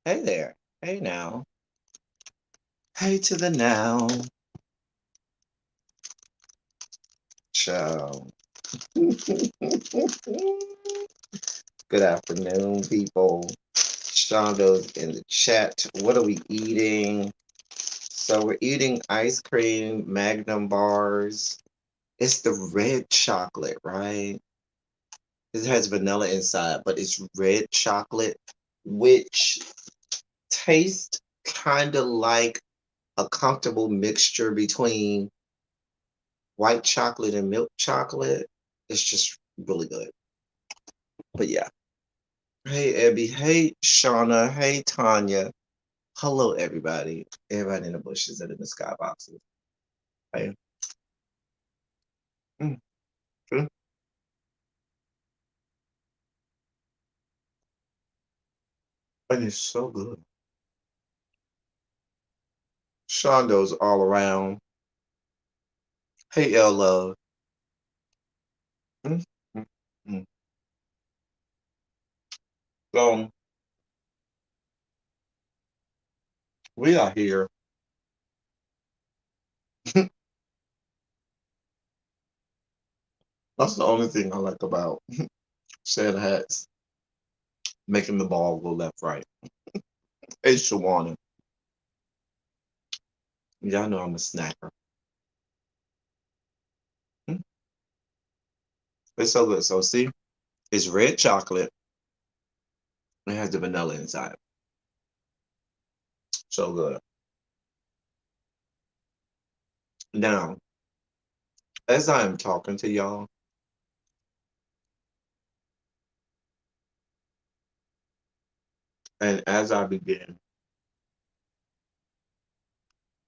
Hey there. Hey now. Hey to the now. Ciao. Good afternoon, people. Shondo's in the chat. What are we eating? So we're eating ice cream, Magnum bars. It's the red chocolate, right? It has vanilla inside, but it's red chocolate, which tastes kind of like a comfortable mixture between white chocolate and milk chocolate. It's just really good. But yeah. Hey, Abby. Hey, Shauna. Hey, Tanya. Hello, everybody. Everybody in the bushes and in the skyboxes. Hey. Mm, mm. And it's so good. Shondo's all around. Hey, L Love. Mm, mm, mm. So we are here. That's the only thing I like about Santa hats, making the ball go left, right. Hey, Shawana. Y'all know I'm a snacker. Mm, it's so good. So see, it's red chocolate. It has the vanilla inside. So good. Now, as I am talking to y'all, and as I begin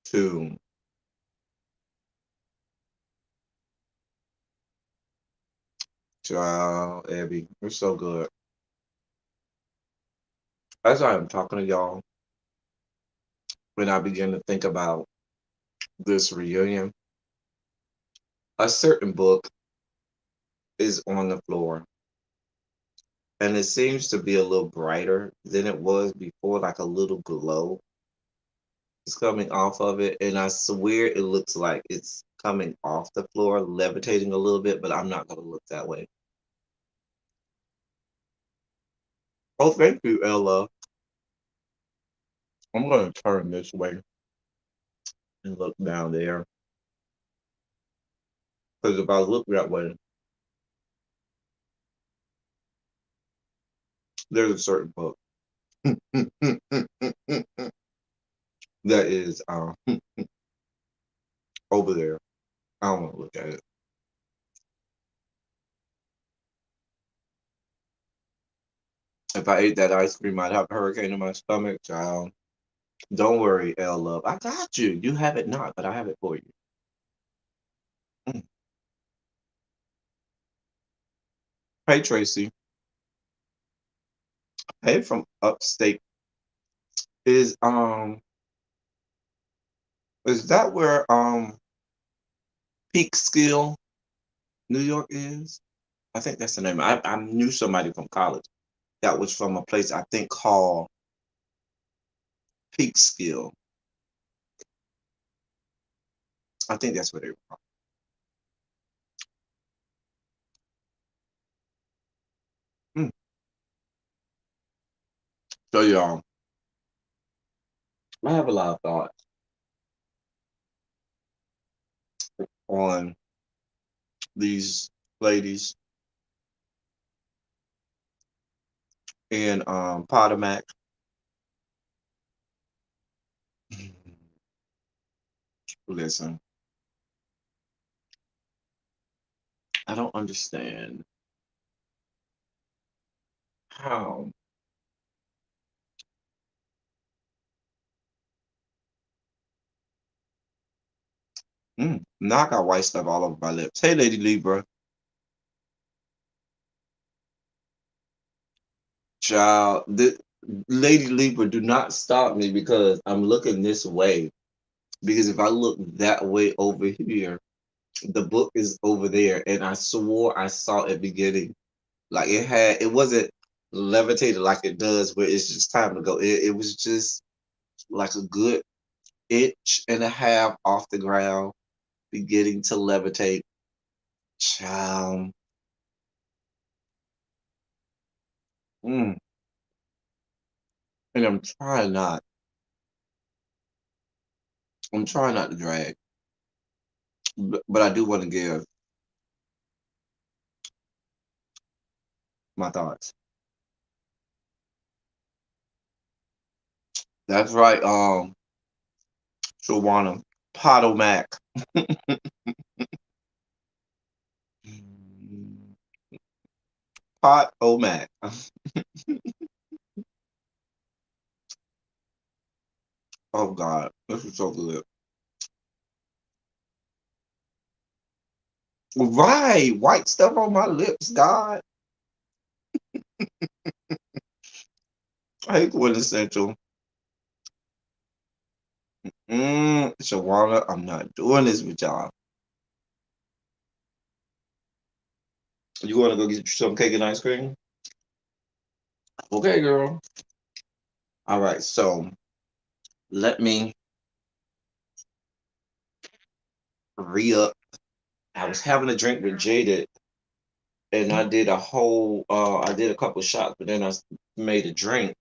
to, child, Abby, it's so good. As I am talking to y'all, when I begin to think about this reunion, a certain book is on the floor, and it seems to be a little brighter than it was before, like a little glow is coming off of it, and I swear it looks like it's coming off the floor, levitating a little bit, but I'm not gonna look that way. Oh, thank you, Ella. I'm gonna turn this way and look down there. Because if I look that way, there's a certain book that is over there. I don't want to look at it. If I ate that ice cream, I'd have a hurricane in my stomach, child. Don't worry, L Love. I got you. You have it not, but I have it for you. Mm. Hey, Tracy. Hey, from upstate. Is is that where Peak Skill, New York is? I think that's the name. I knew somebody from college that was from a place I think called Peak Skill. I think that's where they were from. Mm. So y'all, I have a lot of thoughts on these ladies in Potomac. Listen, I don't understand how. Now I got white stuff all over my lips. Hey, Lady Libra, child, Lady Libra, do not stop me because I'm looking this way. Because if I look that way over here, the book is over there, and I swore I saw it beginning. Like it wasn't levitated like it does, where it's just time to go. It was just like a good inch and a half off the ground, beginning to levitate. Child. Mm. And I'm trying not to drag, but I do want to give my thoughts. That's right, Shawana. Potomac. Potomac. Oh God, this is so good. Right, white stuff on my lips, God. I hate quintessential. Shawana, I'm not doing this with y'all. You want to go get you some cake and ice cream? Okay, girl. All right, so let me re up. I was having a drink with Jaded, and I did a couple shots, but then made a drink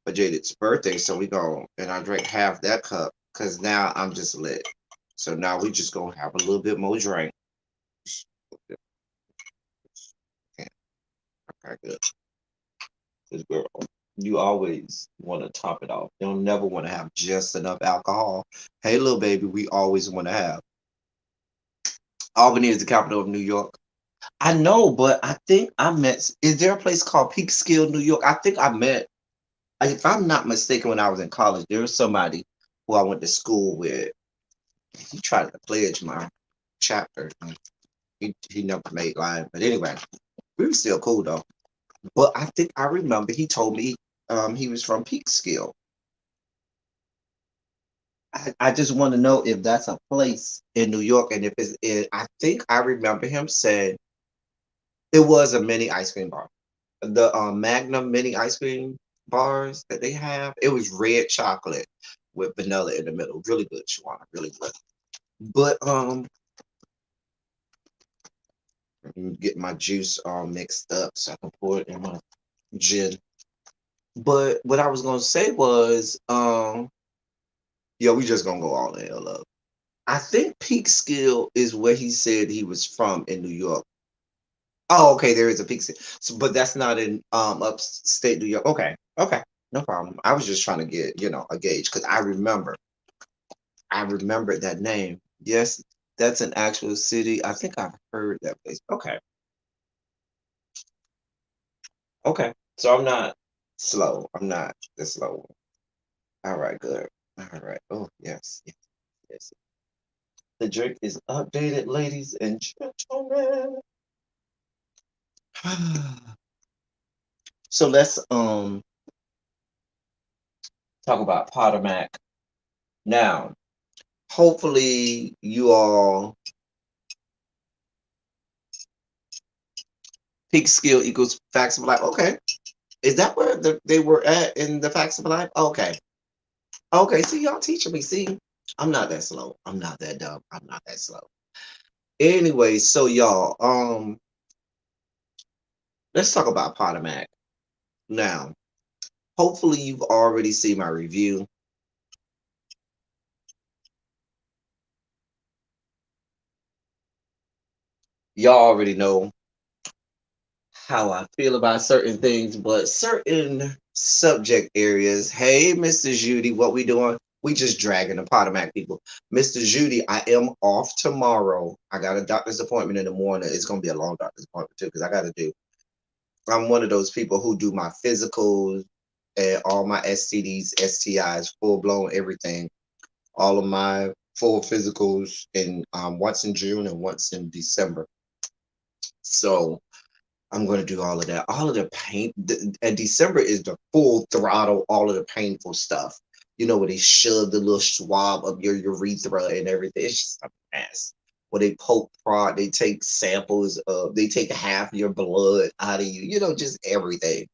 for Jaded's birthday. So we go, and I drank half that cup because now I'm just lit. So now we just gonna have a little bit more drink. Okay, okay, good. Good girl. You always want to top it off. You don't never want to have just enough alcohol. Hey, little baby, we always want to have. Albany is the capital of New York. I know, but I think I met. Is there a place called Peekskill, New York? I think I met. If I'm not mistaken, when I was in college, there was somebody who I went to school with. He tried to pledge my chapter. And he never made line, but anyway, we were still cool though. But I think I remember he told me he was from Peekskill. I just want to know if that's a place in New York, and if it's in. I think I remember him saying it was a mini ice cream bar. The Magnum mini ice cream bars that they have. It was red chocolate with vanilla in the middle. Really good, Shawana. Really good. But let me get my juice all mixed up so I can pour it in my gin. But what I was gonna say was, yeah, we just gonna go all in hell up. I think Peekskill is where he said he was from in New York. Oh, okay, there is a Peekskill. So, but that's not in upstate New York. Okay, okay, no problem. I was just trying to get, a gauge because I remembered that name. Yes, that's an actual city. I think I've heard that place. Okay, okay. So I'm not slow. I'm not the slow one. All right, good. All right. Oh, yes, yes, yes. The drink is updated, ladies and gentlemen. So let's talk about Potter Mac. Now, hopefully you all peak skill equals facts of life. Okay. Is that where they were at in the facts of life? Okay. Okay. See, y'all teaching me. See, I'm not that slow. I'm not that dumb. I'm not that slow. Anyway, so y'all, let's talk about Potter Mac. Now, hopefully you've already seen my review. Y'all already know how I feel about certain things, but certain subject areas. Hey, Mr. Judy, what we doing? We just dragging the Potomac people. Mr. Judy, I am off tomorrow. I got a doctor's appointment in the morning. It's gonna be a long doctor's appointment too, because I gotta do. I'm one of those people who do my physicals and all my STDs, STIs, full blown everything. All of my full physicals in once in June and once in December. So I'm going to do all of that. All of the pain. And December is the full throttle, all of the painful stuff. You know, where they shove the little swab up your urethra and everything. It's just a mess. Where they poke prod, they take samples of, they take half your blood out of you. You know, just everything.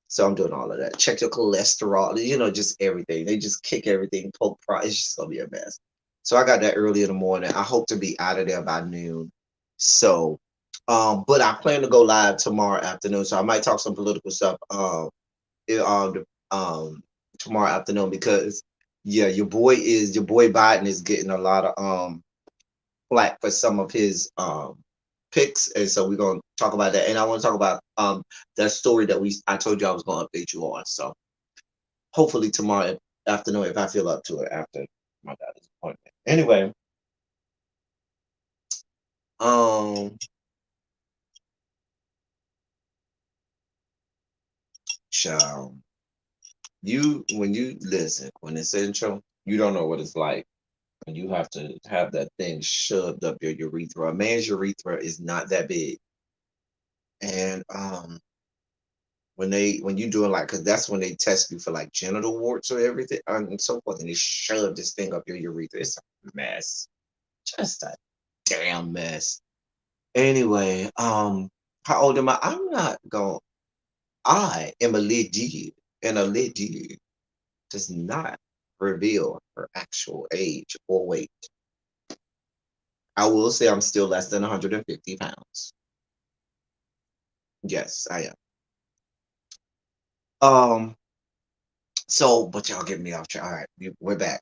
So I'm doing all of that. Check your cholesterol, just everything. They just kick everything, poke pro. It's just gonna be a mess. So I got that early in the morning. I hope to be out of there by noon. So, but I plan to go live tomorrow afternoon. So I might talk some political stuff tomorrow afternoon because yeah, your boy Biden is getting a lot of flack for some of his picks, and so we're gonna talk about that. And I want to talk about that story that I told you I was gonna update you on. So hopefully tomorrow afternoon, if I feel up to it after my doctor's appointment. Anyway, um, child, when you listen when it's intro, you don't know what it's like. And you have to have that thing shoved up your urethra. A man's urethra is not that big, and when you doing like, because that's when they test you for like genital warts or everything and so forth, and they shove this thing up your urethra. It's a mess, just a damn mess. Anyway, how old am I? I'm not going. I am a lady, and a lady does not reveal her actual age or weight. I will say I'm still less than 150 pounds. Yes, I am. Um, so, but y'all get me off track. All right, we're back.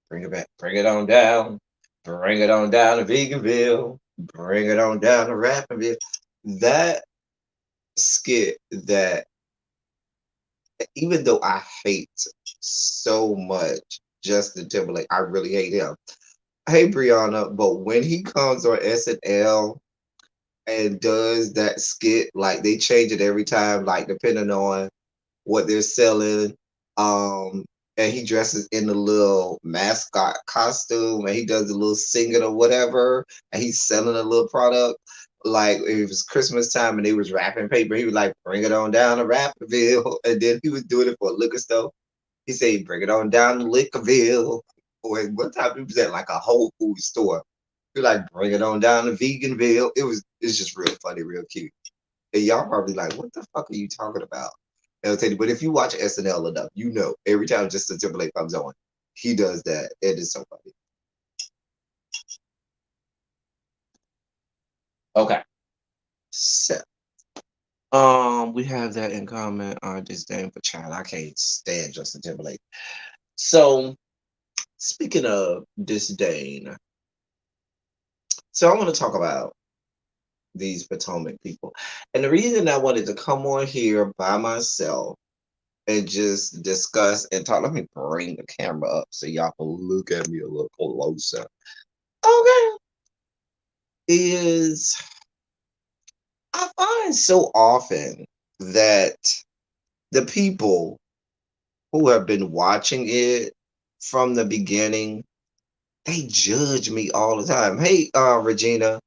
Bring it back. Bring it on down. Bring it on down to Veganville. Bring it on down to Rappinville. That skit that, even though I hate so much Justin Timberlake, I really hate him. Hey Brianna, but when he comes on SNL and does that skit, like they change it every time, like depending on what they're selling. Um, and he dresses in the little mascot costume and he does a little singing or whatever, and he's selling a little product. Like it was Christmas time and they was wrapping paper. He was like, "Bring it on down to Rappinville," and then he was doing it for a liquor store. He said, "Bring it on down to Liquorville." Or one time he was at like a Whole Food store. He like, "Bring it on down to Veganville." It's just real funny, real cute. And y'all probably like, what the fuck are you talking about? And I'll tell you, but if you watch SNL enough, you know every time Justin Timberlake comes on, he does that. It is so funny. Okay. So we have that in common. Our disdain for child. I can't stand Justin Timberlake. So speaking of disdain, so I want to talk about these Potomac people. And the reason I wanted to come on here by myself and just discuss and talk. Let me bring the camera up so y'all can look at me a little closer. Okay. Is I find so often that the people who have been watching it from the beginning, they judge me all the time. Hey, Regina,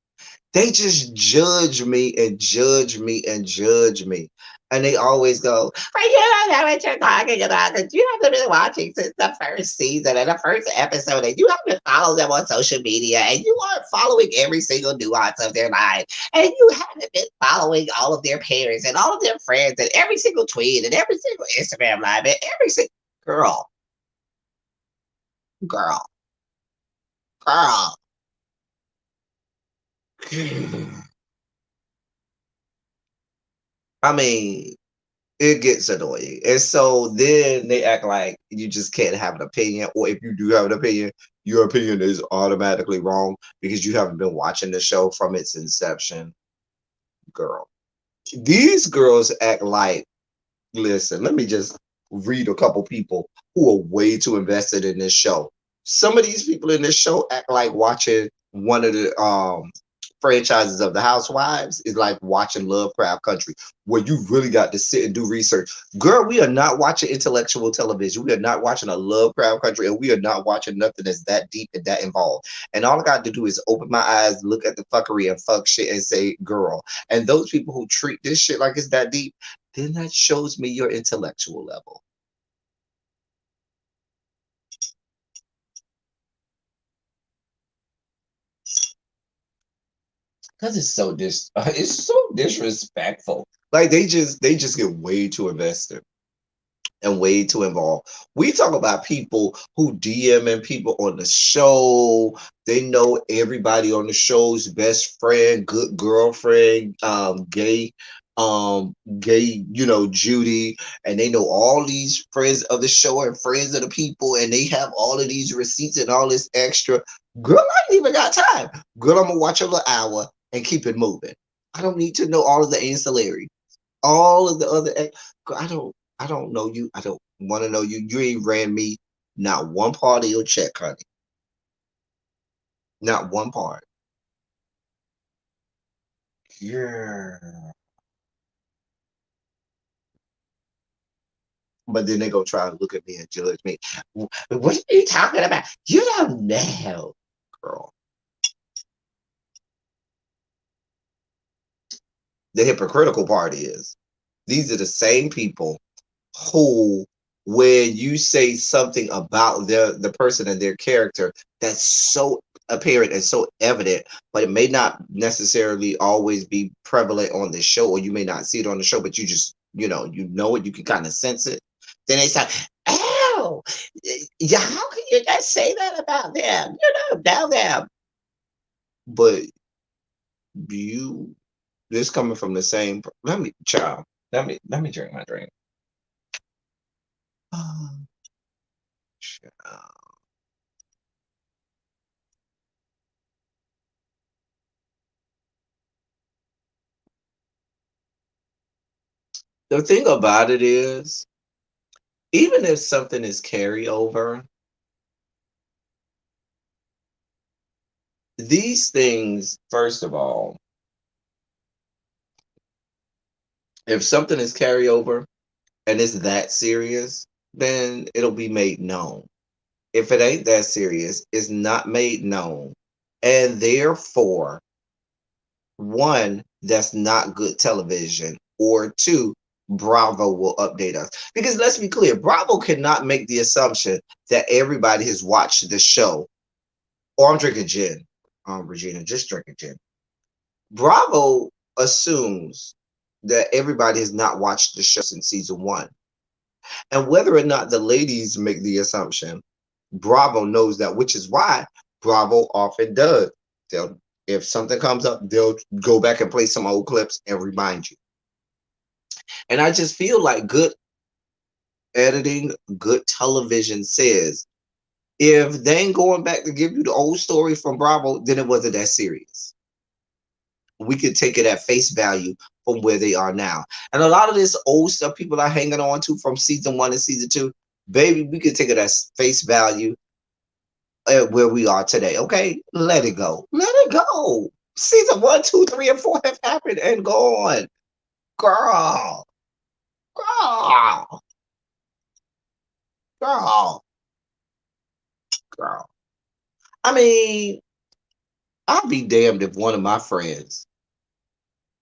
they just judge me and judge me and judge me. And they always go, "Well, you don't know what you're talking about because you haven't been watching since the first season and the first episode, and you haven't followed them on social media, and you aren't following every single nuance of their life, and you haven't been following all of their parents and all of their friends and every single tweet and every single Instagram live and every single girl, girl, girl." I mean, it gets annoying. And so then they act like you just can't have an opinion, or if you do have an opinion, your opinion is automatically wrong because you haven't been watching the show from its inception. Girl, these girls act like, listen, let me just read a couple people who are way too invested in this show. Some of these people in this show act like watching one of the franchises of the Housewives is like watching Lovecraft Country, where you really got to sit and do research. Girl, we are not watching intellectual television. We are not watching a Lovecraft Country, and we are not watching nothing that's that deep and that involved. And all I got to do is open my eyes, look at the fuckery and fuck shit, and say, girl. And those people who treat this shit like it's that deep, then that shows me your intellectual level. Because it's so it's so disrespectful. Like they just get way too invested and way too involved. We talk about people who DMing people on the show. They know everybody on the show's best friend, good girlfriend, gay, Judy, and they know all these friends of the show and friends of the people, and they have all of these receipts and all this extra. Girl, I ain't even got time. Girl, I'm gonna watch a little hour and keep it moving. I don't need to know all of the ancillary, all of the other. I don't know you. I don't want to know you. You ain't ran me not one part of your check, honey. Not one part. Yeah. But then they go try to look at me and judge me. What are you talking about? You don't know, girl. The hypocritical part is these are the same people who, when you say something about the person and their character that's so apparent and so evident, but it may not necessarily always be prevalent on the show, or you may not see it on the show, but you just you know it, you can kind of sense it. Then they say, "Oh, yeah, how can you just say that about them? About them." But you, this coming from the same. Let me, child. Let me drink my drink. Child. The thing about it is, even if something is carryover, these things, first of all, if something is carryover and it's that serious, then it'll be made known. If it ain't that serious, it's not made known. And therefore, one, that's not good television, or two, Bravo will update us. Because let's be clear, Bravo cannot make the assumption that everybody has watched the show. Or I'm drinking gin. Regina, just drinking gin. Bravo assumes that everybody has not watched the show since season one. And whether or not the ladies make the assumption, Bravo knows that, which is why Bravo often does. They'll, if something comes up, they'll go back and play some old clips and remind you. And I just feel like good editing, good television says, if they ain't going back to give you the old story from Bravo, then it wasn't that serious. We could take it at face value from where they are now. And a lot of this old stuff people are hanging on to from season one and season two, baby, we could take it as face value at where we are today. Okay, let it go. Let it go. Season one, two, three, and four have happened and gone. Girl, girl, girl, girl. I mean, I'll be damned if one of my friends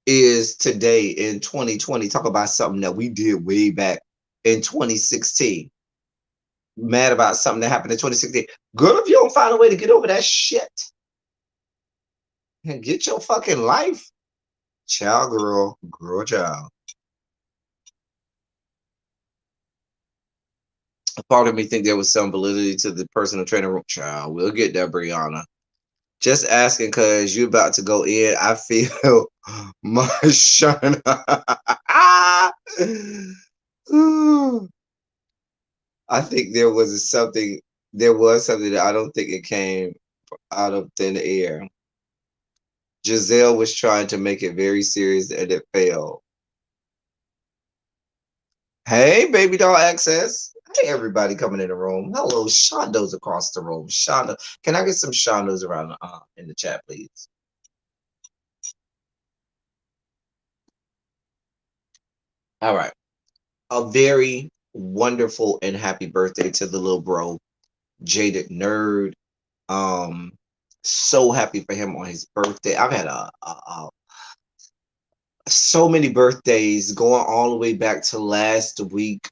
is today in 2020 talk about something that we did way back in 2016. Mad about something that happened in 2016. Girl, if you don't find a way to get over that shit and get your fucking life, child, girl, child. A part of me think there was some validity to the personal trainer room. Child, we'll get there, Brianna. Just asking because you're about to go in. I feel my shine. I think there was something that I don't think it came out of thin air. Giselle was trying to make it very serious and it failed. Hey, baby doll access. Hey, everybody coming in the room. Hello, Shondo's across the room. Shondo, can I get some Shondos around in the chat, please? All right. A very wonderful and happy birthday to the little bro, Jaded Nerd. Um, so happy for him on his birthday. I've had so many birthdays going all the way back to last week.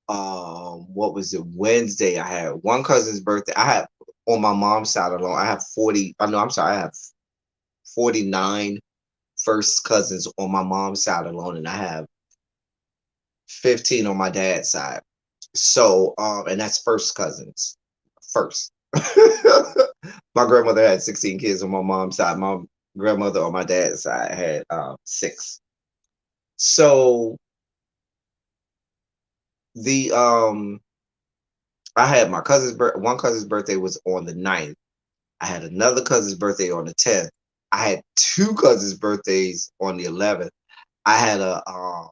What was it? Wednesday. I had one cousin's birthday. I have on my mom's side alone. I have 40. I know. I'm sorry. I have 49 first cousins on my mom's side alone, and I have 15 on my dad's side. So, and that's first cousins. First. My grandmother had 16 kids on my mom's side. My grandmother on my dad's side had six. So the I had my one cousin's birthday was on the 9th. I had another cousin's birthday on the 10th. I had two cousins' birthdays on the 11th. I had a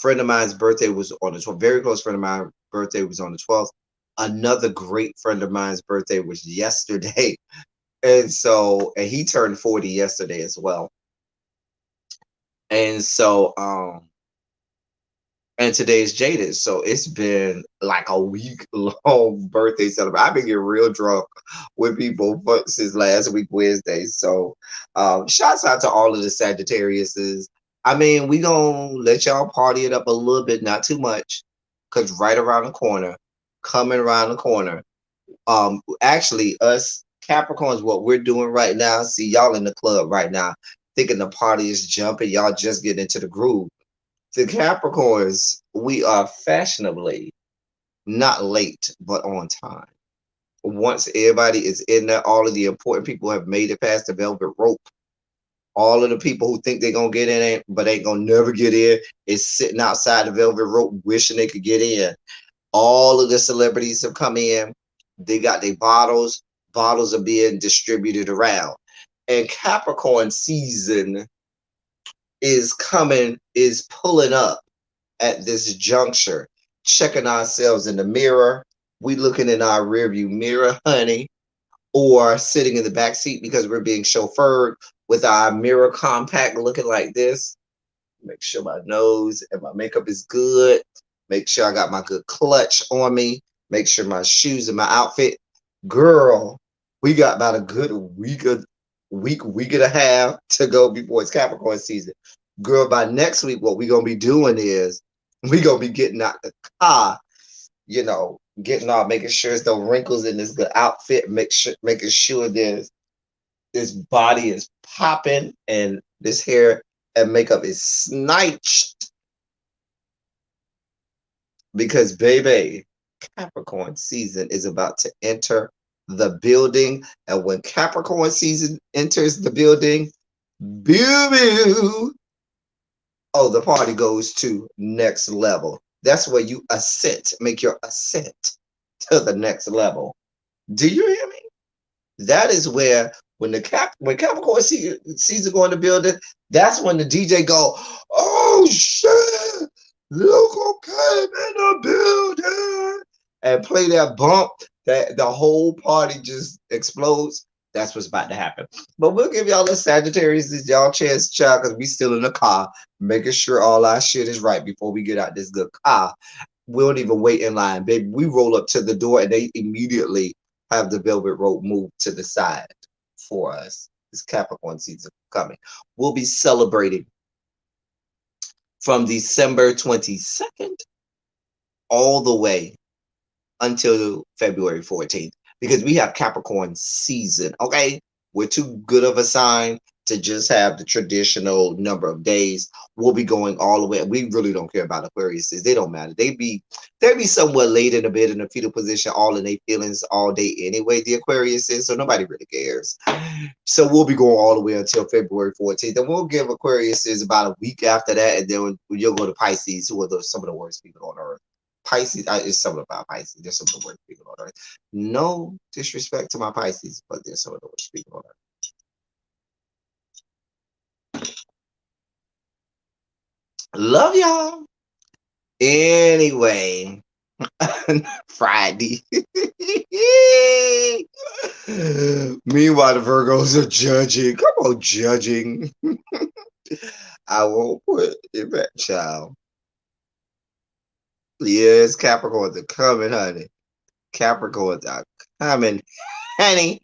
friend of mine's birthday was on the 12th. Very close friend of mine's birthday was on the 12th. Another great friend of mine's birthday was yesterday. And he turned 40 yesterday as well. And so and today's Jaded. So it's been like a week long birthday celebration. I've been getting real drunk with people since last week, Wednesday. So shouts out to all of the Sagittariuses. I mean, we gonna let y'all party it up a little bit, not too much, because right around the corner, coming around the corner. Actually, us Capricorns, what we're doing right now, see y'all in the club right now, thinking the party is jumping, y'all just get into the groove. The Capricorns, we are fashionably not late, but on time. Once everybody is in there, all of the important people have made it past the velvet rope. All of the people who think they're gonna get in, but ain't gonna never get in, is sitting outside the velvet rope, wishing they could get in. All of the celebrities have come in. They got their bottles. Bottles are being distributed around. And Capricorn season is coming, is pulling up at this juncture, checking ourselves in the mirror. We looking in our rearview mirror, honey, or sitting in the back seat because we're being chauffeured with our mirror compact looking like this. Make sure my nose and my makeup is good. Make sure I got my good clutch on me. Make sure my shoes and my outfit. Girl, we got about a good week and a half to go before it's Capricorn season. Girl, by next week, what we're gonna be doing is we're gonna be getting out the car, getting out, making sure there's no wrinkles in this good outfit, making sure this body is popping and this hair and makeup is snatched because baby, Capricorn season is about to enter the building, and when Capricorn season enters the building, boo, oh, the party goes to next level. That's where you ascent, make your ascent to the next level. Do you hear me? That is where when Capricorn season go in the building, that's when the DJ go, oh shit, look who came in the building, and play that bump that the whole party just explodes. That's what's about to happen. But we'll give y'all a Sagittarius this y'all chance to chat because we still in the car, making sure all our shit is right before we get out this good car. We don't even wait in line, baby. We roll up to the door and they immediately have the velvet rope moved to the side for us. It's Capricorn season coming. We'll be celebrating from December 22nd all the way until February 14th because we have Capricorn season, okay? We're too good of a sign to just have the traditional number of days. We'll be going all the way. We really don't care about Aquariuses. They don't matter. They be somewhat late in the bed in a fetal position, all in their feelings all day anyway, the Aquariuses, so nobody really cares. So we'll be going all the way until February 14th. And we'll give Aquariuses about a week after that, and then you'll go to Pisces, who are some of the worst people on earth. Pisces is something about Pisces. They're some of the worst people on earth. No disrespect to my Pisces, but they're some of the worst people on earth. Love y'all. Anyway, Friday. Meanwhile, the Virgos are judging. Come on, judging. I won't put it back, child. Yes, Capricorns are coming, honey. Capricorns are coming, honey.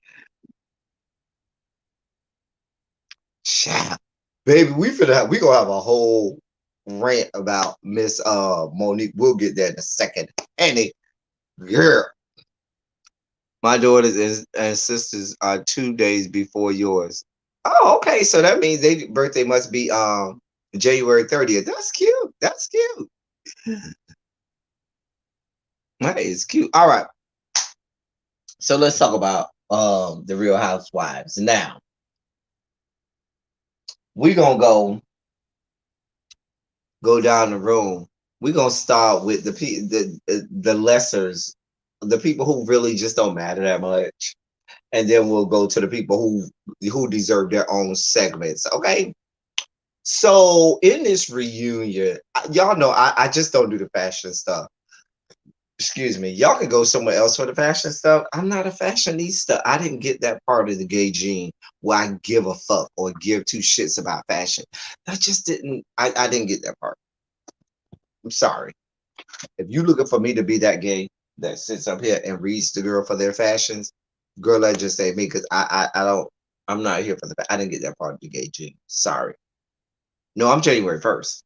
Child. Baby, we gonna have a whole rant about Miss Monique. We'll get there in a second. Honey, girl. My daughters and sisters are 2 days before yours. Oh, okay. So that means their birthday must be January 30th. That's cute. That's cute. That is cute. All right. So let's talk about the Real Housewives. Now, we're gonna go down the room. We're gonna start with the lessers, the people who really just don't matter that much. And then we'll go to the people who deserve their own segments. Okay. So in this reunion, y'all know I just don't do the fashion stuff. Excuse me. Y'all can go somewhere else for the fashion stuff. I'm not a fashionista. I didn't get that part of the gay gene where I give a fuck or give two shits about fashion. I just didn't. I didn't get that part. I'm sorry. If you looking for me to be that gay that sits up here and reads the girl for their fashions, girl, I just say me because I don't. I'm not here for the. I didn't get that part of the gay gene. Sorry. No, I'm January 1st.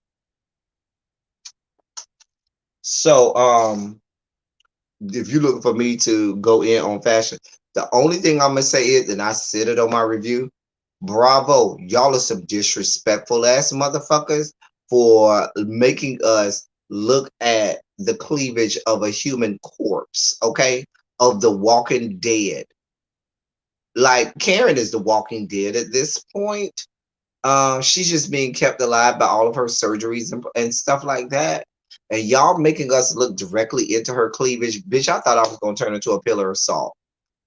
So if you're looking for me to go in on fashion, the only thing I'm gonna say is, and I said it on my review, bravo, y'all are some disrespectful ass motherfuckers for making us look at the cleavage of a human corpse, okay, of the Walking Dead. Like Karen is the Walking Dead at this point. She's just being kept alive by all of her surgeries and stuff like that. And y'all making us look directly into her cleavage. Bitch, I thought I was gonna turn into a pillar of salt.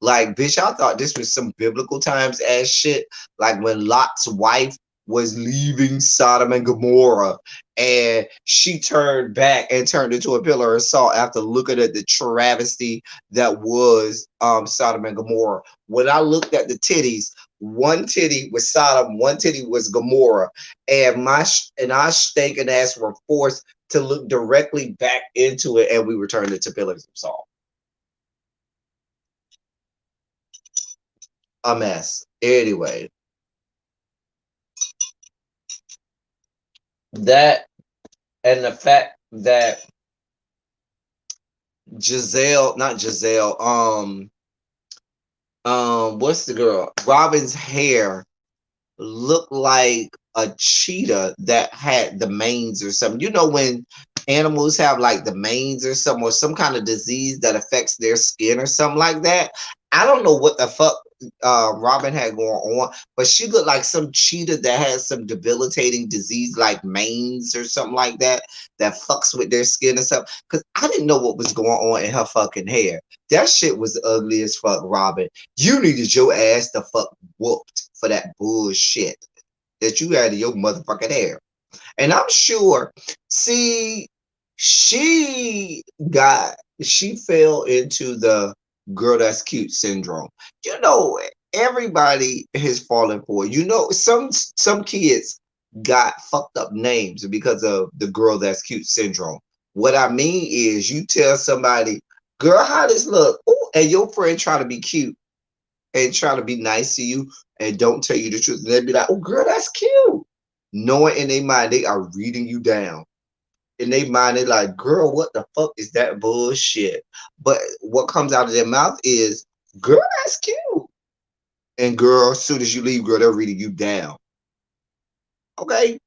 Like, bitch, I thought this was some biblical times ass shit. Like when Lot's wife was leaving Sodom and Gomorrah and she turned back and turned into a pillar of salt after looking at the travesty that was Sodom and Gomorrah. When I looked at the titties, one titty was Sodom, one titty was Gomorrah, and our stinking ass were forced to look directly back into it, and we were turned into pillars of salt. A mess. Anyway, that and the fact that not Giselle, what's the girl? Robin's hair looked like a cheetah that had the mange or something. You know when animals have like the mange or some kind of disease that affects their skin or something like that. I don't know what the fuck Robin had going on, but she looked like some cheetah that has some debilitating disease like mange or something like that that fucks with their skin and stuff. Because I didn't know what was going on in her fucking hair. That shit was ugly as fuck, Robin. You needed your ass to fuck whooped for that bullshit that you had in your motherfucking hair. And I'm sure, see, she fell into the girl that's cute syndrome. You know, everybody has fallen for it. You know, some kids got fucked up names because of the girl that's cute syndrome. What I mean is you tell somebody, girl, how this look? Ooh, and your friend try to be cute and try to be nice to you and don't tell you the truth. And they'd be like, oh, girl, that's cute. Knowing in their mind, they are reading you down. In their mind, they're like, girl, what the fuck is that bullshit? But what comes out of their mouth is, girl, that's cute. And girl, as soon as you leave, girl, they're reading you down. Okay?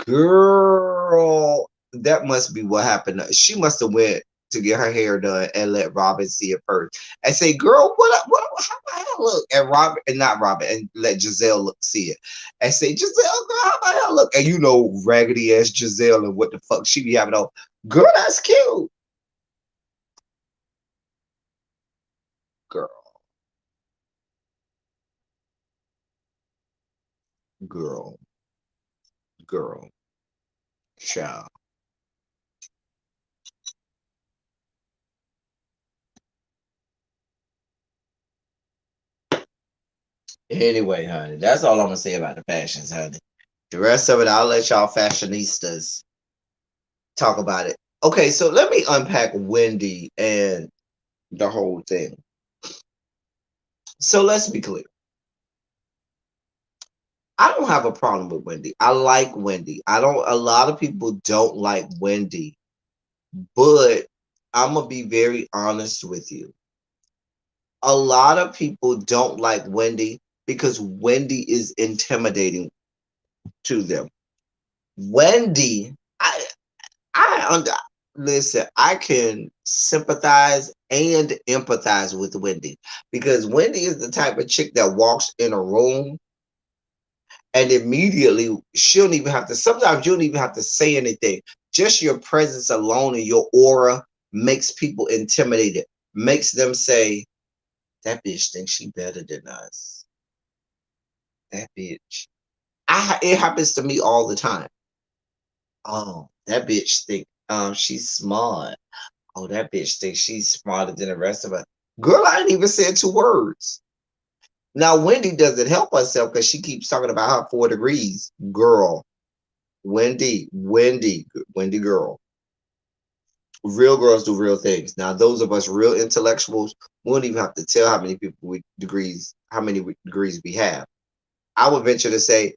Girl, that must be what happened. She must have went to get her hair done and let Robin see it first and say, "Girl, how my hair look?" And Robin, and not Robin, and let Giselle see it and say, "Giselle, girl, how my hair look?" And you know, raggedy ass Giselle and what the fuck she be having on. Girl, that's cute. Girl, girl, girl, child. Anyway, honey, that's all I'm gonna say about the fashions, honey. The rest of it, I'll let y'all fashionistas talk about it. Okay, so let me unpack Wendy and the whole thing. So let's be clear. I don't have a problem with Wendy. I like Wendy. I don't A lot of people don't like Wendy, but I'm gonna be very honest with you. A lot of people don't like Wendy because Wendy is intimidating to them. Wendy, I listen. I can sympathize and empathize with Wendy because Wendy is the type of chick that walks in a room and immediately she don't even have to. Sometimes you don't even have to say anything. Just your presence alone and your aura makes people intimidated. Makes them say, "That bitch thinks she better than us." That bitch. It happens to me all the time. Oh, that bitch think she's smart. Oh, that bitch thinks she's smarter than the rest of us. Girl, I ain't even said two words. Now Wendy doesn't help herself because she keeps talking about her 4 degrees. Girl, Wendy girl. Real girls do real things. Now those of us real intellectuals, we don't even have to tell how many people with degrees, how many degrees we have. I would venture to say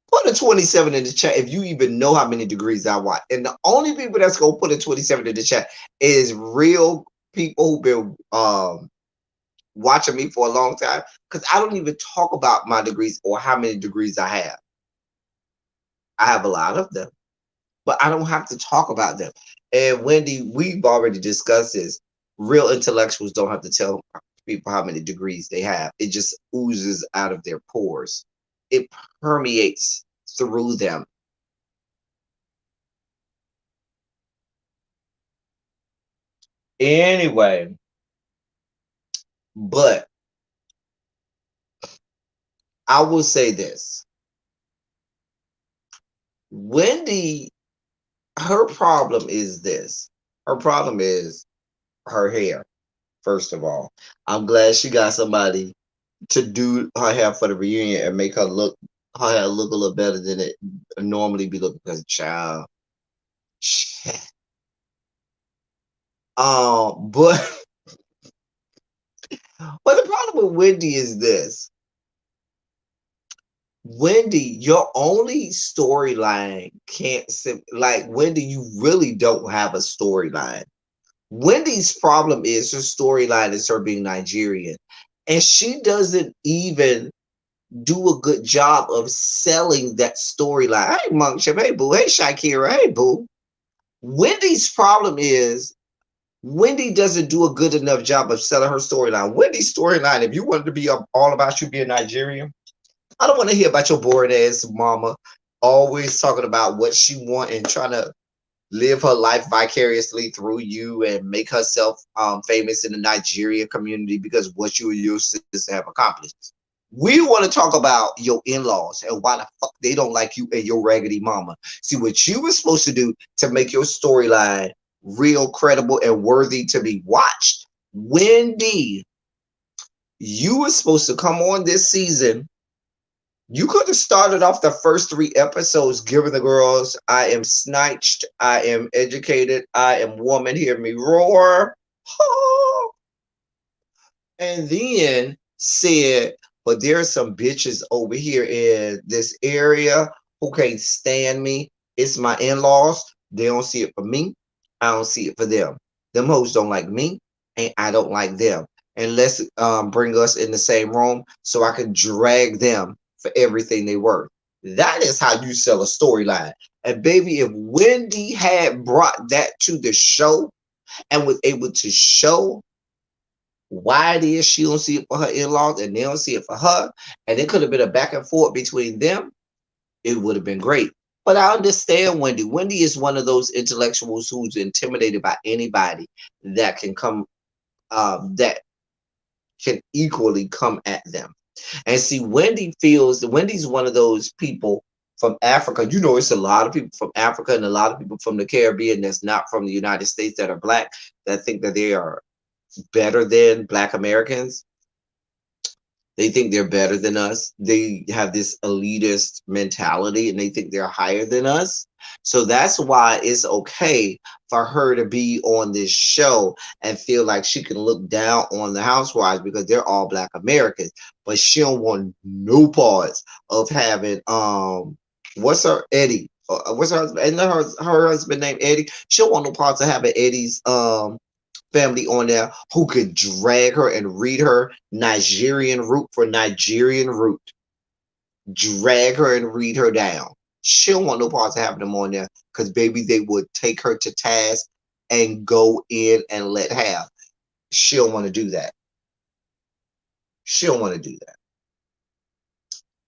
put a 27 in the chat if you even know how many degrees I want. And the only people that's gonna put a 27 in the chat is real people who've been watching me for a long time. Because I don't even talk about my degrees or how many degrees I have. I have a lot of them, but I don't have to talk about them. And Wendy, we've already discussed this. Real intellectuals don't have to tell people how many degrees they have. It just oozes out of their pores. It permeates through them. Anyway, but I will say this. Wendy, her problem is this. Her problem is her hair, first of all. I'm glad she got somebody to do her hair for the reunion and make her hair look a little better than it normally be looking because child. But but the problem with Wendy is this. Wendy, your only storyline can't like Wendy, you really don't have a storyline. Wendy's problem is her storyline is her being Nigerian. And she doesn't even do a good job of selling that storyline. Hey, Monk Chip, hey, boo. Hey, Shakira, hey, boo. Wendy's problem is Wendy doesn't do a good enough job of selling her storyline. Wendy's storyline, if you wanted to be all about you being Nigerian, I don't want to hear about your boring ass mama always talking about what she want and trying to live her life vicariously through you and make herself famous in the Nigerian community because what you and your sisters have accomplished. We want to talk about your in-laws and why the fuck they don't like you and your raggedy mama. See what you were supposed to do to make your storyline real, credible, and worthy to be watched. Wendy, you were supposed to come on this season. You could have started off the first 3 episodes giving the girls, I am snatched, I am educated, I am woman, hear me roar. And then said, but there are some bitches over here in this area who can't stand me. It's my in-laws. They don't see it for me. I don't see it for them. Them hoes don't like me, and I don't like them. And let's bring us in the same room so I can drag them for everything they worth. That is how you sell a storyline. And baby, if Wendy had brought that to the show and was able to show why it is she don't see it for her in-laws and they don't see it for her, and it could have been a back and forth between them, it would have been great. But I understand Wendy. Wendy is one of those intellectuals who's intimidated by anybody that can come, that can equally come at them. And see, Wendy's one of those people from Africa. You know, it's a lot of people from Africa and a lot of people from the Caribbean that's not from the United States that are black that think that they are better than Black Americans. They think they're better than us. They have this elitist mentality and they think they're higher than us. So that's why it's okay for her to be on this show and feel like she can look down on the housewives because they're all Black Americans. But she don't want no parts of having what's her Eddie? What's her husband? Isn't her husband named Eddie? She don't want no parts of having Eddie's family on there who could drag her and read her Nigerian root for Nigerian root, drag her and read her down. She don't want no parts of having them on there because baby, they would take her to task and go in and let have. She don't want to do that. She don't want to do that.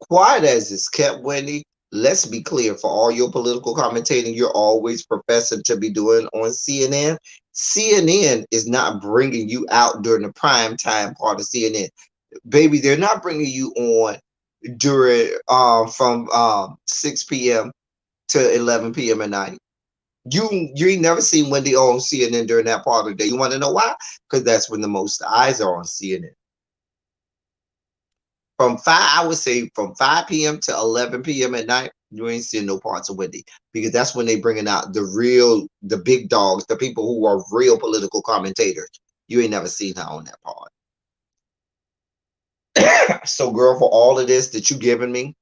Quiet as it's kept, Wendy. Let's be clear, for all your political commentating you're always professing to be doing on CNN, CNN is not bringing you out during the prime time part of CNN. Baby, they're not bringing you on during from 6 p.m. to 11 p.m. at night. You ain't never seen Wendy on CNN during that part of the day. You want to know why? Because that's when the most eyes are on CNN. From I would say from 5 p.m. to 11 p.m. at night, you ain't seeing no parts of Wendy because that's when they bringing out the big dogs, the people who are real political commentators. You ain't never seen her on that part. So, girl, for all of this that you giving me,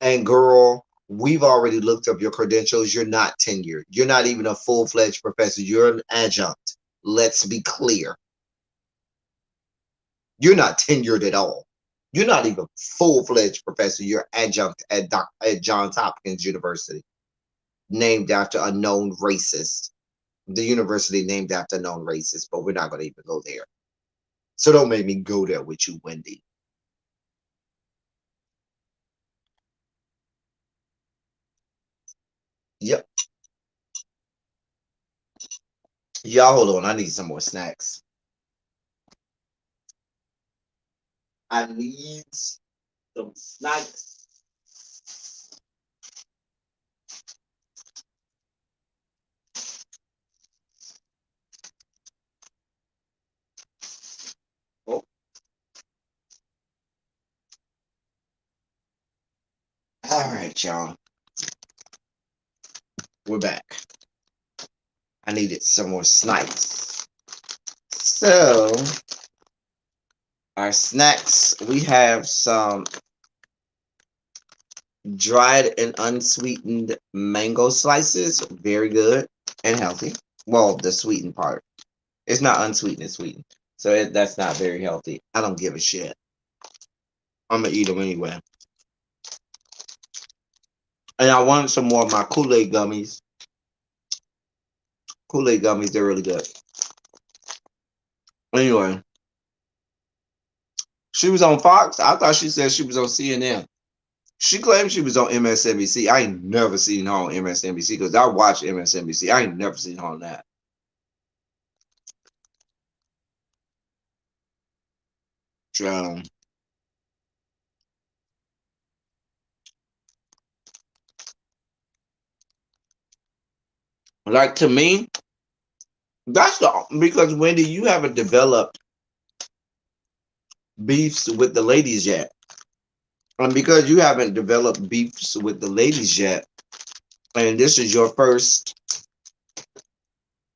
and girl, we've already looked up your credentials. You're not tenured. You're not even a full-fledged professor. You're an adjunct. Let's be clear. You're not tenured at all. You're not even full-fledged professor. You're adjunct at Johns Hopkins University, named after a known racist. The university named after a known racist, but we're not going to even go there. So don't make me go there with you, Wendy. Yep. Y'all hold on. I need some more snacks. I need some snacks. Oh, all right, y'all. We're back. I needed some more snacks. So, our snacks, we have some dried and unsweetened mango slices. Very good and healthy. Well, the sweetened part. It's not unsweetened, it's sweetened. So that's not very healthy. I don't give a shit. I'm going to eat them anyway. And I wanted some more of my Kool-Aid gummies. Kool-Aid gummies, they're really good. Anyway, she was on Fox. I thought she said she was on CNN. She claimed she was on MSNBC. I ain't never seen her on MSNBC because I watch MSNBC. I ain't never seen her on that. So, like to me, that's the because Wendy, you haven't developed beefs with the ladies yet. And because you haven't developed beefs with the ladies yet, and this is your first.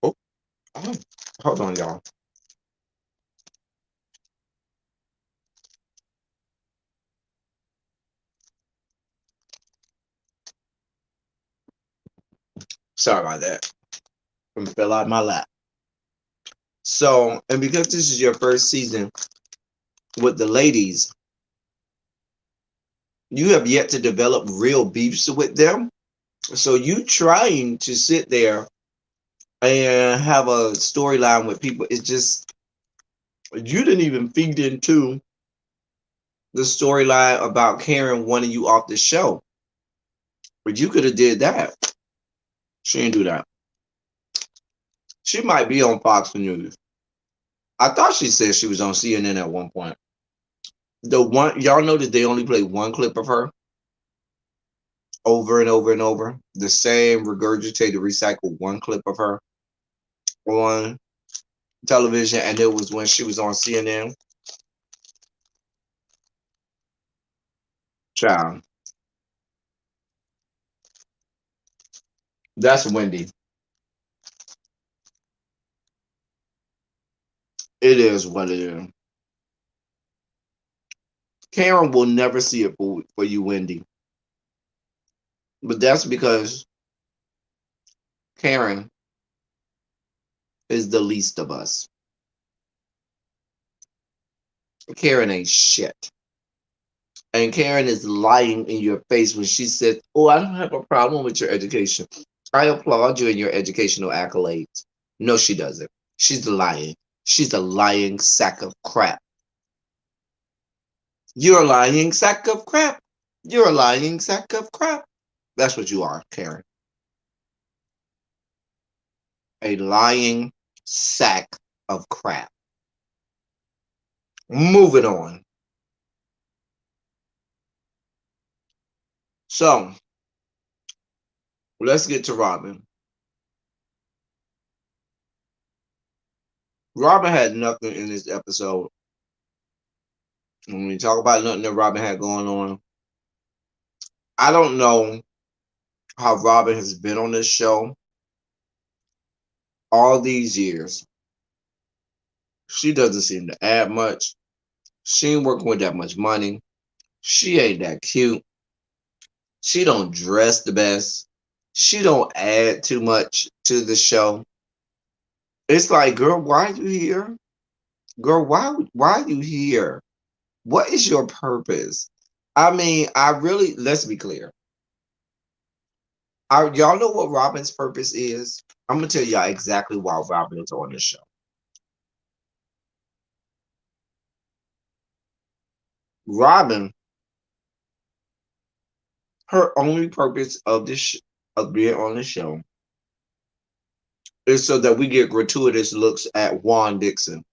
Oh, oh, hold on, y'all. Sorry about that. It fell out my lap. So, and because this is your first season with the ladies, you have yet to develop real beefs with them. So you trying to sit there and have a storyline with people, it's just you didn't even feed into the storyline about Karen wanting you off the show. But you could have did that. She didn't do that. She might be on Fox News. I thought she said she was on CNN at one point. The one y'all know that they only play one clip of her over and over and over. The same regurgitated, recycled one clip of her on television, and it was when she was on CNN. Child, that's Wendy. It is what it is. Karen will never see it for you, Wendy. But that's because Karen is the least of us. Karen ain't shit. And Karen is lying in your face when she said, "Oh, I don't have a problem with your education. I applaud you in your educational accolades." No, she doesn't. She's lying. She's a lying sack of crap. You're a lying sack of crap. You're a lying sack of crap. That's what you are, Karen. A lying sack of crap. Moving on. So let's get to Robin. Robin had nothing in this episode. When we talk about nothing that Robin had going on, I don't know how Robin has been on this show all these years. She doesn't seem to add much. She ain't working with that much money. She ain't that cute. She don't dress the best. She don't add too much to the show. It's like, girl, why are you here? Girl, why are you here? What is your purpose? I mean, I really, let's be clear. Y'all know what Robin's purpose is? I'm gonna tell y'all exactly why Robin is on the show. Robin, her only purpose of of being on the show is so that we get gratuitous looks at Juan Dixon.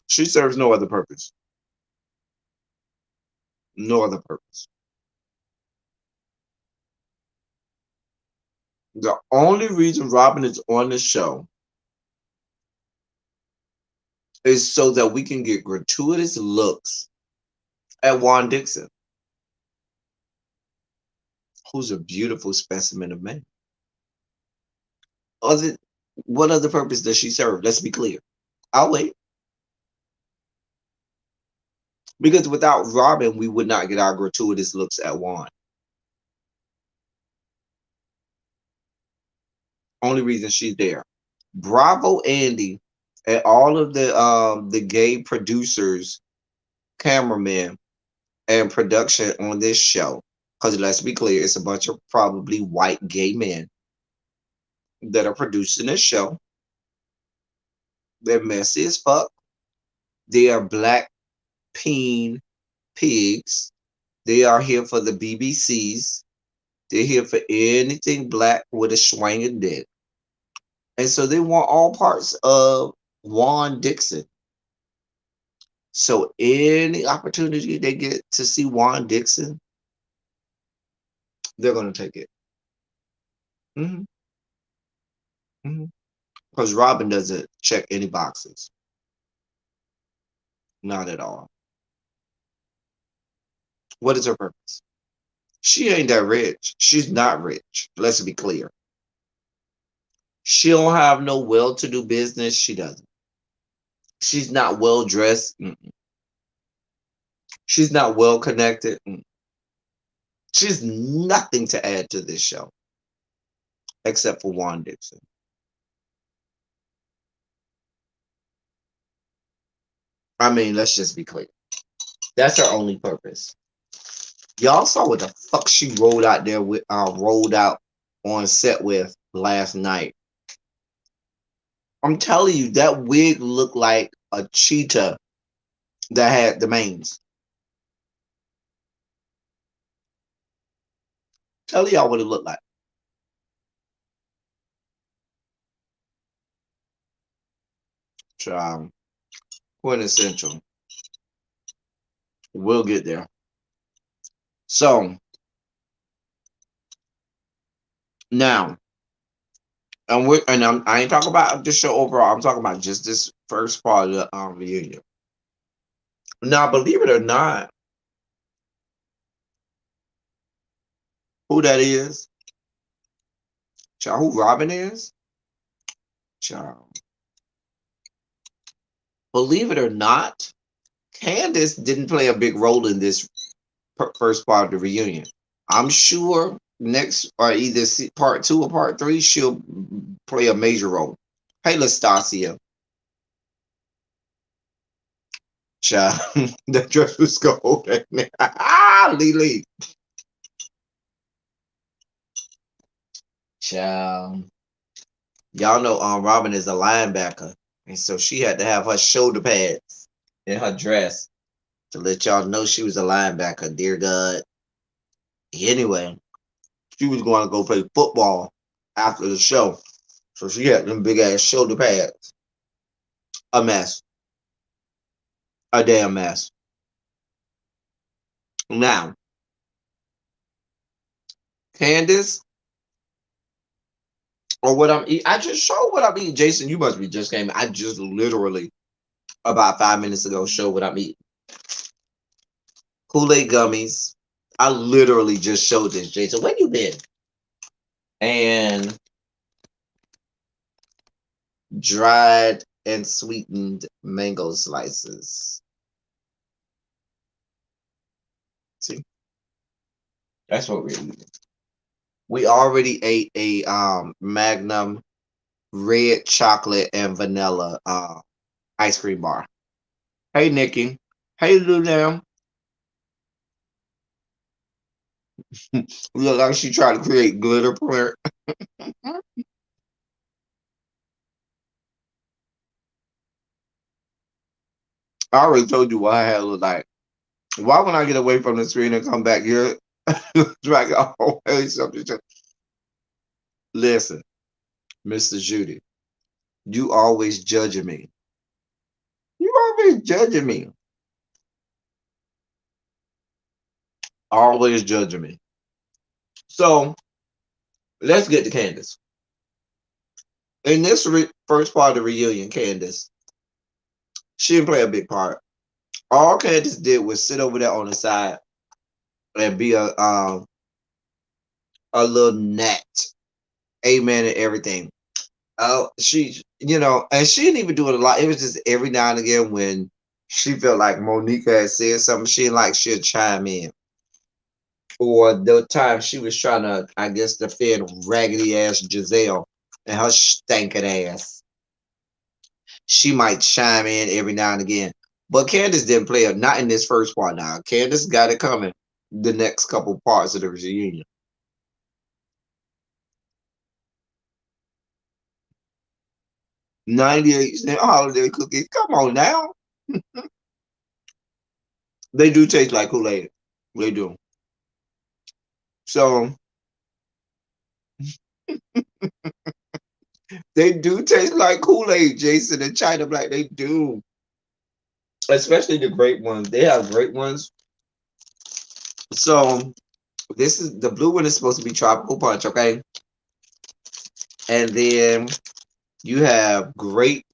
She serves no other purpose. No other purpose. The only reason Robin is on the show is so that we can get gratuitous looks at Juan Dixon, who's a beautiful specimen of man. Other, what other purpose does she serve? Let's be clear. I'll wait. Because without Robin, we would not get our gratuitous looks at Juan. Only reason she's there. Bravo Andy and all of the gay producers, cameramen, and production on this show. Because let's be clear, it's a bunch of probably white gay men that are producing this show. They're messy as fuck. They are black peen pigs. They are here for the BBCs. They're here for anything black with a swinging dick. And so they want all parts of Juan Dixon. So any opportunity they get to see Juan Dixon, they're going to take it. Mm-hmm. Mm-hmm. Because Robin doesn't check any boxes. Not at all. What is her purpose? She ain't that rich. She's not rich. Let's be clear. She don't have no well-to-do business. She doesn't. She's not well dressed. She's not well connected. She's nothing to add to this show except for Juan Dixon. I mean, let's just be clear. That's her only purpose. Y'all saw what the fuck she rolled out there with, rolled out on set with last night. I'm telling you, that wig looked like a cheetah that had the mange. Tell y'all what it looked like. Child, quintessential. We'll get there. So now, I ain't talking about the show overall. I'm talking about just this first part of the reunion. Now, believe it or not, who that is? Child, who Robin is? Child. Believe it or not, Candace didn't play a big role in this first part of the reunion. I'm sure next or either part two or part three, she'll play a major role. Hey, Lastasia. Child, the dress was gold. Ah, Lily. Child. Y'all know Robin is a linebacker. And so she had to have her shoulder pads in her dress to let y'all know she was a linebacker. Dear God. Anyway, she was going to go play football after the show. So she had them big ass shoulder pads. A mess. A damn mess. Now, Candace, or what I'm eating. I just showed what I'm eating. Jason, you must be just came. I just literally about 5 minutes ago showed what I'm eating. Kool-Aid gummies. I literally just showed this, Jason. Where you been? And dried and sweetened mango slices. See, that's what we're eating. We already ate a Magnum red chocolate and vanilla ice cream bar. Hey, Nikki. Hey, Lulu. Look like she tried to create glitter print. I already told you what I had look like. Why when I get away from the screen and come back here, drag always something? Listen, Mr. Judy, you always judging me. You always judging me. Always judging me. So let's get to Candace. In this first part of the reunion, Candace, she didn't play a big part. All Candace did was sit over there on the side and be a little gnat. Amen and everything. She, and she didn't even do it a lot. It was just every now and again when she felt like Monica had said something she didn't like, she'd chime in. Or the time she was trying to, I guess, defend raggedy ass Giselle and her stinking ass. She might chime in every now and again. But Candace didn't play it, not in this first part now. Candace got it coming the next couple parts of the reunion. 98% holiday cookies. Come on now. They do taste like Kool-Aid. They do. So they do taste like Kool-Aid, Jason and China Black. They do. Especially the great ones. They have great ones. So this is the blue one is supposed to be tropical punch, okay? And then you have grape,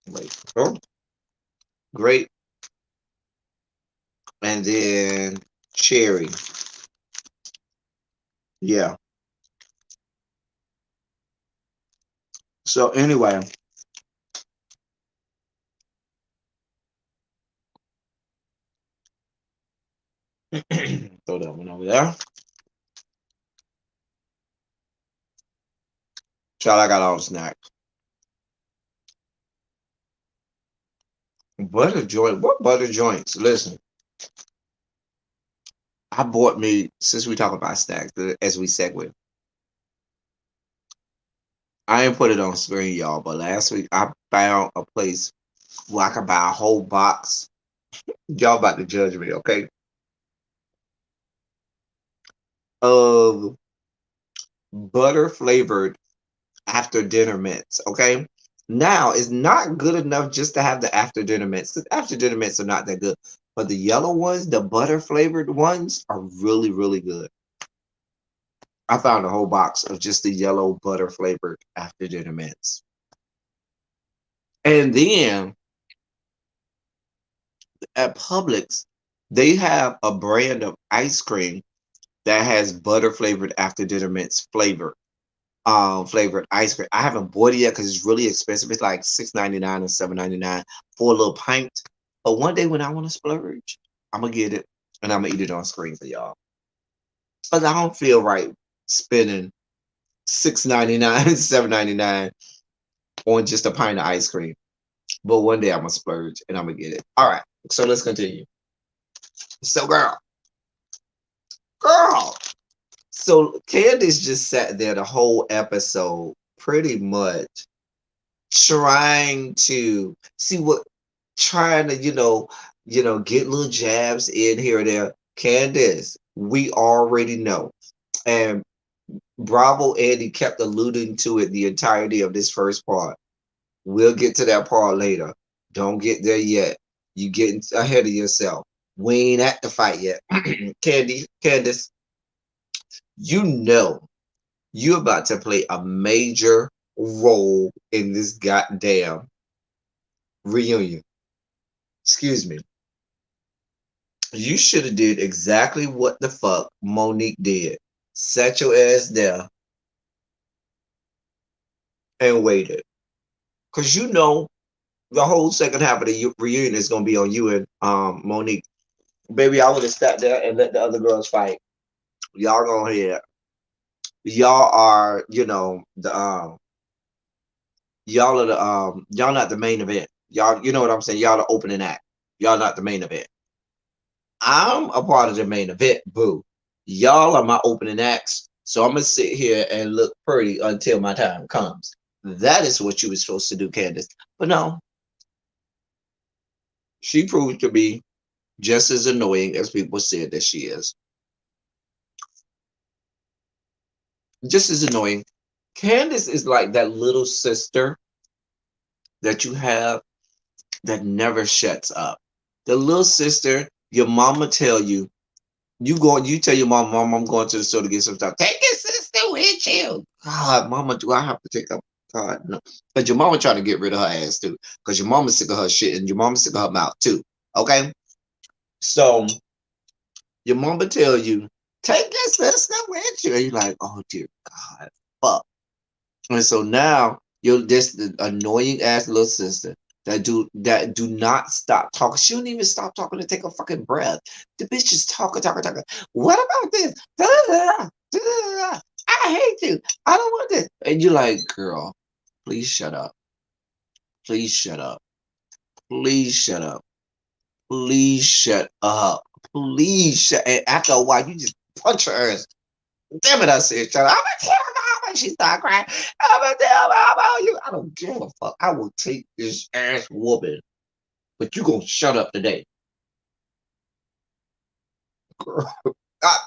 wait, oh, grape, and then cherry. Yeah. So anyway, throw that one over there. Child, I got all the snacks. Butter joint. What butter joints? Listen, I bought me, since we talk about snacks, as we segue. I ain't put it on screen, y'all, but last week I found a place where I could buy a whole box. Y'all about to judge me, okay? Of butter flavored after dinner mints, okay? Now, it's not good enough just to have the after dinner mints. The after dinner mints are not that good. But the yellow ones, the butter flavored ones, are really, really good. I found a whole box of just the yellow butter flavored after dinner mints. And then at Publix, they have a brand of ice cream that has butter flavored after dinner mints flavored ice cream. I haven't bought it yet because it's really expensive. It's like $6.99 or $7.99 for a little pint. But one day when I want to splurge, I'm gonna get it and I'm gonna eat it on screen for y'all. Because I don't feel right spending $6.99 $7.99 on just a pint of ice cream. But one day I'm gonna splurge and I'm gonna get it. All right, so let's continue. So, girl. So Candace just sat there the whole episode, pretty much trying to see what, trying to get little jabs in here or there. Candace, we already know, and Bravo Andy kept alluding to it the entirety of this first part. We'll get to that part later. Don't get there yet. You getting ahead of yourself. We ain't at the fight yet. Candace, you know you're about to play a major role in this goddamn reunion. Excuse me. You should have did exactly what the fuck Monique did. Sat your ass there and waited. Cause you know the whole second half of the reunion is gonna be on you and Monique. Baby, I would have sat there and let the other girls fight. Y'all go ahead. Y'all are, y'all are the y'all not the main event. Y'all, you know what I'm saying? Y'all the opening act. Y'all not the main event. I'm a part of the main event, boo. Y'all are my opening acts. So I'm gonna sit here and look pretty until my time comes. That is what you were supposed to do, Candace. But no, she proved to be just as annoying as people said that she is. Just as annoying. Candace is like that little sister that you have that never shuts up. The little sister, your mama tell you, you tell your mom, I'm going to the store to get some stuff. Take your sister with you. God, mama, do I have to take up? God, no. But your mama trying to get rid of her ass too. Because your mama's sick of her shit and your mama's sick of her mouth too. Okay? So your mama tell you, take your sister with you. And you're like, oh dear God, fuck. And so now you're just the annoying ass little sister that do not stop talking. She don't even stop talking to take a fucking breath. The bitch is talking. What about this? Da, da, da, da, da. I hate you. I don't want this. And you're like, girl, please shut up. Please shut up. Please shut up. Please shut up. Please shut. And after a while, you just punch her ass. Damn it, I said, shut up. I'm gonna tell her when she start crying. I'm gonna tell her about you. I don't give a fuck. I will take this ass whooping, but you gonna shut up today. Girl.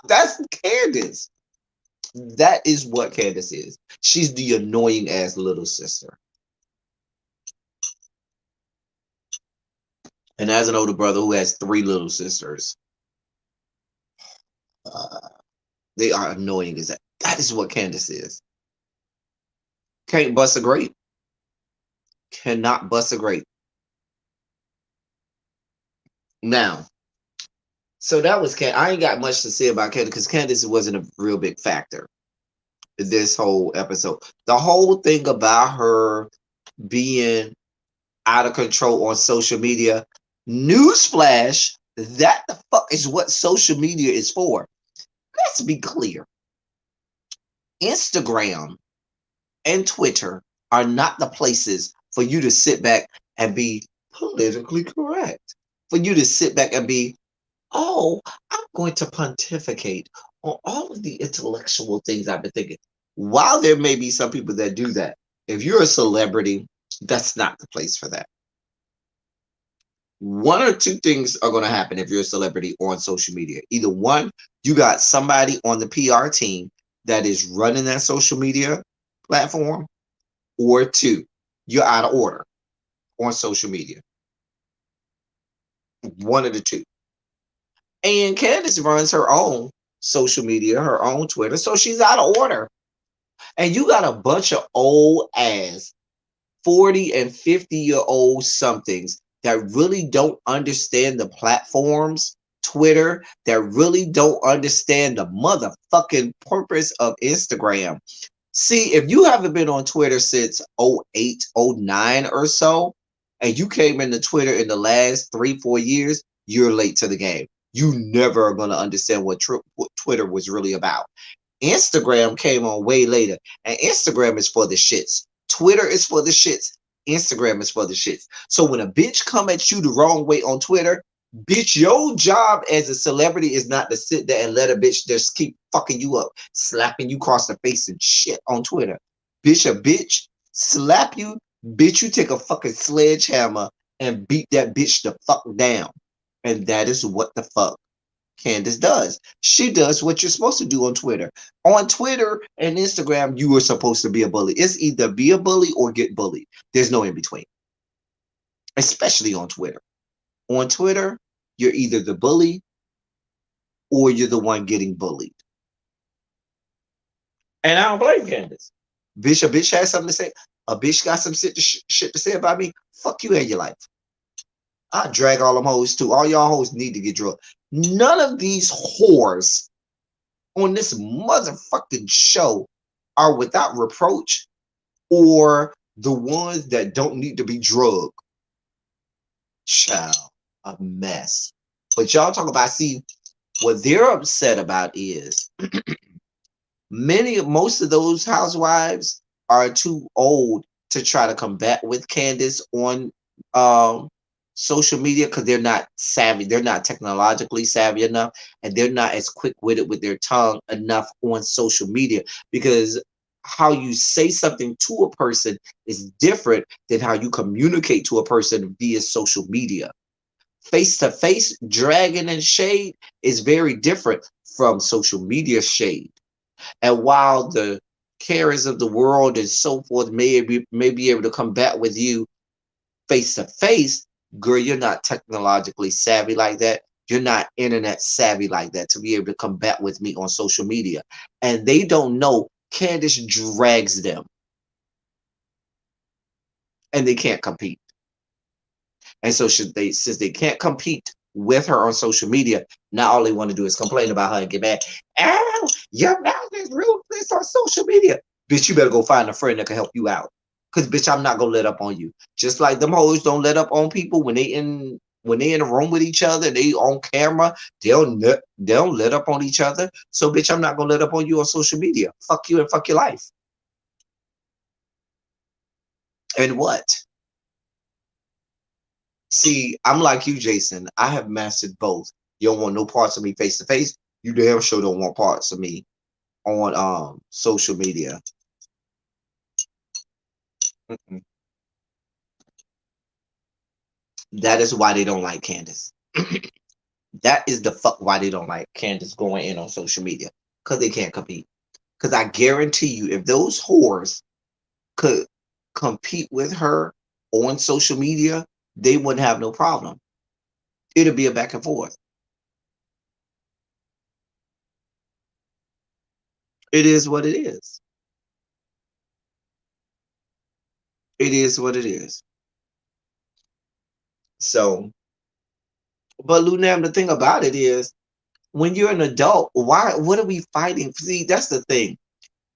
That's Candace. That is what Candace is. She's the annoying ass little sister. And as an older brother who has 3 little sisters, uh, they are annoying as that. That is what Candace is. Can't bust a grape. Cannot bust a grape. Now, so that was Candace. I ain't got much to say about Candace because Candace wasn't a real big factor in this whole episode. The whole thing about her being out of control on social media, newsflash, that the fuck is what social media is for. Let's be clear. Instagram and Twitter are not the places for you to sit back and be politically correct. For you to sit back and be, oh, I'm going to pontificate on all of the intellectual things I've been thinking. While there may be some people that do that, if you're a celebrity, that's not the place for that. One or two things are going to happen if you're a celebrity on social media. Either one, you got somebody on the PR team that is running that social media platform, or 2, you're out of order on social media. One of the 2. And Candace runs her own social media, her own Twitter, so she's out of order. And you got a bunch of old ass 40 and 50-year-old somethings that really don't understand the platforms, Twitter, that really don't understand the motherfucking purpose of Instagram. See, if you haven't been on Twitter since 08, 09 or so, and you came into Twitter in the last 3-4 years, you're late to the game. You never are going to understand what Twitter was really about. Instagram came on way later, and Instagram is for the shits. Twitter is for the shits. Instagram is for the shits. So when a bitch come at you the wrong way on Twitter, bitch, your job as a celebrity is not to sit there and let a bitch just keep fucking you up, slapping you across the face and shit on Twitter. Bitch, a bitch slap you, bitch, you take a fucking sledgehammer and beat that bitch the fuck down. And that is what the fuck Candace does. She does what you're supposed to do on Twitter. On Twitter and Instagram, you are supposed to be a bully. It's either be a bully or get bullied. There's no in between, especially on Twitter. On Twitter, you're either the bully or you're the one getting bullied. And I don't blame Candace. Bitch, a bitch has something to say. A bitch got some shit to say about me. Fuck you and your life. I drag all them hoes too. All y'all hoes need to get drugged. None of these whores on this motherfucking show are without reproach or the ones that don't need to be drugged. Child, a mess. But y'all talk about, see, what they're upset about is most of those housewives are too old to try to combat with Candace on social media because they're not savvy. They're not technologically savvy enough, and they're not as quick-witted with their tongue enough on social media, because how you say something to a person is different than how you communicate to a person via social media. Face-to-face dragging and shade is very different from social media shade. And while the carers of the world and so forth may be able to combat with you face to face, girl, you're not technologically savvy like that. You're not internet savvy like that to be able to combat with me on social media. And they don't know Candace drags them and they can't compete. And so since they can't compete with her on social media, now all they want to do is complain about her and get mad. Oh, your mouth is ruthless on social media. Bitch, you better go find a friend that can help you out. Cause bitch, I'm not gonna let up on you. Just like them hoes don't let up on people when they in a room with each other, they on camera, they don't let up on each other. So bitch, I'm not gonna let up on you on social media. Fuck you and fuck your life. And what? See, I'm like you, Jason. I have mastered both. You don't want no parts of me face to face. You damn sure don't want parts of me on social media. Mm-mm. That is why they don't like Candace. That is the fuck why they don't like Candace going in on social media. Because they can't compete. Because I guarantee you, if those whores could compete with her on social media, they wouldn't have no problem. It'll be a back and forth. It is what it is. It is what it is. So, but Lunam, the thing about it is, when you're an adult, what are we fighting? See, that's the thing.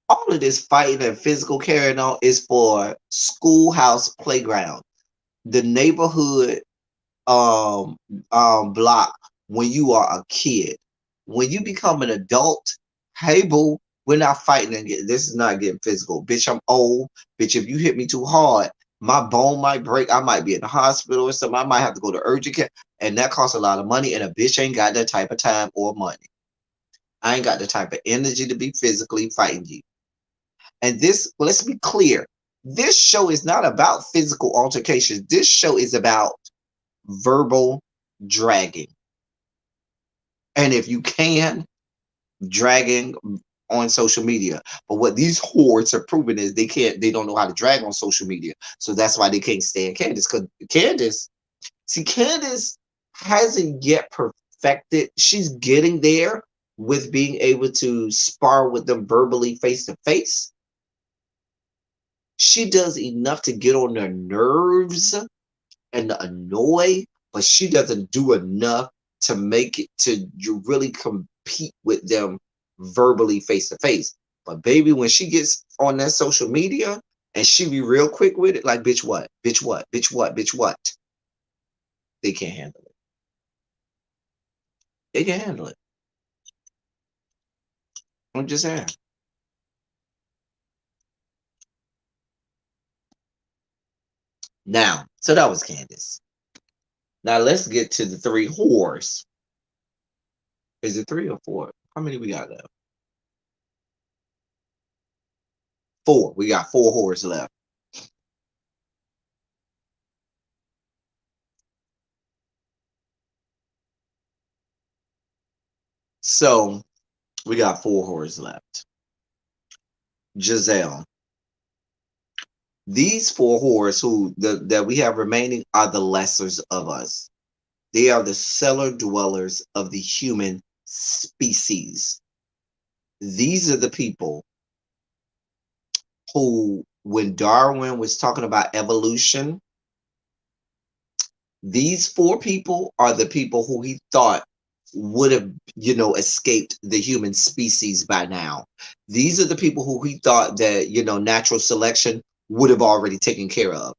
All of this fighting and physical carrying on is for schoolhouse playground, the neighborhood um block when you are a kid. When you become an adult, hey boo, we're not fighting and this is not getting physical. Bitch, I'm old. Bitch, if you hit me too hard, my bone might break. I might be in the hospital or something. I might have to go to urgent care. And that costs a lot of money. And a bitch ain't got that type of time or money. I ain't got the type of energy to be physically fighting you. And this, let's be clear, this show is not about physical altercations. This show is about verbal dragging. And if you can, dragging on social media. But what these whores are proving is they don't know how to drag on social media. So that's why they can't stand Candace. Because Candace hasn't yet perfected. She's getting there with being able to spar with them verbally face to face. She does enough to get on their nerves and annoy, but she doesn't do enough to make it to really compete with them verbally face to face. But baby, when she gets on that social media and she be real quick with it, like bitch what, bitch what, bitch what, bitch what, they can't handle it. They can handle it. I'm just saying. Now, so that was Candace. Now let's get to the three whores. Is it three or four? How many we got left? Four. We got four whores left. So we got four whores left. Giselle. These four whores that we have remaining are the lessers of us. They are the cellar dwellers of the human species. These are the people who, when Darwin was talking about evolution, these four people are the people who he thought would have, escaped the human species by now. These are the people who he thought that, natural selection would have already taken care of.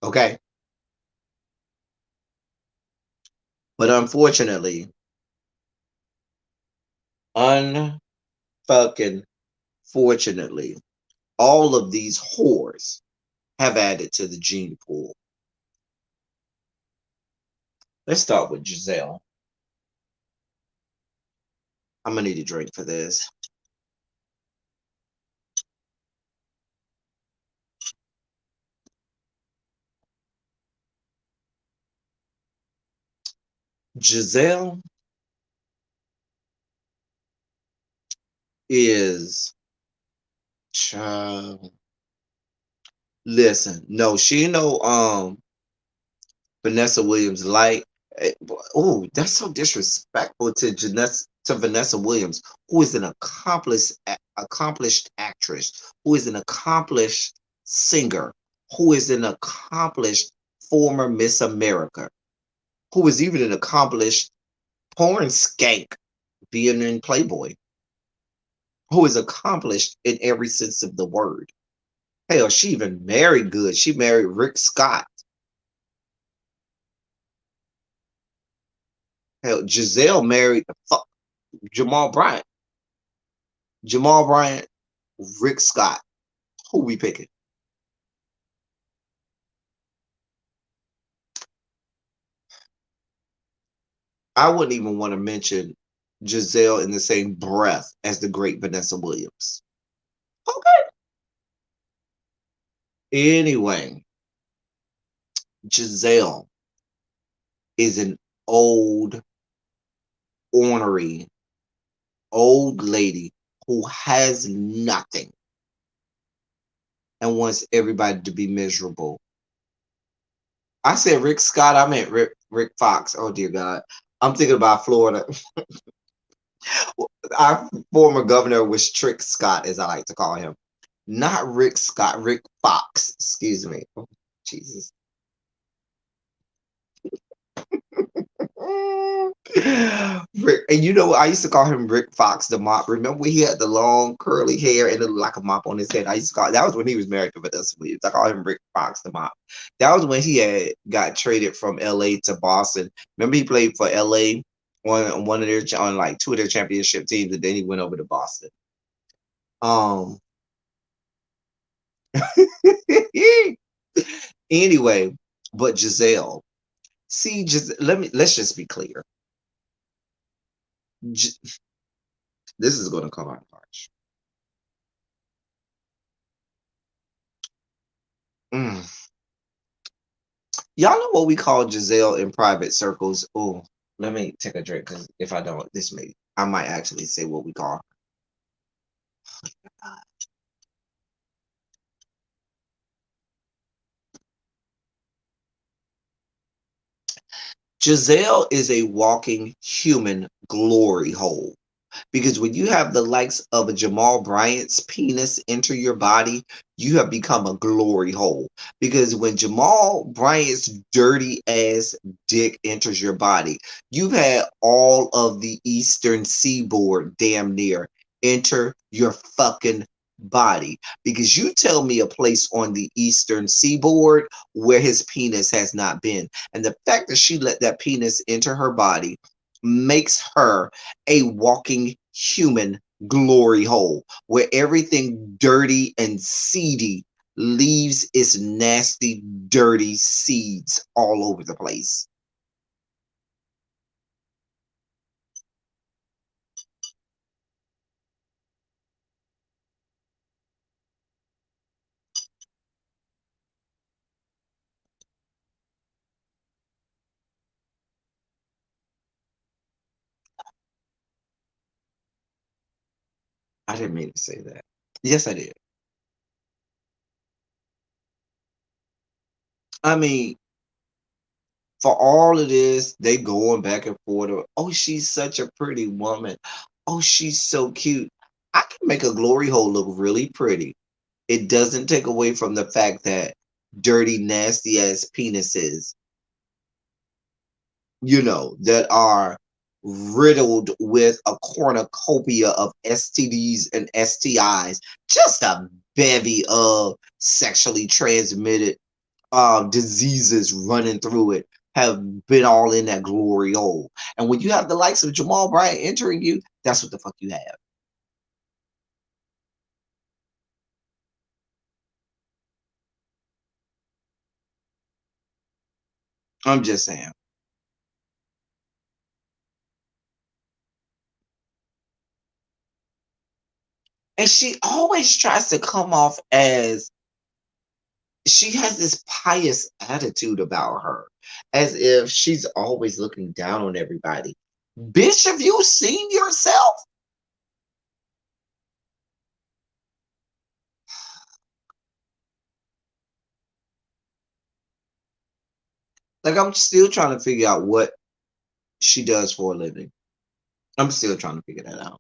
Okay. But unfortunately, unfucking fortunately, all of these whores have added to the gene pool. Let's start with Giselle. I'm gonna need a drink for this. Giselle is child. Listen, no, she know Vanessa Williams like. Oh, that's so disrespectful to Vanessa Williams, who is an accomplished actress, who is an accomplished singer, who is an accomplished former Miss America, who is even an accomplished porn skank, being in Playboy, who is accomplished in every sense of the word. Hell, she even married good. She married Rick Scott. Hell, Giselle married Jamal Bryant. Jamal Bryant, Rick Scott. Who we picking? I wouldn't even want to mention Giselle in the same breath as the great Vanessa Williams. Okay. Anyway, Giselle is an old, ornery, old lady who has nothing and wants everybody to be miserable. I said Rick Scott, I meant Rick Fox. Oh dear God. I'm thinking about Florida. Our former governor was Trick Scott, as I like to call him. Not Rick Scott, Rick Fox. Excuse me. Oh, Jesus. Rick, and I used to call him Rick Fox the mop. Remember when he had the long curly hair and it looked like a mop on his head? I used to call that was when he was married to Vanessa Williams. I call him Rick Fox the mop. That was when he had got traded from LA to Boston. Remember he played for LA on one of their on like two of their championship teams, and then he went over to Boston. Um anyway, but Giselle. See, just let's just be clear. This is going to come out harsh. Mm. Y'all know what we call Giselle in private circles. Oh, let me take a drink because if I don't, I might actually say what we call her. Giselle is a walking human glory hole. Because when you have the likes of a Jamal Bryant's penis enter your body, you have become a glory hole. Because when Jamal Bryant's dirty ass dick enters your body, you've had all of the Eastern Seaboard damn near enter your fucking body. Because you tell me a place on the Eastern Seaboard where his penis has not been. And the fact that she let that penis enter her body makes her a walking human glory hole where everything dirty and seedy leaves its nasty, dirty seeds all over the place. I didn't mean to say that. Yes, I did. I mean, for all of this, they going back and forth. Oh, she's such a pretty woman. Oh, she's so cute. I can make a glory hole look really pretty. It doesn't take away from the fact that dirty, nasty ass penises, that are riddled with a cornucopia of STDs and STIs, just a bevy of sexually transmitted diseases running through it, have been all in that glory hole. And when you have the likes of Jamal Bryant entering you, that's what the fuck you have. I'm just saying. And she always tries to come off as she has this pious attitude about her, as if she's always looking down on everybody. Bitch, have you seen yourself? Like, I'm still trying to figure out what she does for a living. I'm still trying to figure that out.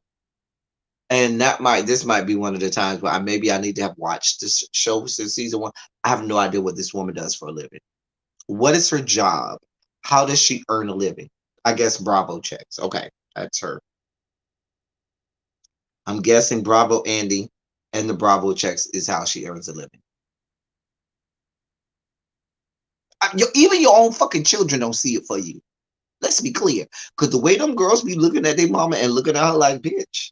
And this might be one of the times where maybe I need to have watched this show since season one. I have no idea what this woman does for a living. What is her job? How does she earn a living? I guess Bravo checks. Okay, that's her. I'm guessing Bravo Andy and the Bravo checks is how she earns a living. Even your own fucking children don't see it for you. Let's be clear. Because the way them girls be looking at their mama and looking at her like, bitch.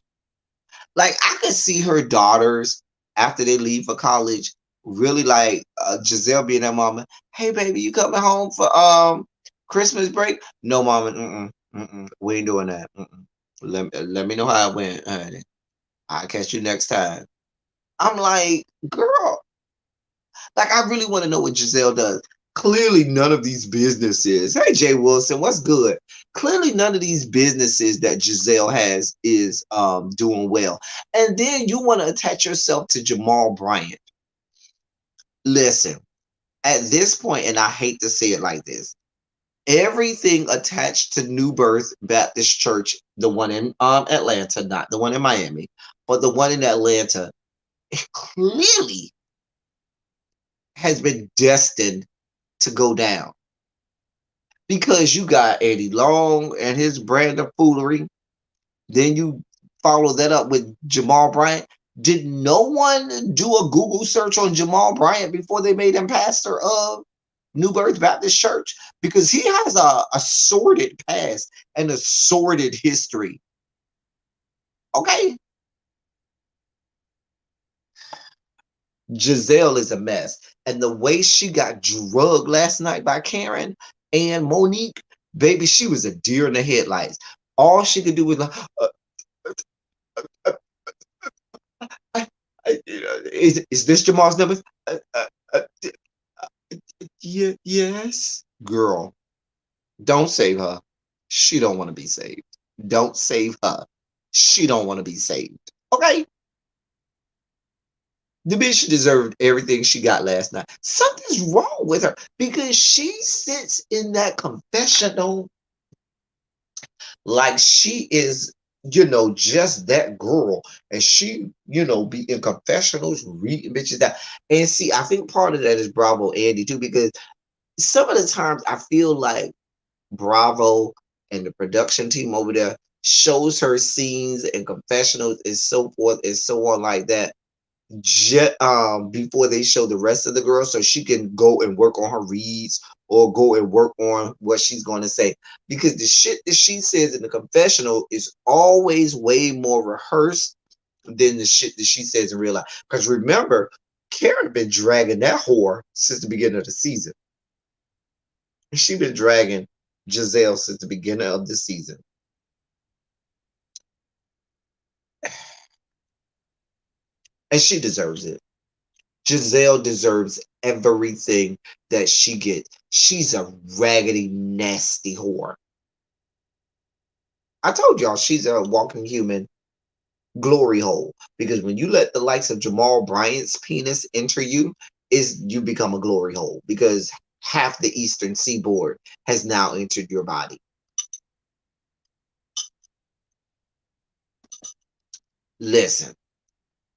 Like, I could see her daughters after they leave for college really like Giselle being their mama. Hey, baby, you coming home for Christmas break? No, mama. We ain't doing that. Let me know how it went, honey. I'll catch you next time. I'm like, girl, like, I really want to know what Giselle does. Clearly, none of these businesses. Hey, Jay Wilson, what's good? Clearly, none of these businesses that Giselle has is doing well. And then you want to attach yourself to Jamal Bryant. Listen, at this point, and I hate to say it like this, everything attached to New Birth Baptist Church, the one in Atlanta, not the one in Miami, but the one in Atlanta, clearly has been destined to go down, because you got Eddie Long and his brand of foolery. Then you follow that up with Jamal Bryant. Did no one do a Google search on Jamal Bryant before they made him pastor of New Birth Baptist Church? Because he has a sordid past and a sordid history. Okay? Giselle is a mess. And the way she got drugged last night by Karen and Monique, baby, she was a deer in the headlights. All she could do was like, is this Jamal's number? Yes. Girl, don't save her. She don't want to be saved. Don't save her. She don't want to be saved. Okay? The bitch deserved everything she got last night. Something's wrong with her because she sits in that confessional like she is, just that girl. And she, be in confessionals reading bitches down. And see, I think part of that is Bravo Andy too, because some of the times I feel like Bravo and the production team over there shows her scenes and confessionals and so forth and so on like that before they show the rest of the girls, so she can go and work on her reads or go and work on what she's going to say, because the shit that she says in the confessional is always way more rehearsed than the shit that she says in real life. Because remember, Karen been dragging that whore since the beginning of the season. She been dragging Giselle since the beginning of the season. And she deserves it. Giselle deserves everything that she gets. She's a raggedy, nasty whore. I told y'all she's a walking human glory hole. Because when you let the likes of Jamal Bryant's penis enter you, is you become a glory hole. Because half the eastern seaboard has now entered your body. Listen.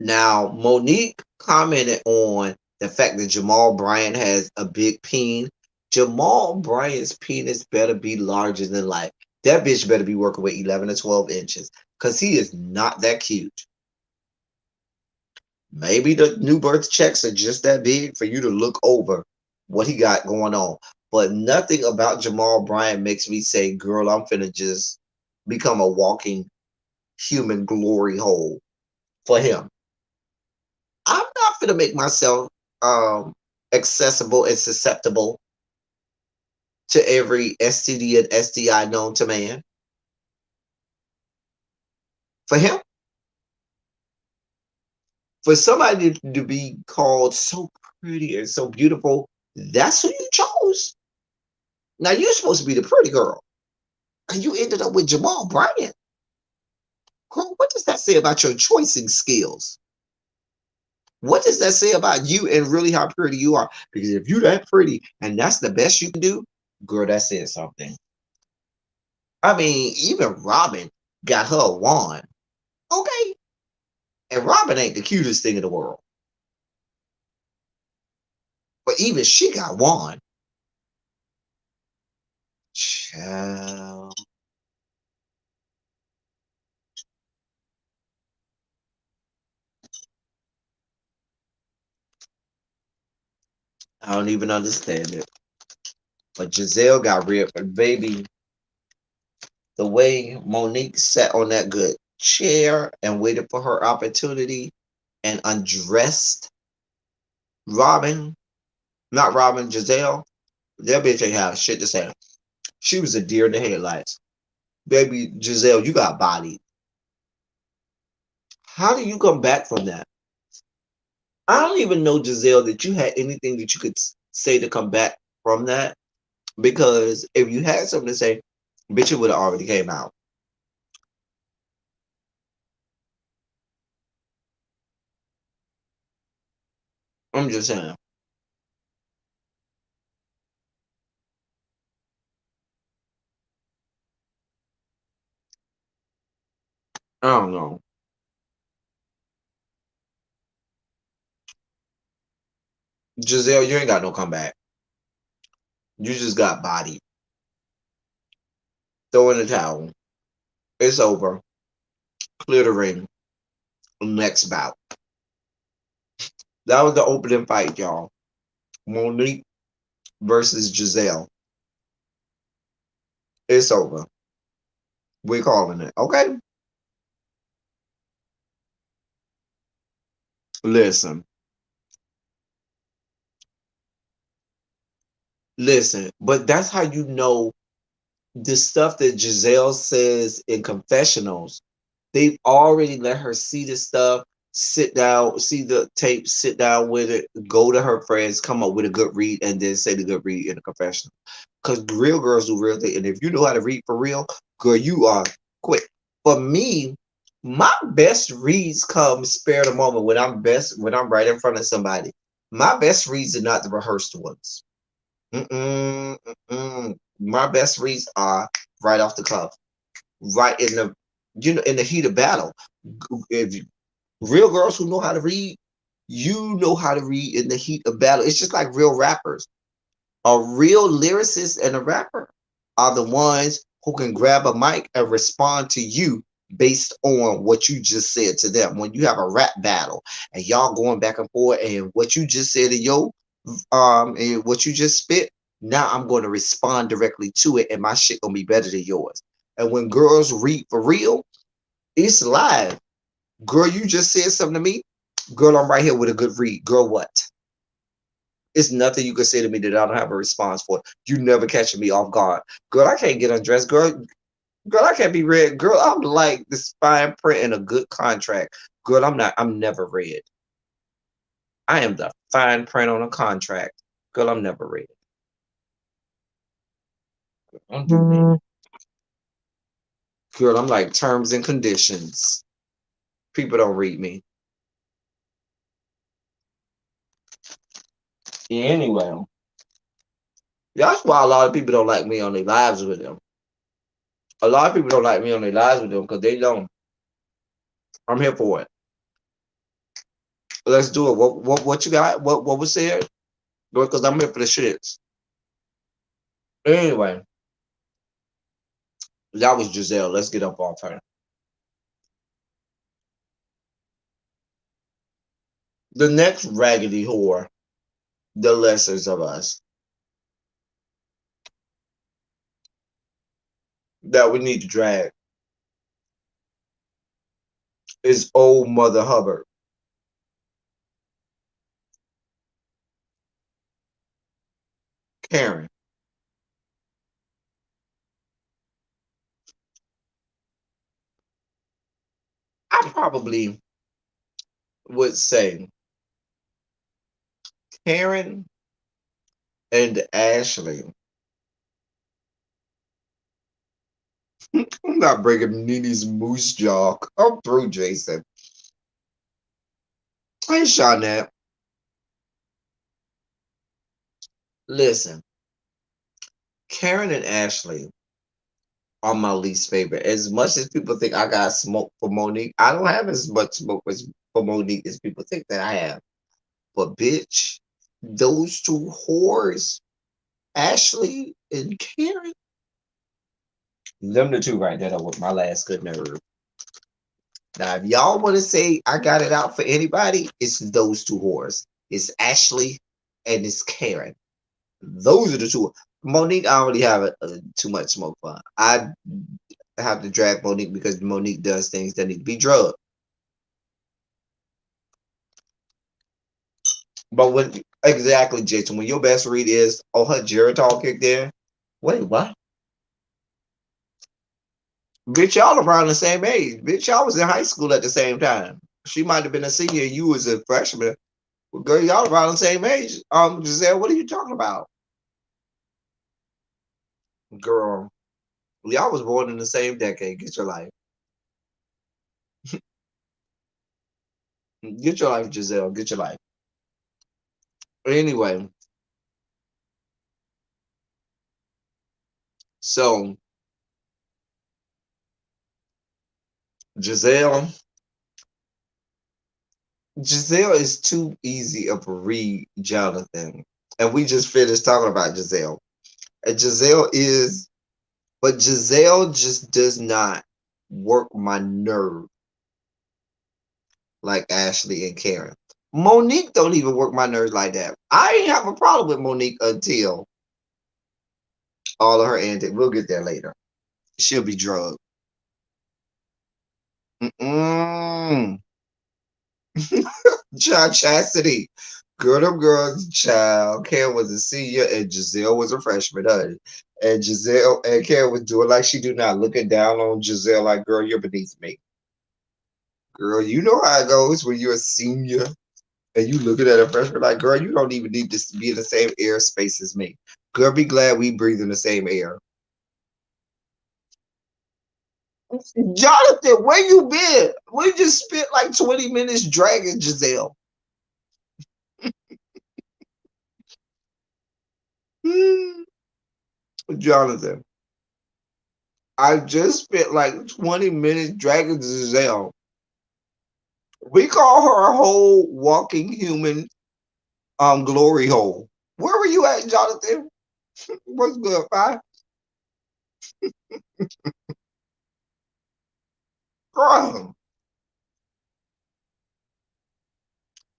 Now, Monique commented on the fact that Jamal Bryant has a big peen. Jamal Bryant's penis better be larger than life. That bitch better be working with 11 to 12 inches because he is not that cute. Maybe the new birth checks are just that big for you to look over what he got going on. But nothing about Jamal Bryant makes me say, girl, I'm finna just become a walking human glory hole for him. I'm not gonna make myself accessible and susceptible to every STD and STI known to man. For him, for somebody to be called so pretty and so beautiful, that's who you chose. Now you're supposed to be the pretty girl, and you ended up with Jamal Bryant. Girl, what does that say about your choicing skills? What does that say about you and really how pretty you are? Because if you're that pretty and that's the best you can do, girl, that says something. I mean, even Robin got her a wand. Okay. And Robin ain't the cutest thing in the world. But even she got wand. Child. I don't even understand it. But Giselle got ripped. But baby, the way Monique sat on that good chair and waited for her opportunity and undressed Robin, not Robin, Giselle, that bitch ain't have shit to say. She was a deer in the headlights. Baby, Giselle, you got bodied. How do you come back from that? I don't even know, Giselle, that you had anything that you could say to come back from that. Because if you had something to say, bitch, it would have already came out. I'm just saying. I don't know. Giselle, you ain't got no comeback. You just got bodied. Throw in the towel. It's over. Clear the ring. Next bout. That was the opening fight, y'all. Monique versus Giselle. It's over. We're calling it. Okay? Listen. Listen. But that's how you know the stuff that Giselle says in confessionals. They've already let her see the stuff, sit down, see the tape, sit down with it, go to her friends, come up with a good read, and then say the good read in the confessional. Because real girls do real things. And if you know how to read for real, girl, you are quick. For me, my best reads come spare the moment when I'm right in front of somebody. My best reads are not the rehearsed ones. Mm-mm, mm-mm. My best reads are right off the cuff, right in the in the heat of battle. If real girls who know how to read, you know how to read in the heat of battle. It's just like real rappers. A real lyricist and a rapper are the ones who can grab a mic and respond to you based on what you just said to them. When you have a rap battle and y'all going back and forth, and what you just said to and what you just spit, now I'm going to respond directly to it, and my shit gonna be better than yours. And when girls read for real, it's live. Girl, you just said something to me. Girl, I'm right here with a good read. Girl, what? It's nothing you can say to me that I don't have a response for. You never catching me off guard. Girl, I can't get undressed. Girl, I can't be read. Girl, I'm like this fine print in a good contract. Girl, I'm never read. I am the fine print on a contract. Girl, I'm never read. Don't do me. Girl, I'm like terms and conditions. People don't read me. Yeah, anyway, that's why a lot of people don't like me on their lives with them. A lot of people don't like me on their lives with them because they don't. I'm here for it. Let's do it. What you got? What was said? Because I'm here for the shits. Anyway, that was Giselle. Let's get up off her. The next raggedy whore, the lessers of us, that we need to drag is old Mother Hubbard, Karen. I probably would say Karen and Ashley. I'm not bringing Nini's moose jaw. I'm through, Jason. Hey, Shawnette. Listen, Karen and Ashley are my least favorite. As much as people think I got smoke for Monique, I don't have as much smoke for Monique as people think that I have. But bitch, those two whores, Ashley and Karen, them the two right there that was my last good nerve. Now, if y'all want to say I got it out for anybody, it's those two whores. It's Ashley and it's Karen. Those are the two. Monique, I already have too much smoke for. I have to drag Monique because Monique does things that need to be drugged. But when exactly, Jason, when your best read is, oh, her Geritol kicked in. Wait, what? Bitch, y'all around the same age. Bitch, y'all was in high school at the same time. She might have been a senior, you was a freshman. Well, girl, y'all around the same age. Giselle, what are you talking about? Girl, y'all was born in the same decade. Get your life. Get your life, Giselle. Get your life. Anyway, so Giselle, Giselle is too easy of a read, Jonathan. And we just finished talking about Giselle. And Giselle is, but Giselle just does not work my nerve like Ashley and Karen. Monique don't even work my nerves like that. I ain't have a problem with Monique until all of her antics. We'll get there later. She'll be drugged. Mm-mm. Child Chastity. Girl, them girls, child. Karen was a senior and Giselle was a freshman, honey. And Giselle and Karen was doing like she do now, looking down on Giselle like, girl, you're beneath me. Girl, you know how it goes when you're a senior and you looking at a freshman like, girl, you don't even need to be in the same airspace as me. Girl, be glad we breathe in the same air. Jonathan, where you been? We just spent like 20 minutes dragging Giselle. Jonathan, I just spent like 20 minutes dragging Giselle. We call her a whole walking human glory hole. Where were you at, Jonathan? What's good, five? Girl,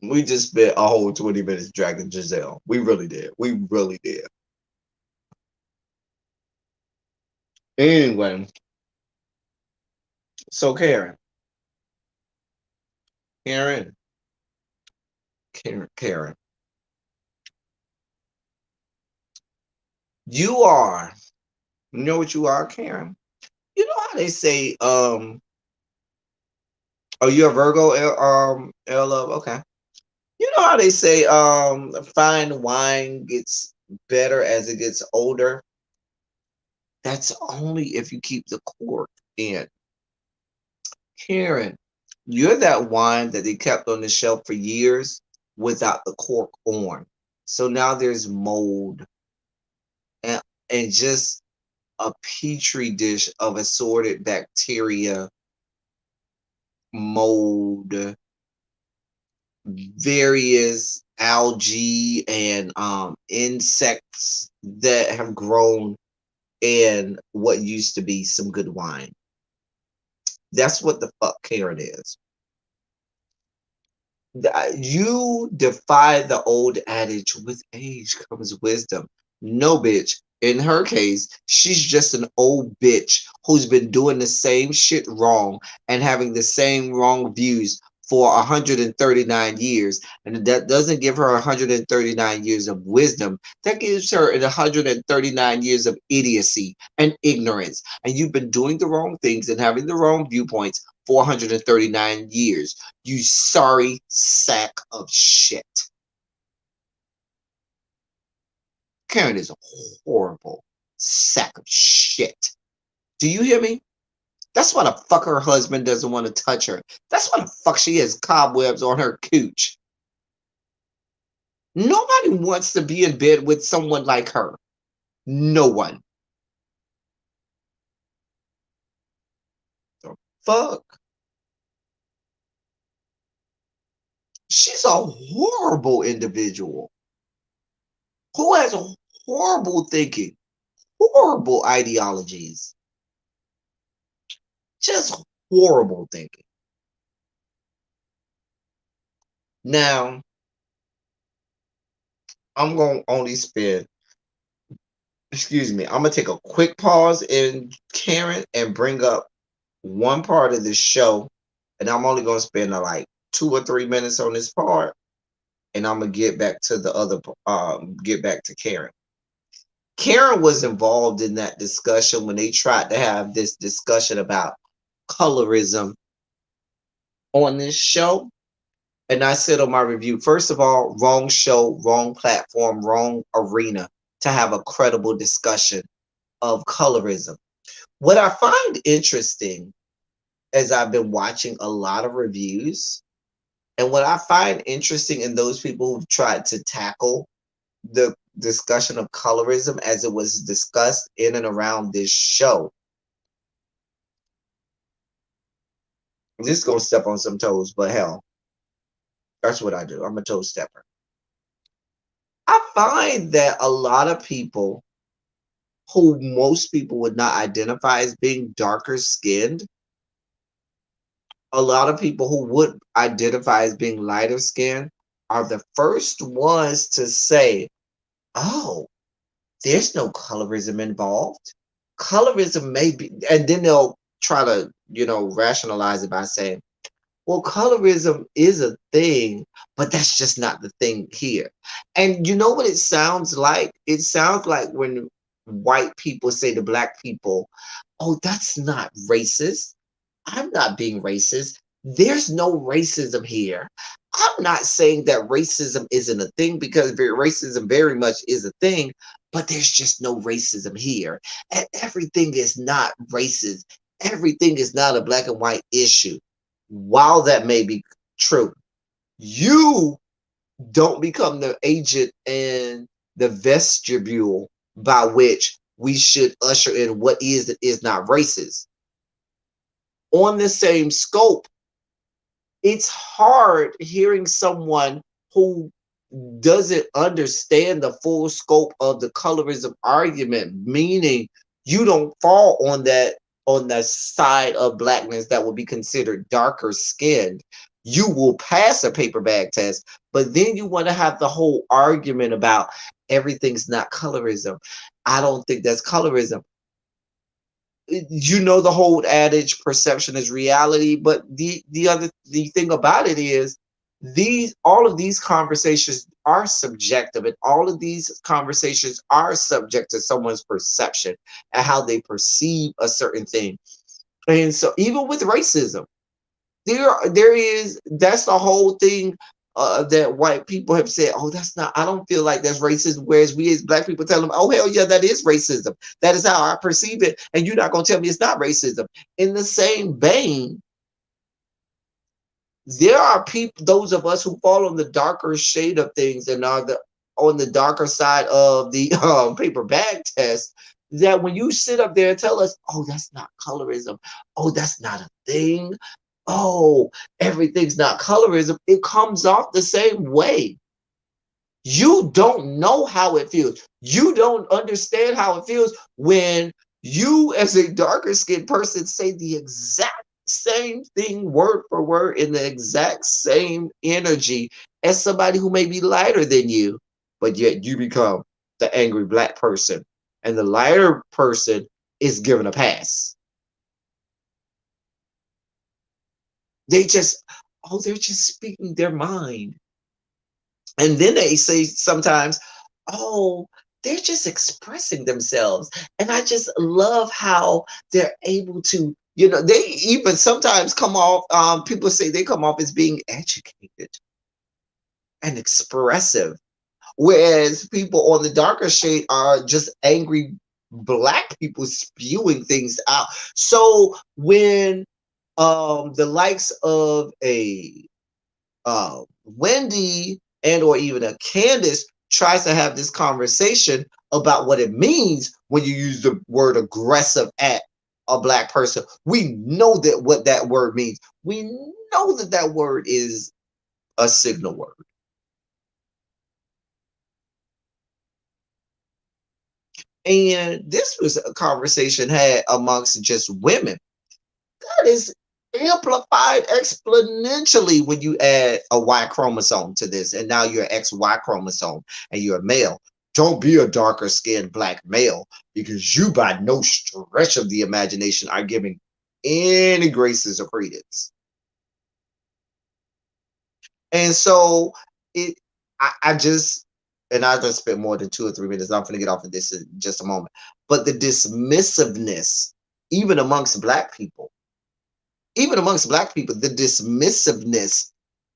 we just spent a whole 20 minutes dragging Giselle. We really did. We really did. Anyway, so Karen. Karen, you are. You know what you are, Karen? You know how they say, oh, you're a Virgo, L love? Okay. You know how they say, fine wine gets better as it gets older? That's only if you keep the cork in. Karen, you're that wine that they kept on the shelf for years without the cork on. So now there's mold and, and just a petri dish of assorted bacteria, mold, various algae and insects that have grown in what used to be some good wine. That's what the fuck Karen is. You defy the old adage, with age comes wisdom. No, bitch. In her case, she's just an old bitch who's been doing the same shit wrong and having the same wrong views for 139 years. And that doesn't give her 139 years of wisdom. That gives her 139 years of idiocy and ignorance. And you've been doing the wrong things and having the wrong viewpoints for 139 years. You sorry sack of shit. Karen is a horrible sack of shit. Do you hear me? That's why the fuck her husband doesn't want to touch her. That's why the fuck she has cobwebs on her cooch. Nobody wants to be in bed with someone like her. No one. The fuck? She's a horrible individual who has horrible thinking, horrible ideologies, just horrible thinking. Now, I'm going to only spend, excuse me, I'm going to take a quick pause in Karen and bring up one part of this show. And I'm only going to spend like 2 or 3 minutes on this part. And I'm going to get back to the other, get back to Karen. Karen was involved in that discussion when they tried to have this discussion about colorism on this show. And I said on my review, first of all, wrong show, wrong platform, wrong arena to have a credible discussion of colorism. What I find interesting as I've been watching a lot of reviews, and what I find interesting in those people who've tried to tackle the discussion of colorism as it was discussed in and around this show. This is going to step on some toes, but hell, that's what I do. I'm a toe stepper. I find that a lot of people who most people would not identify as being darker skinned, a lot of people who would identify as being lighter skinned are the first ones to say, oh, there's no colorism involved. Colorism may be, and then they'll try to, rationalize it by saying, well, colorism is a thing, but that's just not the thing here. And you know what it sounds like? It sounds like when white people say to black people, oh, that's not racist. I'm not being racist. There's no racism here. I'm not saying that racism isn't a thing, because racism very much is a thing, but there's just no racism here. And everything is not racist. Everything is not a black and white issue. While that may be true, you don't become the agent and the vestibule by which we should usher in what is and is not racist. On the same scope, it's hard hearing someone who doesn't understand the full scope of the colorism argument, meaning you don't fall on the side of blackness that will be considered darker skinned. You will pass a paper bag test, but then you want to have the whole argument about everything's not colorism. I don't think that's colorism. You know the whole adage, perception is reality, but the thing about it is All of these conversations are subjective, and all of these conversations are subject to someone's perception and how they perceive a certain thing. And so even with racism, there is that's the whole thing, that white people have said, oh, that's not, I don't feel like that's racism, whereas we as black people tell them, oh, hell yeah, that is racism. That is how I perceive it, and you're not going to tell me it's not racism. In the same vein, there are people, those of us who fall on the darker shade of things and are on the darker side of the paper bag test, that when you sit up there and tell us, oh, that's not colorism, oh, that's not a thing, oh, everything's not colorism, it comes off the same way. You don't know how it feels. You don't understand how it feels when you, as a darker skinned person, say the exact same thing word for word in the exact same energy as somebody who may be lighter than you, but yet you become the angry black person, and the lighter person is given a pass. They just, oh, they're just speaking their mind. And then they say sometimes, oh, they're just expressing themselves. And I just love how they're able to, they even sometimes come off, people say they come off as being educated and expressive, whereas people on the darker shade are just angry black people spewing things out. So when the likes of a Wendy and or even a Candace tries to have this conversation about what it means when you use the word aggressive at a black person, we know that what that word means. We know that that word is a signal word. And this was a conversation had amongst just women. That is amplified exponentially when you add a Y chromosome to this, and now you're XY chromosome and you're a male. Don't be a darker skinned black male, because you by no stretch of the imagination are giving any graces or credence. And so it I just, and I just spent more than 2 or 3 minutes. I'm gonna get off of this in just a moment. But the dismissiveness, even amongst black people, the dismissiveness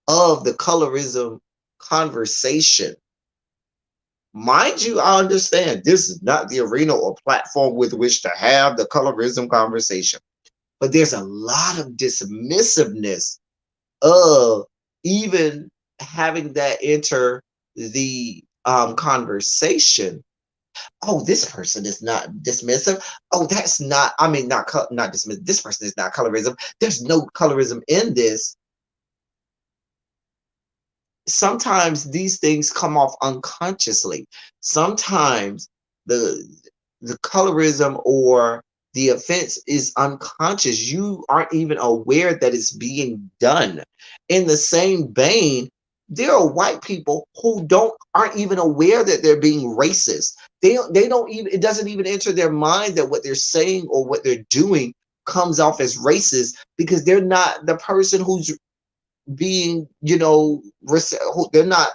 of the colorism conversation. Mind you, I understand this is not the arena or platform with which to have the colorism conversation, but there's a lot of dismissiveness of even having that enter the conversation. Oh, this person is not dismissive. Oh, that's not, I mean, not dismissive. This person is not colorism. There's no colorism in this. Sometimes these things come off unconsciously. Sometimes the the colorism or the offense is unconscious. You aren't even aware that it's being done. In the same vein, there are white people who aren't even aware that they're being racist. They don't even, it doesn't even enter their mind that what they're saying or what they're doing comes off as racist, because they're not the person who's being, they're not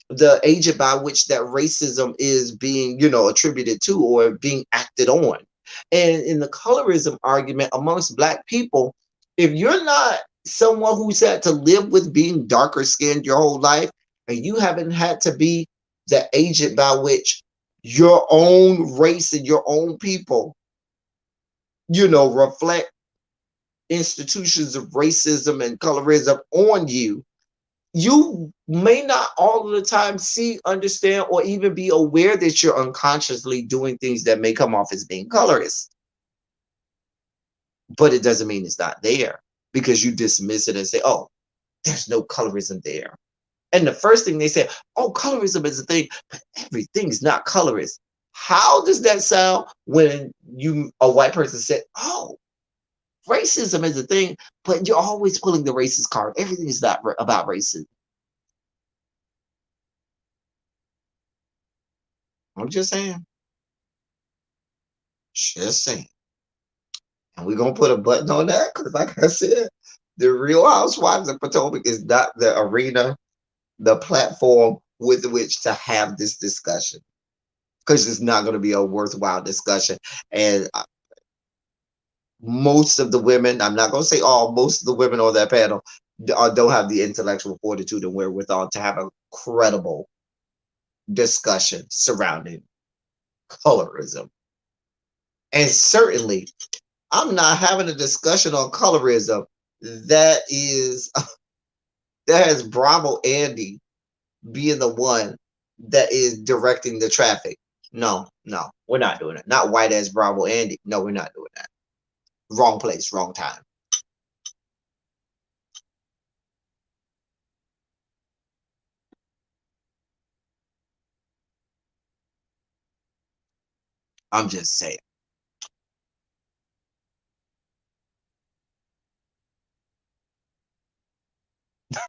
the agent by which that racism is being, attributed to or being acted on. And in the colorism argument amongst black people, if you're not someone who's had to live with being darker skinned your whole life, and you haven't had to be the agent by which your own race and your own people, reflect institutions of racism and colorism on you, you may not all of the time see, understand, or even be aware that you're unconsciously doing things that may come off as being colorist. But it doesn't mean it's not there, because you dismiss it and say, oh, there's no colorism there. And the first thing they say, oh, colorism is a thing, but everything's not colorist. How does that sound when a white person said, oh, racism is a thing, but you're always pulling the racist card. Everything is not about racism. I'm just saying. Just saying. And we're gonna put a button on that, because like I said, The Real Housewives of Potomac is not the arena, the platform with which to have this discussion, because it's not going to be a worthwhile discussion. And most of the women, I'm not going to say all, most of the women on that panel don't have the intellectual fortitude and wherewithal to have a credible discussion surrounding colorism. And certainly, I'm not having a discussion on colorism that is that has Bravo Andy being the one that is directing the traffic. No, no, we're not doing it. Not white ass Bravo Andy. No, we're not doing that. Wrong place, wrong time. I'm just saying.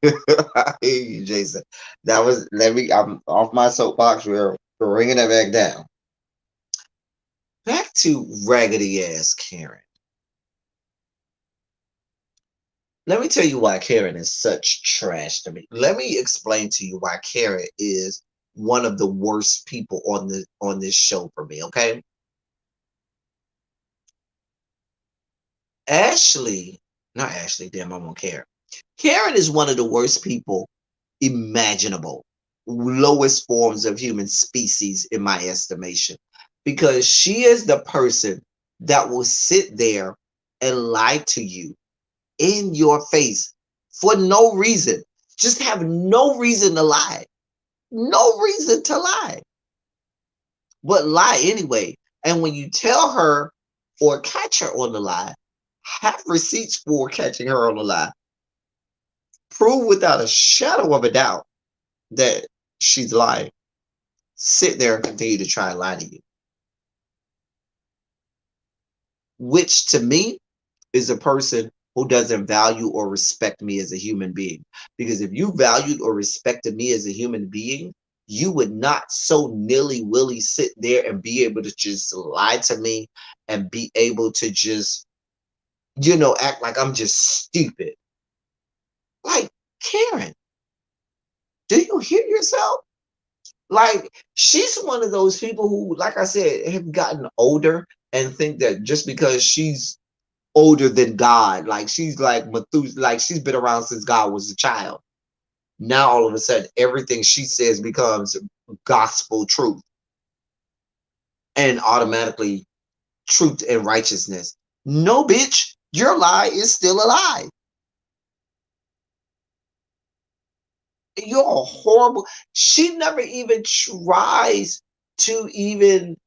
I hear you, Jason. That was, let me, I'm off my soapbox. We're bringing it back down. Back to raggedy ass Karen. Let me tell you why Karen is such trash to me. Let me explain to you why Karen is one of the worst people on this show for me, okay? Ashley, not Ashley, damn, I'm on Karen. Karen is one of the worst people imaginable, lowest forms of human species in my estimation, because she is the person that will sit there and lie to you in your face for no reason. Just have no reason to lie. No reason to lie. But lie anyway. And when you tell her or catch her on the lie, have receipts for catching her on the lie. Prove without a shadow of a doubt that she's lying. Sit there and continue to try and lie to you. Which to me is a person who doesn't value or respect me as a human being. Because if you valued or respected me as a human being, you would not so nilly-willy sit there and be able to just lie to me and be able to just, act like I'm just stupid. Like, Karen, do you hear yourself? Like, she's one of those people who, like I said, have gotten older and think that just because she's older than God, like she's like Methuselah, like she's been around since God was a child. Now all of a sudden, everything she says becomes gospel truth and automatically truth and righteousness. No, bitch, your lie is still a lie. You're a horrible. She never even tries to even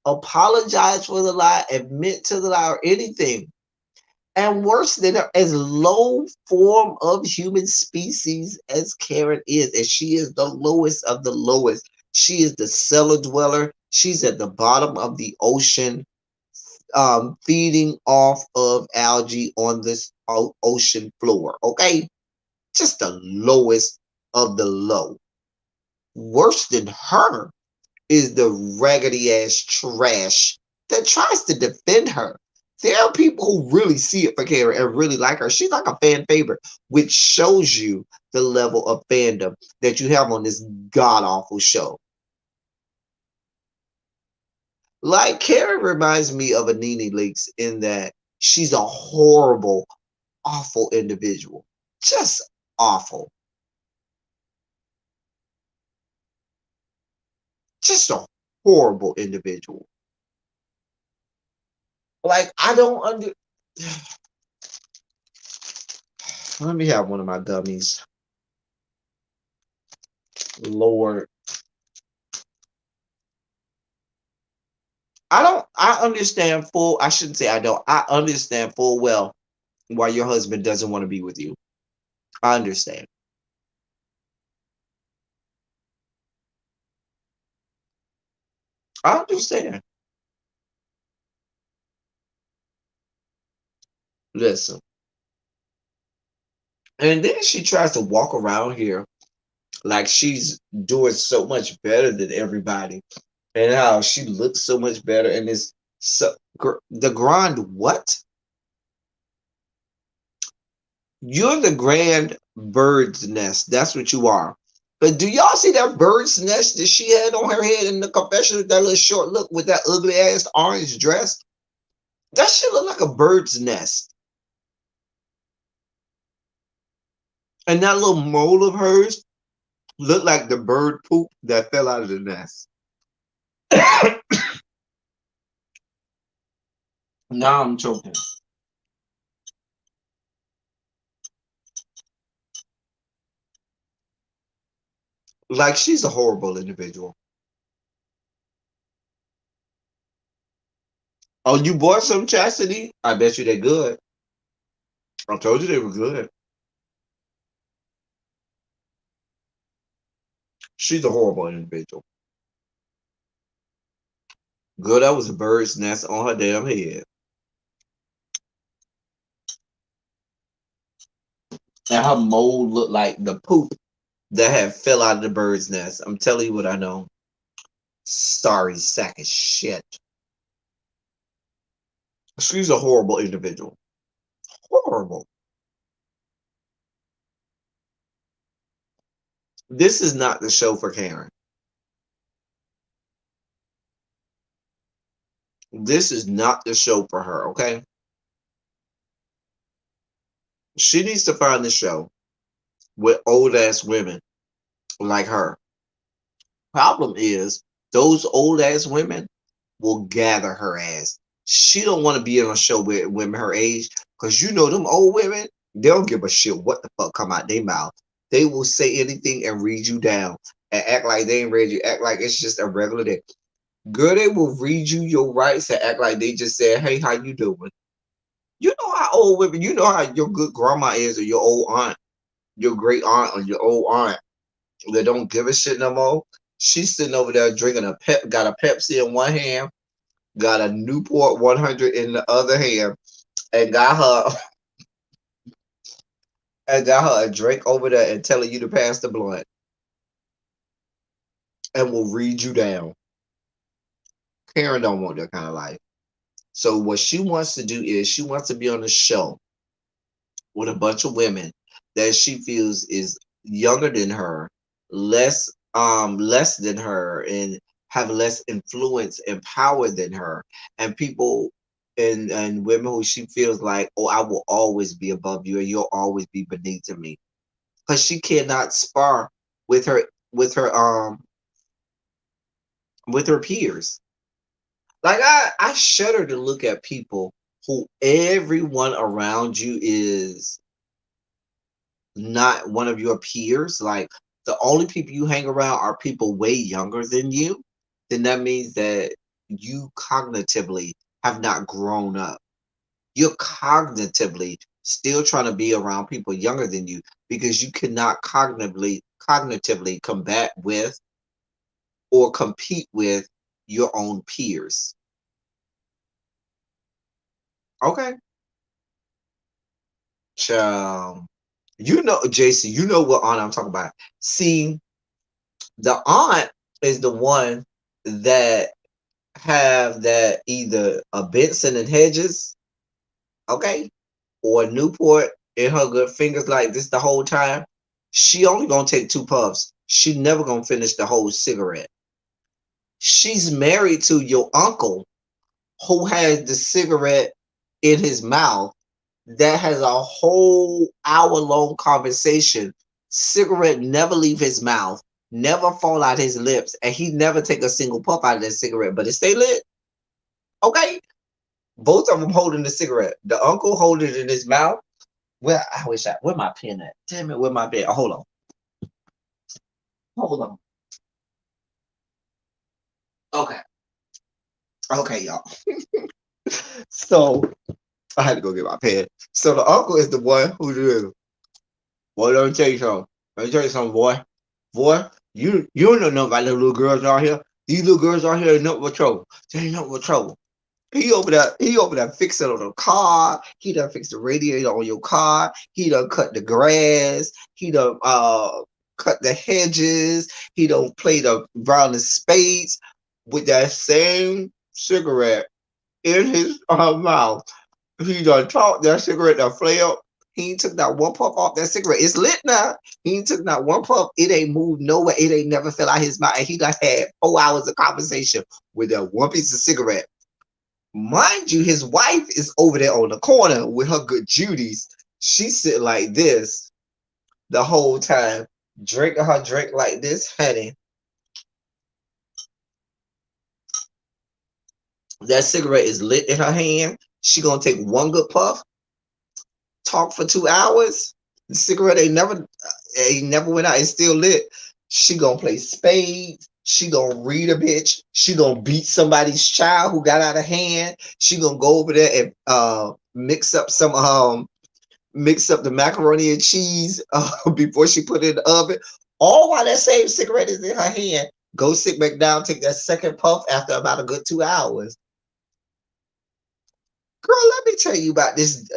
apologize for the lie, admit to the lie, or anything. And worse than her, as low form of human species as Karen is, and she is the lowest of the lowest. She is the cellar dweller. She's at the bottom of the ocean, feeding off of algae on this ocean floor. Okay, just the lowest of the low. Worse than her is the raggedy ass trash that tries to defend her. There are people who really see it for Karen and really like her. She's like a fan favorite, which shows you the level of fandom that you have on this god awful show. Like, Karen reminds me of a Nene Leakes in that she's a horrible, awful individual. Just awful. Just a horrible individual. Like, I don't under. Let me have one of my gummies. Lord. I understand I shouldn't say I don't. I understand full well why your husband doesn't want to be with you. I understand. I understand. Listen. And then she tries to walk around here like she's doing so much better than everybody and how she looks so much better and is so the grand what? You're the grand bird's nest. That's what you are. But do y'all see that bird's nest that she had on her head in the confessional? That little short look with that ugly ass orange dress. That shit look like a bird's nest. And that little mole of hers looked like the bird poop that fell out of the nest. Now I'm choking. Like she's a horrible individual. Oh, you bought some chastity? I bet you they're good. I told you they were good. She's a horrible individual. Girl, that was a bird's nest on her damn head. And her mold looked like the poop that had fell out of the bird's nest. I'm telling you what I know. Sorry, sack of shit. She's a horrible individual. Horrible. This is not the show for Karen. This is not the show for her, okay? She needs to find the show with old ass women like her. Problem is, those old ass women will gather her ass. She don't want to be on a show with women her age because you know them old women, they don't give a shit what the fuck come out their mouth. They will say anything and read you down and act like they ain't read you, act like it's just a regular day. Girl, they will read you your rights and act like they just said, hey, how you doing? You know how old women, you know how your good grandma is or your old aunt, your great aunt or your old aunt that don't give a shit no more. She's sitting over there drinking got a Pepsi in one hand, got a Newport 100 in the other hand, and got her a drink over there and telling you to pass the blunt and will read you down. Karen don't want that kind of life. So what she wants to do is she wants to be on a show with a bunch of women that she feels is younger than her, less than her, and have less influence and power than her, and people and women who she feels like, oh, I will always be above you and you'll always be beneath me. Because she cannot spar with her with her um with her peers. Like I shudder to look at people who everyone around you is not one of your peers, like the only people you hang around are people way younger than you, then that means that you cognitively have not grown up. You're cognitively still trying to be around people younger than you because you cannot cognitively combat with or compete with your own peers. Okay. So, you know, Jason, you know what aunt I'm talking about. See, the aunt is the one that have that either a Benson and Hedges, okay, or a Newport in her good fingers like this the whole time. She only gonna take two puffs. She never gonna finish the whole cigarette. She's married to your uncle who has the cigarette in his mouth that has a whole hour long conversation. Cigarette never leave his mouth, never fall out his lips, and he never take a single puff out of that cigarette, but it stay lit. Okay, both of them holding the cigarette. The uncle holding it in his mouth. Well, I wish where my pen at? Damn it, where my pen? Oh, hold on. Okay, okay, y'all. So I had to go get my pen. So the uncle is the one who do. Boy, let me tell you something. Let me tell you something, boy. Boy, you don't know nothing about the little girls out here. These little girls out here ain't nothing but trouble. They ain't nothing but trouble. He over there fixing on the car. He done fixed the radiator on your car. He done cut the grass. He done cut the hedges. He done played around the spades with that same cigarette in his mouth. He done talked that cigarette done flare up. He ain't took not one puff off that cigarette. It's lit now. He ain't took not one puff. It ain't moved nowhere. It ain't never fell out his mouth. And he done had 4 hours of conversation with that one piece of cigarette. Mind you, his wife is over there on the corner with her good Judy's. She's sitting like this the whole time, drinking her drink like this, honey. That cigarette is lit in her hand. She gonna take one good puff, talk for 2 hours. The cigarette ain't never went out. It's still lit. She gonna play spades. She gonna read a bitch. She gonna beat somebody's child who got out of hand. She gonna go over there and mix up the macaroni and cheese before she put it in the oven. All while that same cigarette is in her hand. Go sit back down, take that second puff after about a good 2 hours. Girl, let me tell you about this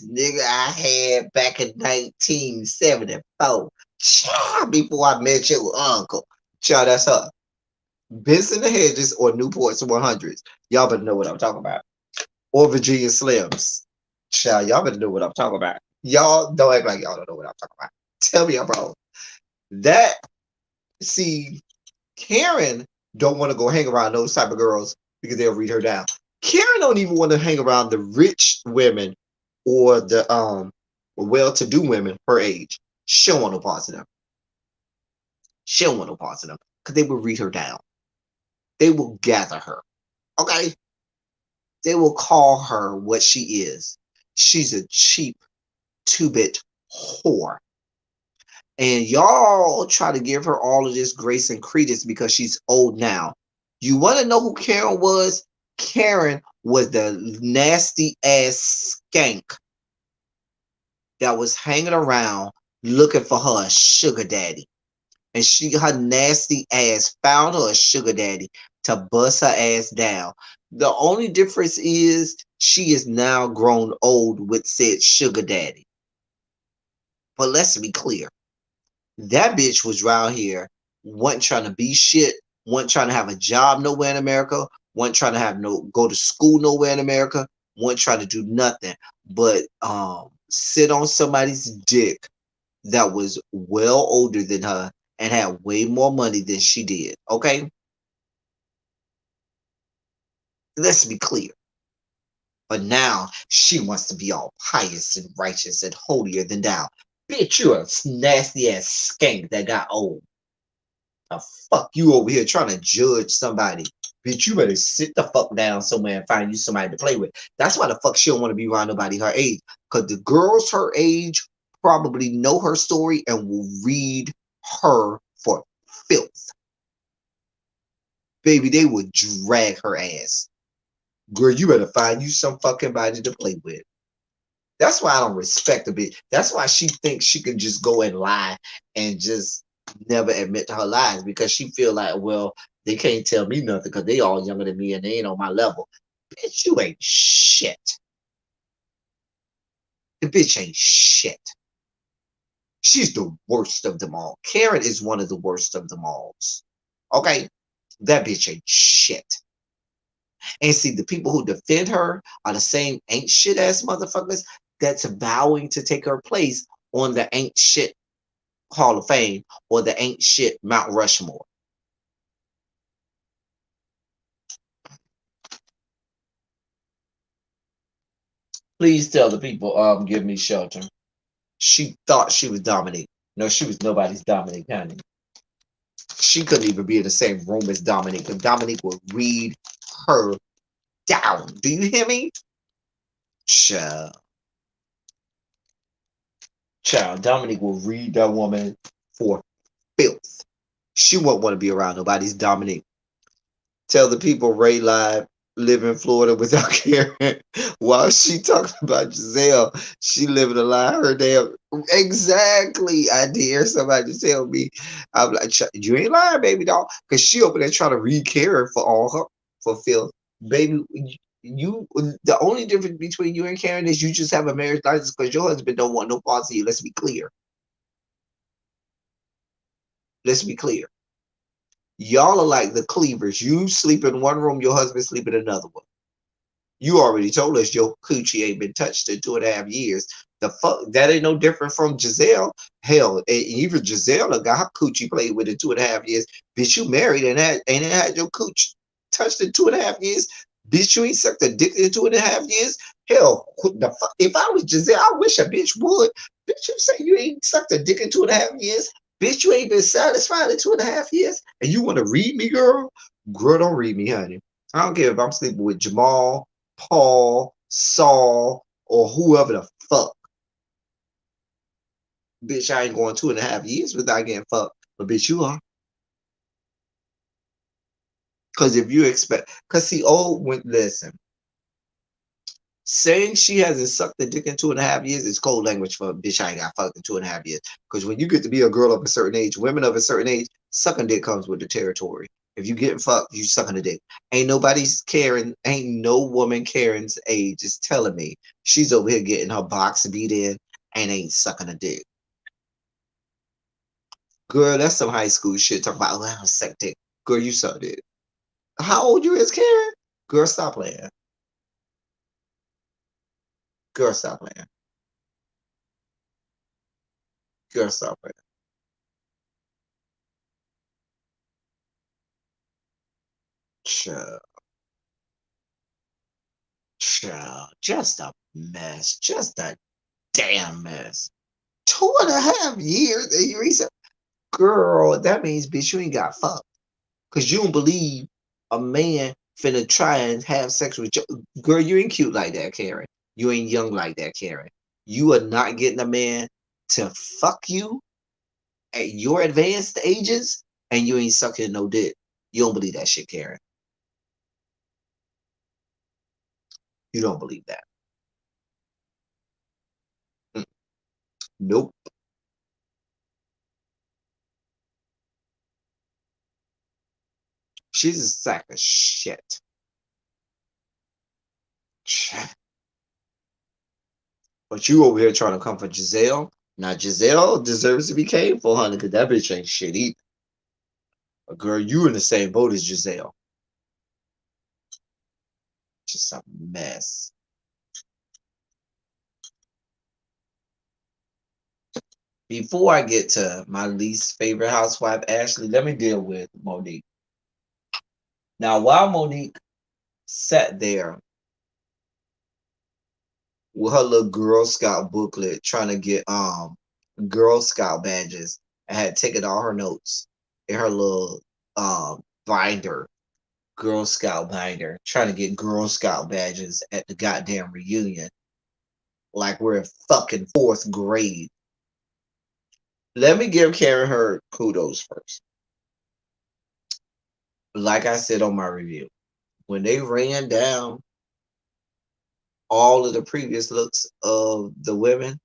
nigga I had back in 1974. Child, before I met your uncle. Child, that's her. Benson the Hedges or Newport's 100s. Y'all better know what I'm talking about. Or Virginia Slims. Child, y'all better know what I'm talking about. Y'all don't act like y'all don't know what I'm talking about. Tell me I'm wrong. See, Karen don't want to go hang around those type of girls because they'll read her down. Karen don't even want to hang around the rich women or the well-to-do women her age. She don't want no parts of them. She don't want no parts of them because they will read her down. They will gather her. Okay? They will call her what she is. She's a cheap two-bit whore. And y'all try to give her all of this grace and credence because she's old now. You want to know who Karen was? Karen was the nasty ass skank that was hanging around looking for her a sugar daddy. And her nasty ass found her a sugar daddy to bust her ass down. The only difference is she is now grown old with said sugar daddy. But let's be clear. That bitch was around here, wasn't trying to be shit, wasn't trying to have a job nowhere in America, wasn't trying to go to school nowhere in America, wasn't trying to do nothing but sit on somebody's dick that was well older than her and had way more money than she did. Okay? Let's be clear. But now she wants to be all pious and righteous and holier than thou. Bitch, you're a nasty ass skank that got old. The fuck you over here trying to judge somebody? Bitch, you better sit the fuck down somewhere and find you somebody to play with. That's why the fuck she don't want to be around nobody her age. Because the girls her age probably know her story and will read her for filth. Baby, they would drag her ass. Girl, you better find you some fucking body to play with. That's why I don't respect a bitch. That's why she thinks she can just go and lie and just never admit to her lies because she feel like, well, they can't tell me nothing because they all younger than me and they ain't on my level. Bitch, you ain't shit. The bitch ain't shit. She's the worst of them all. Karen is one of the worst of them all. Okay? That bitch ain't shit. And see, the people who defend her are the same ain't shit ass motherfuckers that's vowing to take her place on the ain't shit Hall of Fame or the ain't shit Mount Rushmore. Please tell the people, give me shelter. She thought she was Dominique. No, she was nobody's Dominique, honey. She couldn't even be in the same room as Dominique, because Dominique would read her down. Do you hear me? Child. Dominique will read that woman for filth. She won't want to be around nobody's Dominique. Tell the people Ray Live live in Florida without caring. While she talking about Giselle, she living a lie. Her damn exactly. I dare somebody to tell me. I'm like, you ain't lying, baby doll, because she over there trying to read Karen for all her for Phil, baby. You the only difference between you and Karen is you just have a marriage license because your husband don't want no parts of you. Let's be clear. Let's be clear. Y'all are like the cleavers. You sleep in one room, your husband sleep in another one. You already told us your coochie ain't been touched in 2.5 years. The fuck, that ain't no different from Giselle. Hell, even Giselle done got her coochie played with in 2.5 years. Bitch, you married and ain't had your cooch touched in 2.5 years. Bitch, you ain't sucked a dick in 2.5 years. Hell, what the fuck? If I was Giselle, I wish a bitch would. Bitch, you say you ain't sucked a dick in 2.5 years. Bitch, you ain't been satisfied in 2.5 years, and you want to read me, girl? Girl, don't read me, honey. I don't care if I'm sleeping with Jamal, Paul, Saul, or whoever the fuck. Bitch, I ain't going 2.5 years without getting fucked. But bitch, you are. Because if you expect, because see, listen, saying she hasn't sucked the dick in 2.5 years is cold language for bitch. I ain't got fucked in 2.5 years. Because when you get to be a girl of a certain age, women of a certain age, sucking dick comes with the territory. If you getting fucked, you sucking a dick. Ain't nobody's caring. Ain't no woman Karen's age is telling me she's over here getting her box beat in and ain't sucking a dick. Girl, that's some high school shit. Talk about, oh, I don't suck dick. Girl, you suck dick. How old you is, Karen? Girl, stop playing. Girl, stop playing. Girl, stop playing. Child, child, just a mess. Just a damn mess. 2.5 years, and you reason, girl, that means, bitch, you ain't got fucked. Because you don't believe a man finna try and have sex with you. Girl, you ain't cute like that, Karen. You ain't young like that, Karen. You are not getting a man to fuck you at your advanced ages, and you ain't sucking no dick. You don't believe that shit, Karen. You don't believe that. Mm, nope. She's a sack of shit. But you over here trying to come for Giselle. Now Giselle deserves to be came for, honey, because that bitch ain't shit either. But girl, you in the same boat as Giselle. Just a mess. Before I get to my least favorite housewife, Ashley, let me deal with Monique. Now, while Monique sat there with her little Girl Scout booklet trying to get Girl Scout badges, and had taken all her notes in her little binder, Girl Scout binder, trying to get Girl Scout badges at the goddamn reunion, like we're in fucking fourth grade. Let me give Karen her kudos first. Like I said on my review, when they ran down all of the previous looks of the women,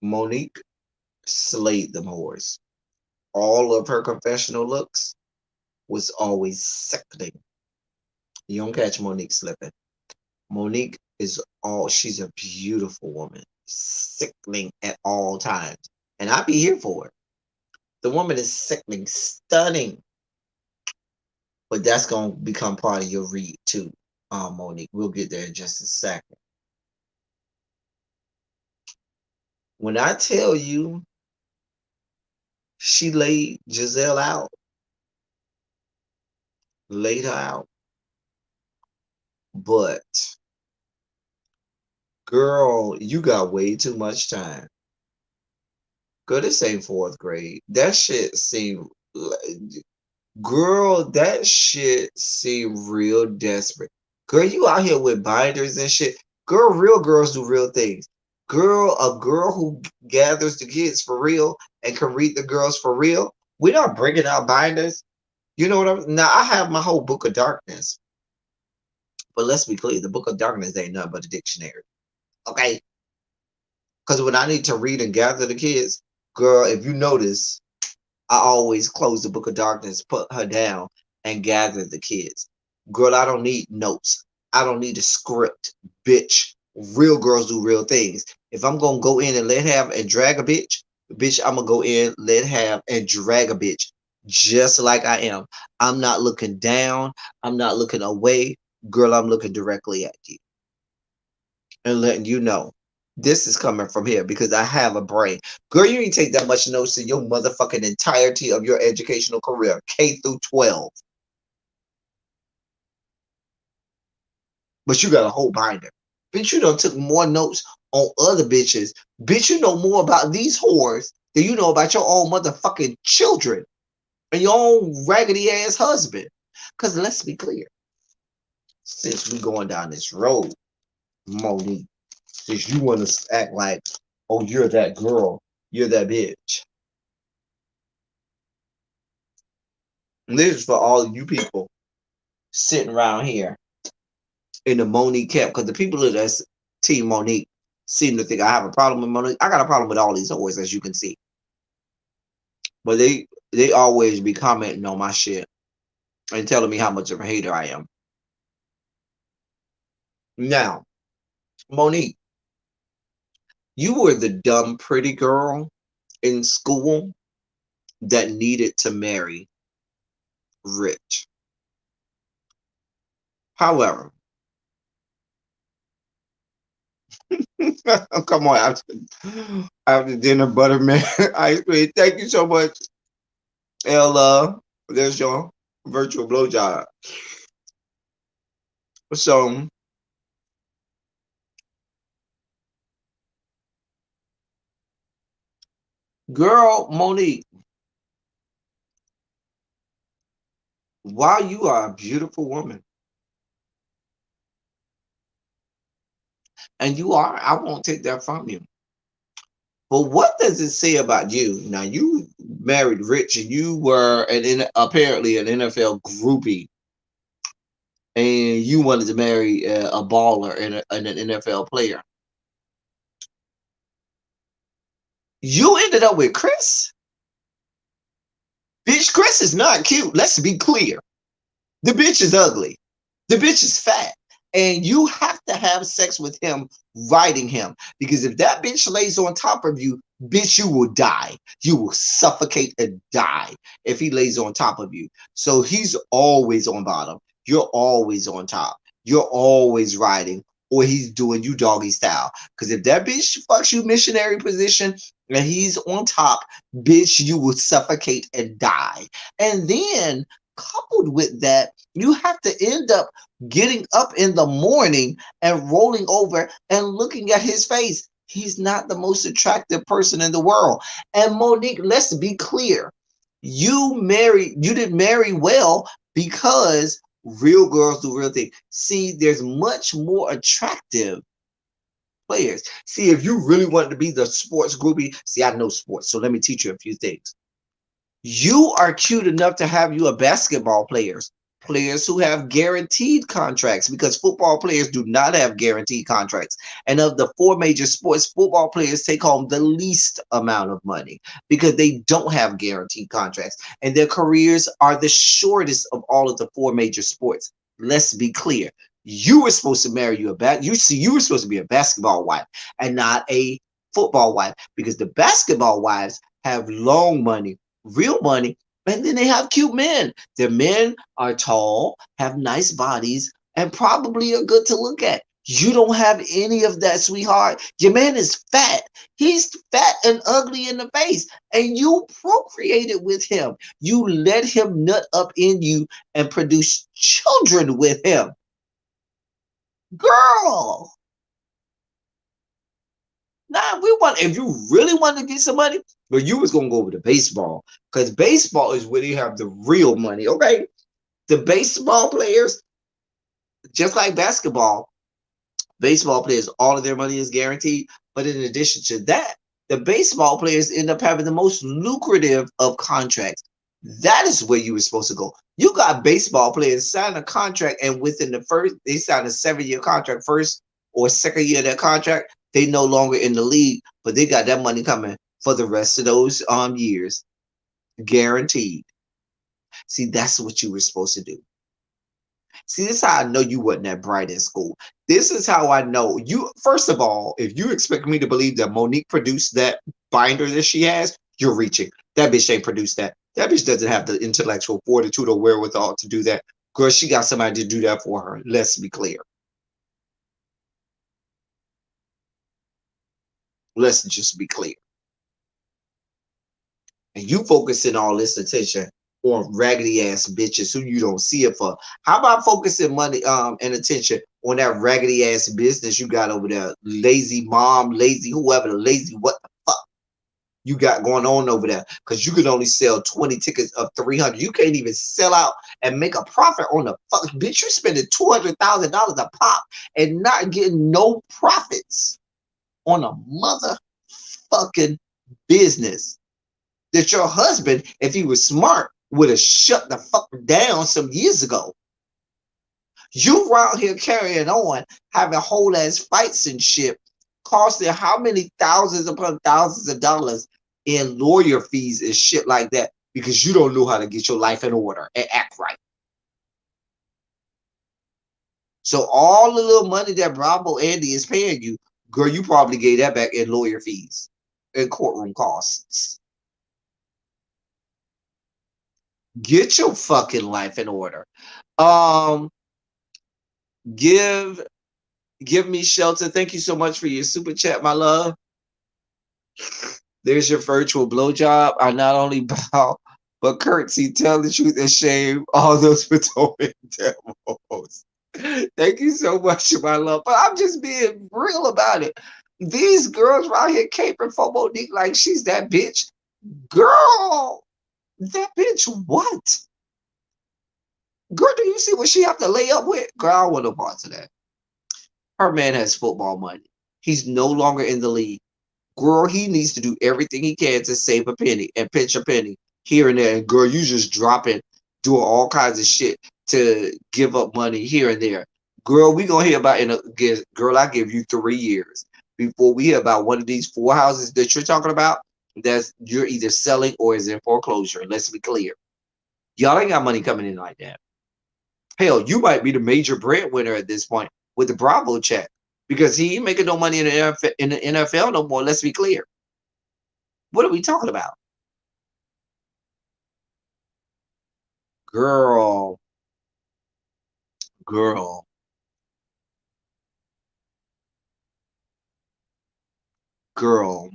Monique slayed them whores. All of her confessional looks was always sickening. You don't catch Monique slipping. Monique is she's a beautiful woman, sickening at all times. And I'd be here for it. The woman is sickening, stunning. But that's going to become part of your read too, Monique. We'll get there in just a second. When I tell you she laid Giselle out, laid her out, but girl, you got way too much time. Girl, this ain't fourth grade. That shit seemed, girl, that shit seemed real desperate. Girl, you out here with binders and shit. Girl, real girls do real things. Girl, a girl who gathers the kids for real and can read the girls for real. We're not bringing out binders. You know what I'm? Now I have my whole book of darkness, but let's be clear: the book of darkness ain't nothing but a dictionary. Okay, because when I need to read and gather the kids, girl, if you notice, I always close the book of darkness, put her down, and gather the kids. Girl, I don't need notes. I don't need a script, bitch. Real girls do real things. If I'm gonna go in and let have and drag a bitch, I'm gonna go in, let have and drag a bitch just like I am. I'm not looking down. I'm not looking away. Girl, I'm looking directly at you. and letting you know this is coming from here because I have a brain. Girl, you ain't take that much notes in your motherfucking entirety of your educational career, K through 12. But you got a whole binder. Bitch, you done took more notes on other bitches. Bitch, you know more about these whores than you know about your own motherfucking children and your own raggedy ass husband. Because let's be clear, since we going down this road, Monique, since you want to act like, oh, you're that girl, you're that bitch. And this is for all of you people sitting around here in the Monique camp, because the people of that's Team Monique seem to think I have a problem with Monique. I got a problem with all these whores, as you can see. But they always be commenting on my shit and telling me how much of a hater I am. Now, Monique, you were the dumb pretty girl in school that needed to marry rich. However, come on, after dinner, buttermilk ice cream. Thank you so much, Ella. There's your virtual blowjob. So, girl, Monique, while you are a beautiful woman, and you are, I won't take that from you. But what does it say about you? Now, you married rich and you were apparently an NFL groupie, and you wanted to marry a baller and an NFL player. You ended up with Chris? Bitch, Chris is not cute. Let's be clear. The bitch is ugly. The bitch is fat. And you have to have sex with him, riding him. Because if that bitch lays on top of you, bitch, you will die. You will suffocate and die if he lays on top of you. So he's always on bottom. You're always on top. You're always riding. Or he's doing you doggy style. Because if that bitch fucks you missionary position and he's on top, bitch, you will suffocate and die. And then coupled with that, you have to end up getting up in the morning and rolling over and looking at his face. He's not the most attractive person in the world. And Monique, let's be clear. You didn't marry well because real girls do real things. See, there's much more attractive players. See, if you really wanted to be the sports groupie, see, I know sports, so let me teach you a few things. You are cute enough to have you a basketball players who have guaranteed contracts, because football players do not have guaranteed contracts. And of the four major sports, football players take home the least amount of money because they don't have guaranteed contracts. And their careers are the shortest of all of the four major sports. Let's be clear. You were supposed to marry you were supposed to be a basketball wife and not a football wife, because the basketball wives have long money, real money, and then they have cute men. Their men are tall, have nice bodies, and probably are good to look at. You don't have any of that, sweetheart. Your man is fat. He's fat and ugly in the face, and you procreated with him. You let him nut up in you and produce children with him. Girl, nah, if you really want to get some money, but you was gonna go over to baseball, because baseball is where they have the real money. Okay, the baseball players, just like basketball, baseball players, all of their money is guaranteed. But in addition to that, the baseball players end up having the most lucrative of contracts. That is where you were supposed to go. You got baseball players sign a contract, and within they sign a 7-year contract, first or second year of that contract, they no longer in the league, but they got that money coming for the rest of those years, guaranteed. See, that's what you were supposed to do. See, this is how I know you wasn't that bright in school. This is how I know you. First of all, if you expect me to believe that Monique produced that binder that she has, you're reaching. That bitch ain't produced that. That bitch doesn't have the intellectual fortitude or wherewithal to do that. Girl, she got somebody to do that for her. Let's be clear. Let's just be clear. And you focusing all this attention on raggedy ass bitches who you don't see it for. How about focusing money and attention on that raggedy ass business you got over there? Lazy mom, lazy whoever, the lazy what the fuck you got going on over there? Because you can only sell 20 tickets of 300. You can't even sell out and make a profit on the fuck. Bitch, you spending $200,000 a pop and not getting no profits on a motherfucking business that your husband, if he was smart, would have shut the fuck down some years ago. You around here carrying on, having whole ass fights and shit, costing how many thousands upon thousands of dollars in lawyer fees and shit like that because you don't know how to get your life in order and act right. So all the little money that Bravo Andy is paying you, girl, you probably gave that back in lawyer fees and courtroom costs. Get your fucking life in order. Um, give give me shelter. Thank you so much for your super chat, my love. There's your virtual blowjob. I not only bow, but curtsy, tell the truth and shame all those Potomac demos. Thank you so much, my love. But I'm just being real about it. These girls right here capering for Monique like she's that bitch. Girl, that bitch what? Girl, do you see what she have to lay up with? Girl, I want no parts of that. Her man has football money. He's no longer in the league. Girl, he needs to do everything he can to save a penny and pinch a penny here and there. And girl, you just dropping, doing all kinds of shit to give up money here and there. Girl, we gonna hear about girl, I give you 3 years before we hear about one of these 4 houses that you're talking about that's you're either selling or is in foreclosure. And let's be clear. Y'all ain't got money coming in like that. Hell, you might be the major breadwinner at this point with the Bravo check because he ain't making no money in the NFL no more. Let's be clear. What are we talking about? Girl, girl, girl,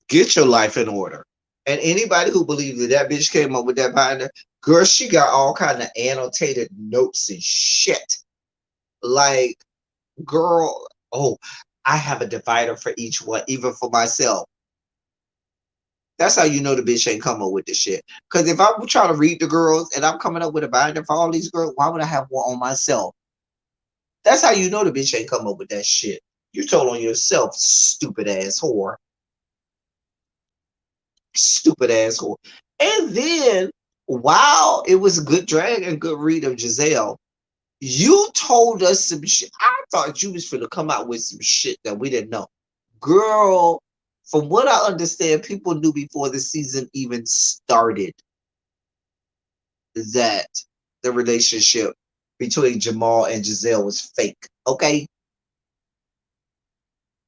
get your life in order. And anybody who believes that that bitch came up with that binder, girl, she got all kind of annotated notes and shit. Like, girl, oh, I have a divider for each one, even for myself. That's how you know the bitch ain't come up with this shit. Because if I'm trying to read the girls and I'm coming up with a binder for all these girls, why would I have one on myself? That's how you know the bitch ain't come up with that shit. You told on yourself, stupid ass whore. Stupid ass whore. And then, while it was a good drag and good read of Giselle, you told us some shit. I thought you was finna come out with some shit that we didn't know. Girl, from what I understand, people knew before the season even started that the relationship between Jamal and Giselle was fake. Okay.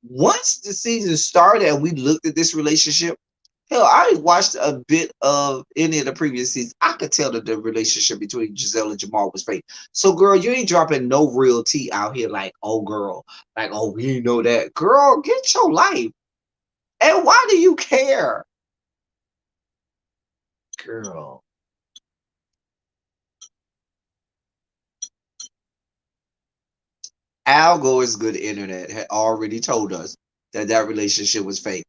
Once the season started and we looked at this relationship, hell, I watched a bit of any of the previous seasons. I could tell that the relationship between Giselle and Jamal was fake. So, girl, you ain't dropping no real tea out here like, oh, girl, like, oh, we know that. Girl, get your life. And why do you care? Girl. Al Gore's good internet had already told us that that relationship was fake.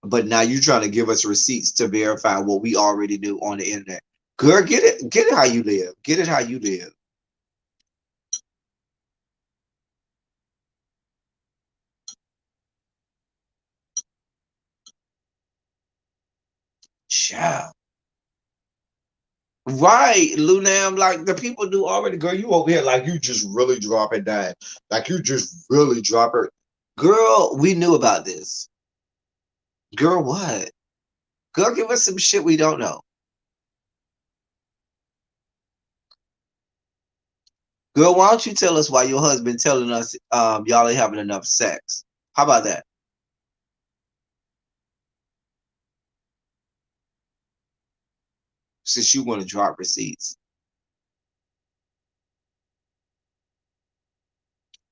But now you're trying to give us receipts to verify what we already knew on the internet. Girl, get it how you live. Get it how you live. Child. Right, Lunam, like the people knew already, girl, you over here like you just really drop it down. Like you just really drop it. Girl, we knew about this. Girl, what? Girl, give us some shit we don't know. Girl, why don't you tell us why your husband telling us y'all ain't having enough sex? How about that? Since you want to drop receipts.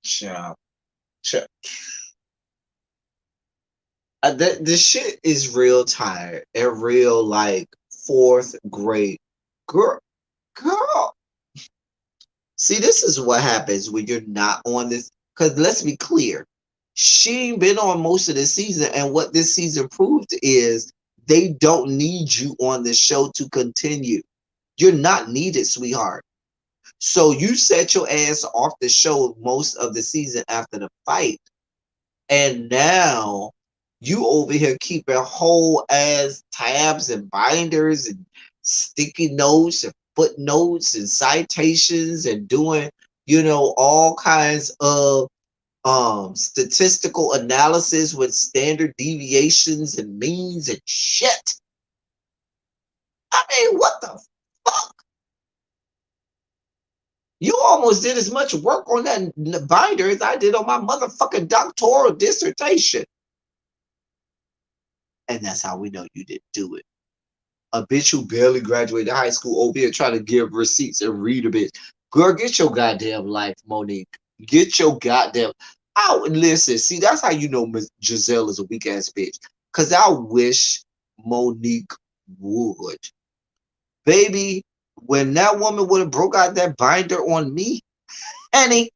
Child. This shit is real tired and real like fourth grade. Girl, girl. See, this is what happens when you're not on this. Because let's be clear, she ain't been on most of this season, and what this season proved is they don't need you on the show to continue. You're not needed, sweetheart. So you set your ass off the show most of the season after the fight, and now you over here keeping whole ass tabs and binders and sticky notes and footnotes and citations and doing, all kinds of statistical analysis with standard deviations and means and shit. I mean, what the fuck? You almost did as much work on that binder as I did on my motherfucking doctoral dissertation. And that's how we know you didn't do it. A bitch who barely graduated high school over here trying to give receipts and read a bitch. Girl, get your goddamn life, Monique. Get your goddamn. Listen, see, that's how you know Miss Giselle is a weak ass bitch. Because I wish Monique would. Baby, when that woman would have broke out that binder on me, honey,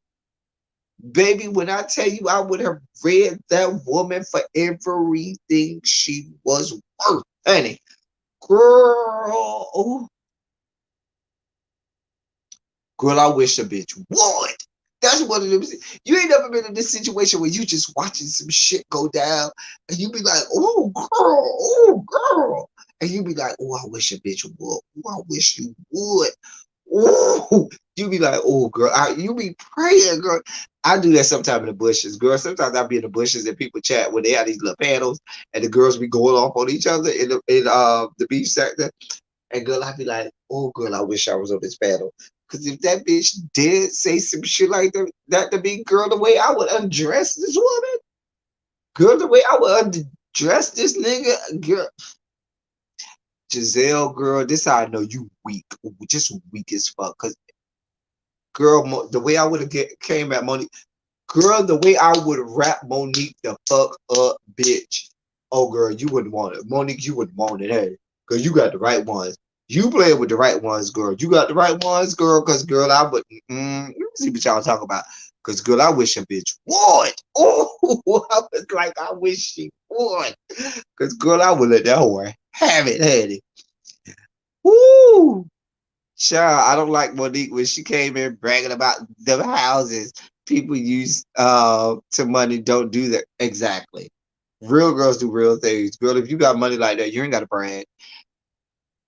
baby, when I tell you I would have read that woman for everything she was worth, honey. Girl, oh, girl, I wish a bitch would. That's one of them. You ain't never been in this situation where you just watching some shit go down and you be like, oh, girl. And you be like, oh, I wish a bitch would. Oh, I wish you would. Oh, you be like, oh, girl. You be praying, girl. I do that sometimes in the bushes, girl. Sometimes I be in the bushes and people chat when they have these little panels and the girls be going off on each other in the beach sector. And girl, I be like, oh, girl, I wish I was on this panel. Because if that bitch did say some shit like that to me, girl, the way I would undress this woman, girl, the way I would undress this nigga, girl. Giselle, girl, this how I know you weak. Just weak as fuck. Because, girl, the way I would have came at Monique, girl, the way I would wrap Monique the fuck up, bitch. Oh, girl, you wouldn't want it. Monique, you wouldn't want it, hey. Because you got the right ones. You playing with the right ones, girl. You got the right ones, girl. Because, girl, I would. Let me see what y'all talk about. Because, girl, I wish a bitch would. Oh, I was like, I wish she would. Because, girl, I would let that whore have it, had it. Woo! Child, I don't like Monique when she came in bragging about the houses people use to money. Don't do that. Exactly. Real girls do real things. Girl, if you got money like that, you ain't got to brag.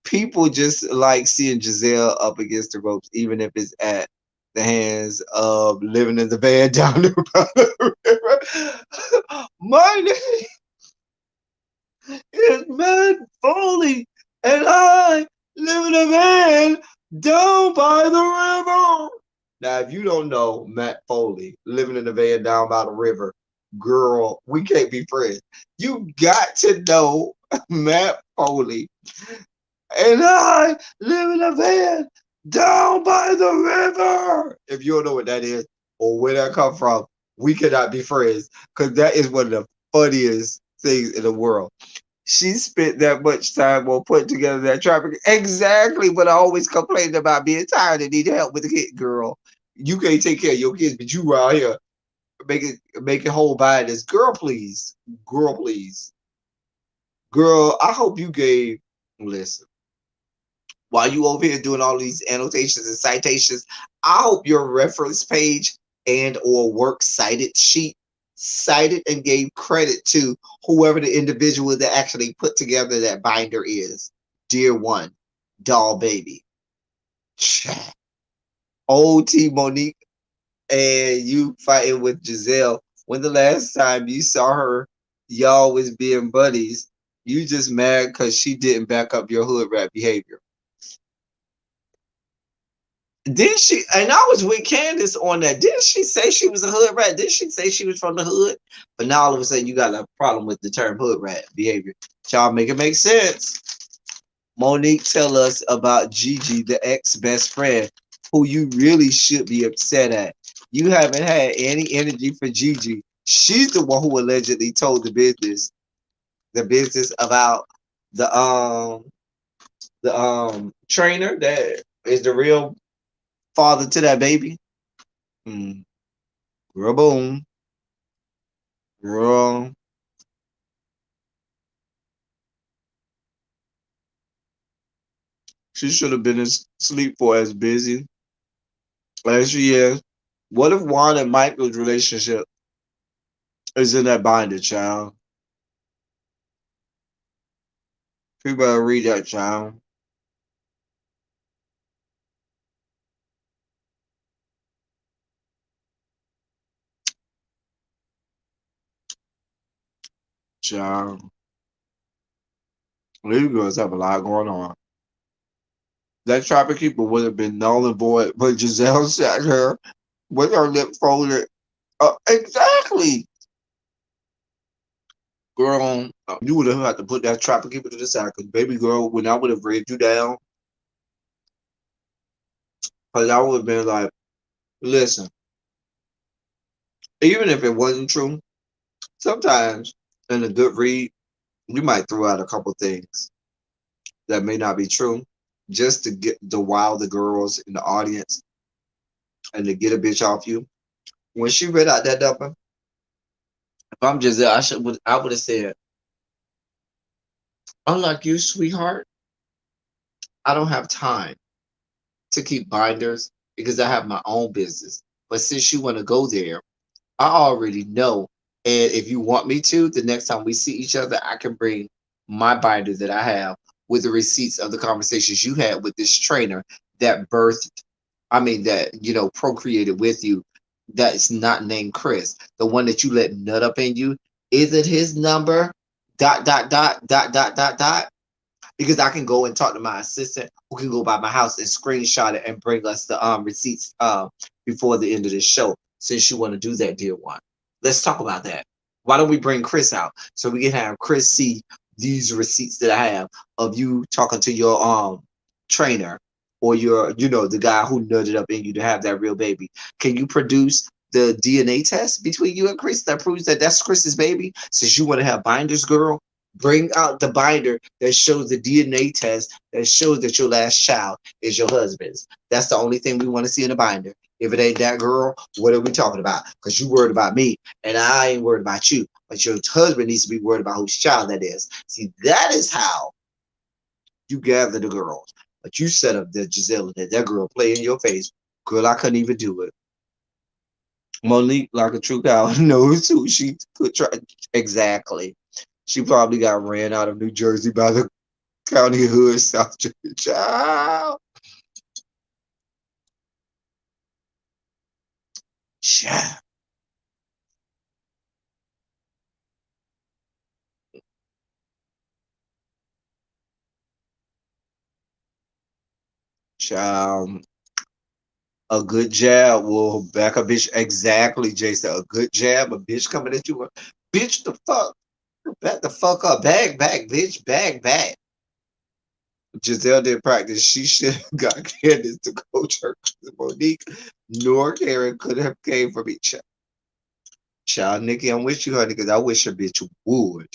People just like seeing Giselle up against the ropes, even if it's at the hands of living in the van down the river. My name is Matt Foley, and I live in a van down by the river. Now, if you don't know Matt Foley living in a van down by the river, girl, we can't be friends. You got to know Matt Foley. And I live in a van down by the river. If you don't know what that is or where that come from, we cannot be friends because that is one of the funniest things in the world. She spent that much time on putting together that traffic. Exactly what I always complained about being tired and need help with the kid, girl. You can't take care of your kids, but you out here make it whole by this. Girl, please. Girl, please. Girl, I hope you gave listen. While you over here doing all these annotations and citations, I hope your reference page and or works cited sheet cited and gave credit to whoever the individual that actually put together that binder is. Dear one, doll baby. Old T Monique and you fighting with Giselle. When the last time you saw her, y'all was being buddies. You just mad because she didn't back up your hood rat behavior. Did she? And I was with Candace on that. Didn't she say she was a hood rat? Didn't she say she was from the hood? But now all of a sudden you got a problem with the term hood rat behavior. Y'all make it make sense. Monique, tell us about Gigi, the ex-best friend, who you really should be upset at. You haven't had any energy for Gigi. She's the one who allegedly told the business about the trainer that is the real father to that baby. Mm, girl, boom, girl. She should have been asleep for as busy as she is. What if Juan and Michael's relationship is in that binder, child? You better read that, child. Child. These girls have a lot going on. That trapper keeper would have been null and void, but Giselle sat her with her lip folded. Exactly. Girl, you would have had to put that trapper keeper to the side, because baby girl, when I would have read you down, because I would have been like, listen, even if it wasn't true, sometimes in a good read, you might throw out a couple things that may not be true, just to get the wow the girls in the audience and to get a bitch off you. When she read out that number, if I'm Giselle, I would have said, unlike you, sweetheart, I don't have time to keep binders because I have my own business. But since you want to go there, I already know. And if you want me to, the next time we see each other, I can bring my binder that I have with the receipts of the conversations you had with this trainer that birthed, I mean, that, procreated with you. That's not named Chris. The one that you let nut up in you. Is it his number? Dot, dot, dot, dot, dot, dot, dot. Because I can go and talk to my assistant who can go by my house and screenshot it and bring us the receipts before the end of this show. Since you want to do that, dear one, let's talk about that. Why don't we bring Chris out so we can have Chris see these receipts that I have of you talking to your trainer or your, the guy who nutted up in you to have that real baby. Can you produce the DNA test between you and Chris that proves that that's Chris's baby? Since you want to have binders, girl, bring out the binder that shows the DNA test that shows that your last child is your husband's. That's the only thing we want to see in the binder. If it ain't that, girl, what are we talking about? Because you worried about me and I ain't worried about you. But your husband needs to be worried about whose child that is. See, that is how you gather the girls. But you set up that Giselle and that girl play in your face. Girl, I couldn't even do it. Monique, like a true cow, knows who she could try. Exactly. She probably got ran out of New Jersey by the county hood, South Jersey. Child. Child. Child. A good jab will back a bitch. Exactly, Jason. A good jab, a bitch coming at you. Bitch, the fuck. Back the fuck up. Bag back, bitch. Bag back. Giselle did practice. She should have got Candace to coach her. Monique nor Karen could have came from each other. Child, Nikki, I'm with you, honey, because I wish a bitch would.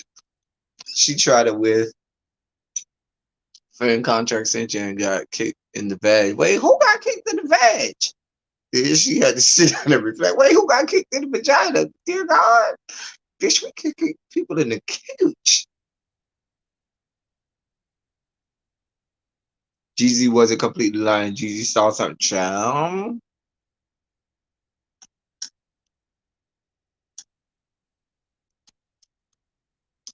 She tried it with fan contract extension and got kicked in the vag. Wait, who got kicked in the vag? Yeah, she had to sit down and reflect. Wait, who got kicked in the vagina? Dear God. Bitch, we kicking people in the couch. Jeezy wasn't completely lying. Jeezy saw something, child.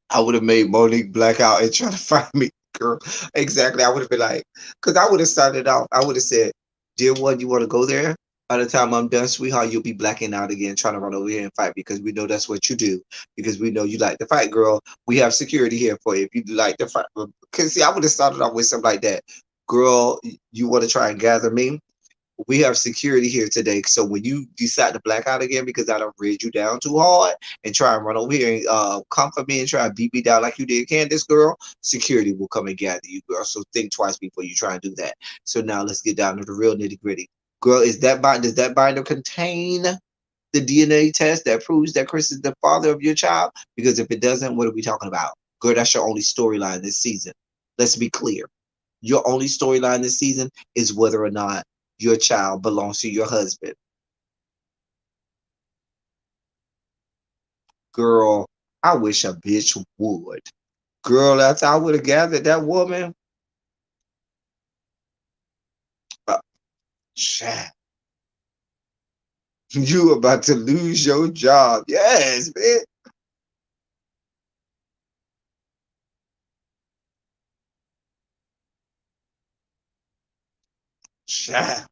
I would have made Monique black out and try to find me, girl. Exactly. I would have been like, because I would have started off, I would have said, dear one, you want to go there? By the time I'm done, sweetheart, you'll be blacking out again, trying to run over here and fight because we know that's what you do. Because we know you like to fight, girl. We have security here for you if you like to fight. Because see, I would have started off with something like that. Girl, you want to try and gather me? We have security here today. So when you decide to black out again because I don't read you down too hard and try and run over here and comfort me and try and beat me down like you did Candace, girl, security will come and gather you, girl. So think twice before you try and do that. So now let's get down to the real nitty gritty. Girl, does that binder contain the DNA test that proves that Chris is the father of your child? Because if it doesn't, what are we talking about? Girl, that's your only storyline this season. Let's be clear. Your only storyline this season is whether or not your child belongs to your husband. Girl, I wish a bitch would. Girl, after I would have gathered that woman, uh, child, you about to lose your job. Yes, man. Child.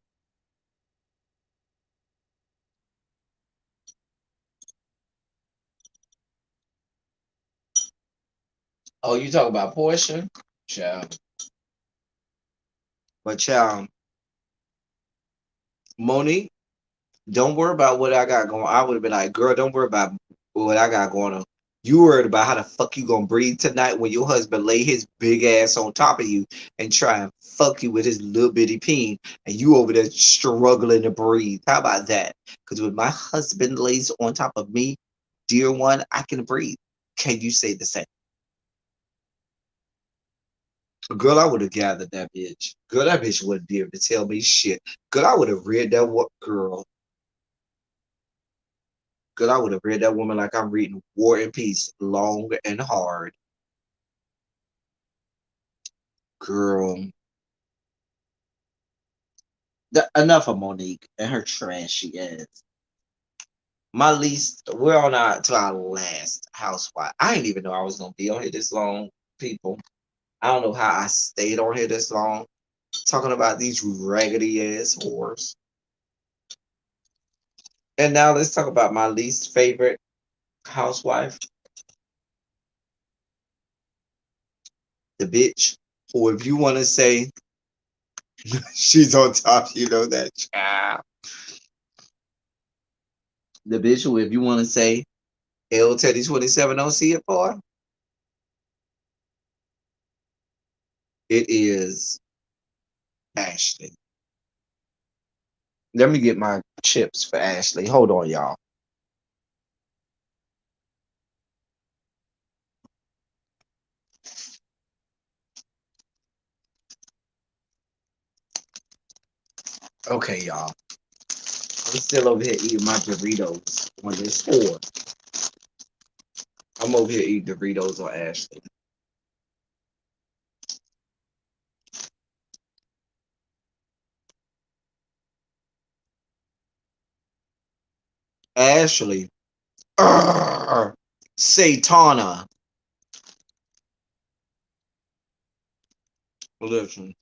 Oh, you talk about Portia? Child. But child, Monique, don't worry about what I got going. I would have been like, girl, don't worry about what I got going on. You worried about how the fuck you gonna breathe tonight when your husband lay his big ass on top of you and try and fuck you with his little bitty peen, and you over there struggling to breathe. How about that? Because when my husband lays on top of me, dear one, I can breathe. Can you say the same? Girl, I would have gathered that bitch. Girl, that bitch wouldn't be able to tell me shit. Girl, I would have read that what girl. Girl, I would have read that woman like I'm reading War and Peace, long and hard. Girl. Enough of Monique and her trashy ass. My least, we're on our to our last housewife. I didn't even know I was gonna be on here this long, people. I don't know how I stayed on here this long, talking about these raggedy ass whores. And now let's talk about my least favorite housewife, the bitch. Or if you want to say she's on top, you know that child. The bitch who, if you want to say L Teddy 27 don't see it for, it is Ashley. Let me get my chips for Ashley. Hold on, y'all. Okay, y'all. I'm still over here eating my Doritos on this four. I'm over here eating Doritos on Ashley. Ashley. Urgh, Satana. Listen,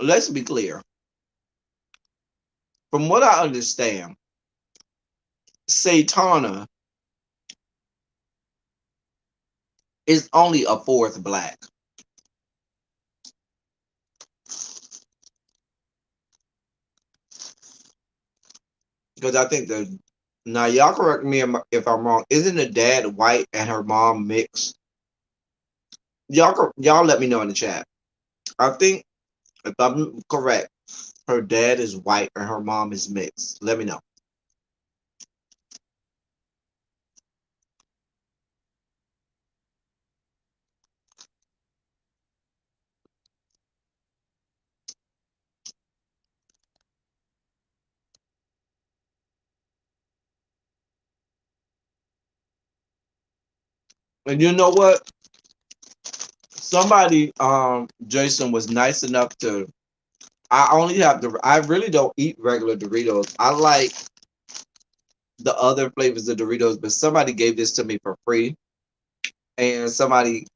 let's be clear. From what I understand, Satana is only a fourth black. Because I think the now y'all correct me if I'm wrong. Isn't the dad white and her mom mixed? Y'all let me know in the chat. I think if I'm correct, her dad is white and her mom is mixed. Let me know. And you know what? Somebody, Jason was nice enough to. I only have the. I really don't eat regular Doritos. I like the other flavors of Doritos, but somebody gave this to me for free, and somebody,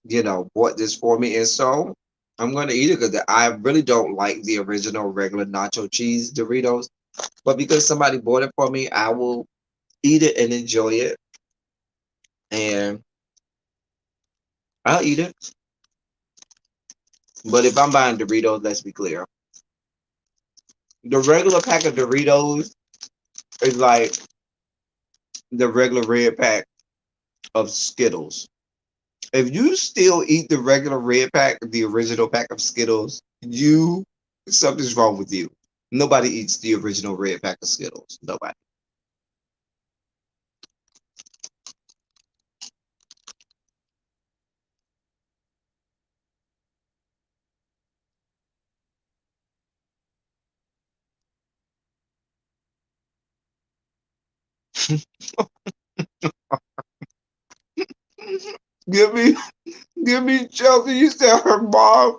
bought this for me, and so I'm going to eat it because I really don't like the original regular nacho cheese Doritos. But because somebody bought it for me, I will eat it and enjoy it, and I'll eat it. But if I'm buying Doritos, let's be clear, the regular pack of Doritos is like the regular red pack of Skittles. If you still eat the regular red pack, the original pack of Skittles, you something's wrong with you. Nobody eats the original red pack of Skittles. Nobody. Give me, give me Chelsea. You said her mom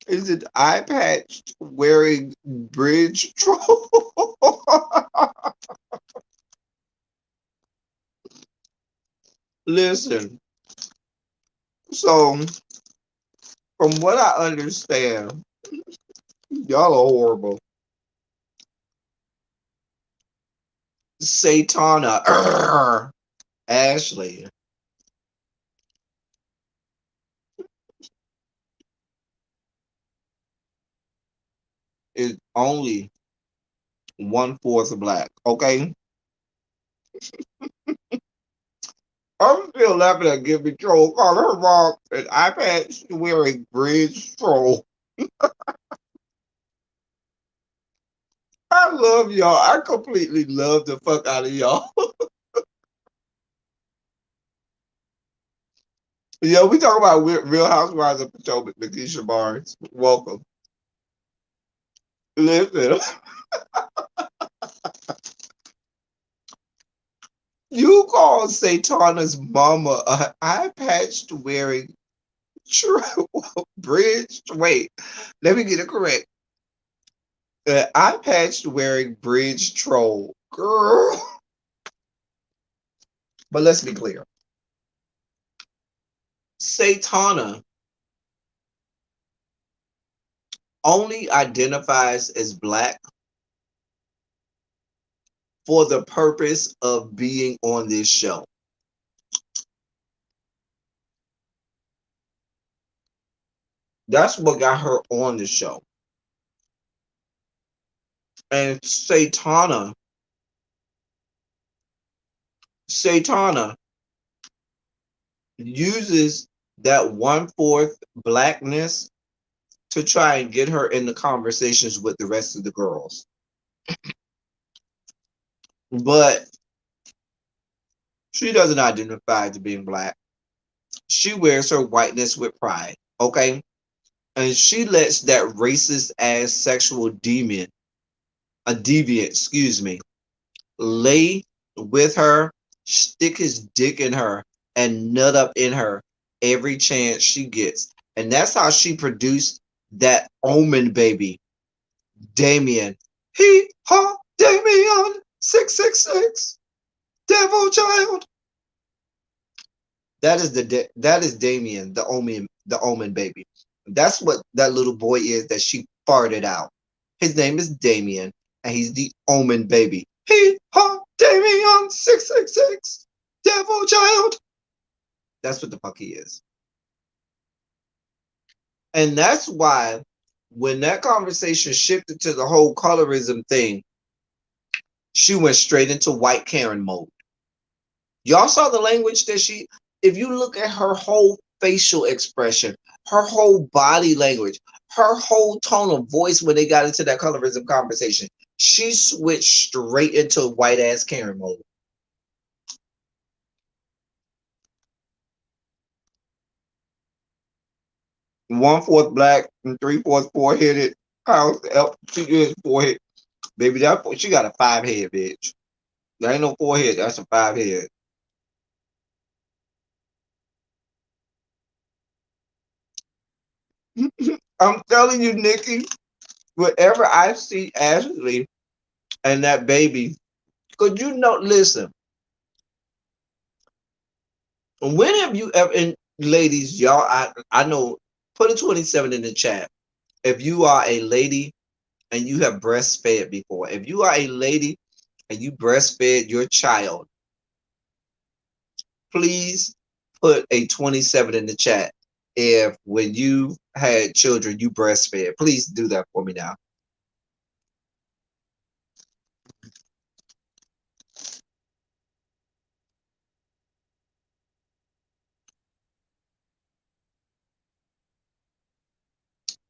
is an eye patch wearing bridge troll. Listen, so from what I understand, y'all are horrible. Satana, Ashley is only 1/4 black. Okay, I'm still laughing at Gibby Troll calling her mom an eye patch wearing bridge troll. I love y'all. I completely love the fuck out of y'all. Yo, we talk about Real Housewives of Potomac, Nikisha Barnes. Welcome. Listen, you call Satana's mama a eye patch wearing true bridge. Wait, let me get it correct. Eye patch wearing bridge troll. Girl. But let's be clear. Satana only identifies as black for the purpose of being on this show. That's what got her on the show. And Satana uses that 1/4 blackness to try and get her in the conversations with the rest of the girls. But she doesn't identify as being black. She wears her whiteness with pride, okay? And she lets that racist ass sexual demon, a deviant, excuse me, lay with her, stick his dick in her, and nut up in her every chance she gets. And that's how she produced that Omen baby, Damien. He ha Damien 666, devil child. That is Damien, the Omen baby. That's what that little boy is that she farted out. His name is Damien, and he's the Omen baby. He ha Damien 666, devil child. That's what the fuck he is. And that's why when that conversation shifted to the whole colorism thing, she went straight into white Karen mode. Y'all saw the language that if you look at her whole facial expression, her whole body language, her whole tone of voice when they got into that colorism conversation, she switched straight into white ass Karen mode. One-fourth black and three-fourths four-headed. House she is forehead. Baby, she got a 5 head, bitch. That ain't no 4 head, that's a 5 head. I'm telling you, Nikki, whenever I see Ashley and that baby, because listen, when have you ever, and ladies, y'all, I know, put a 27 in the chat. If you are a lady and you have breastfed before, if you are a lady and you breastfed your child, please put a 27 in the chat. If when you had children, you breastfed, please do that for me now.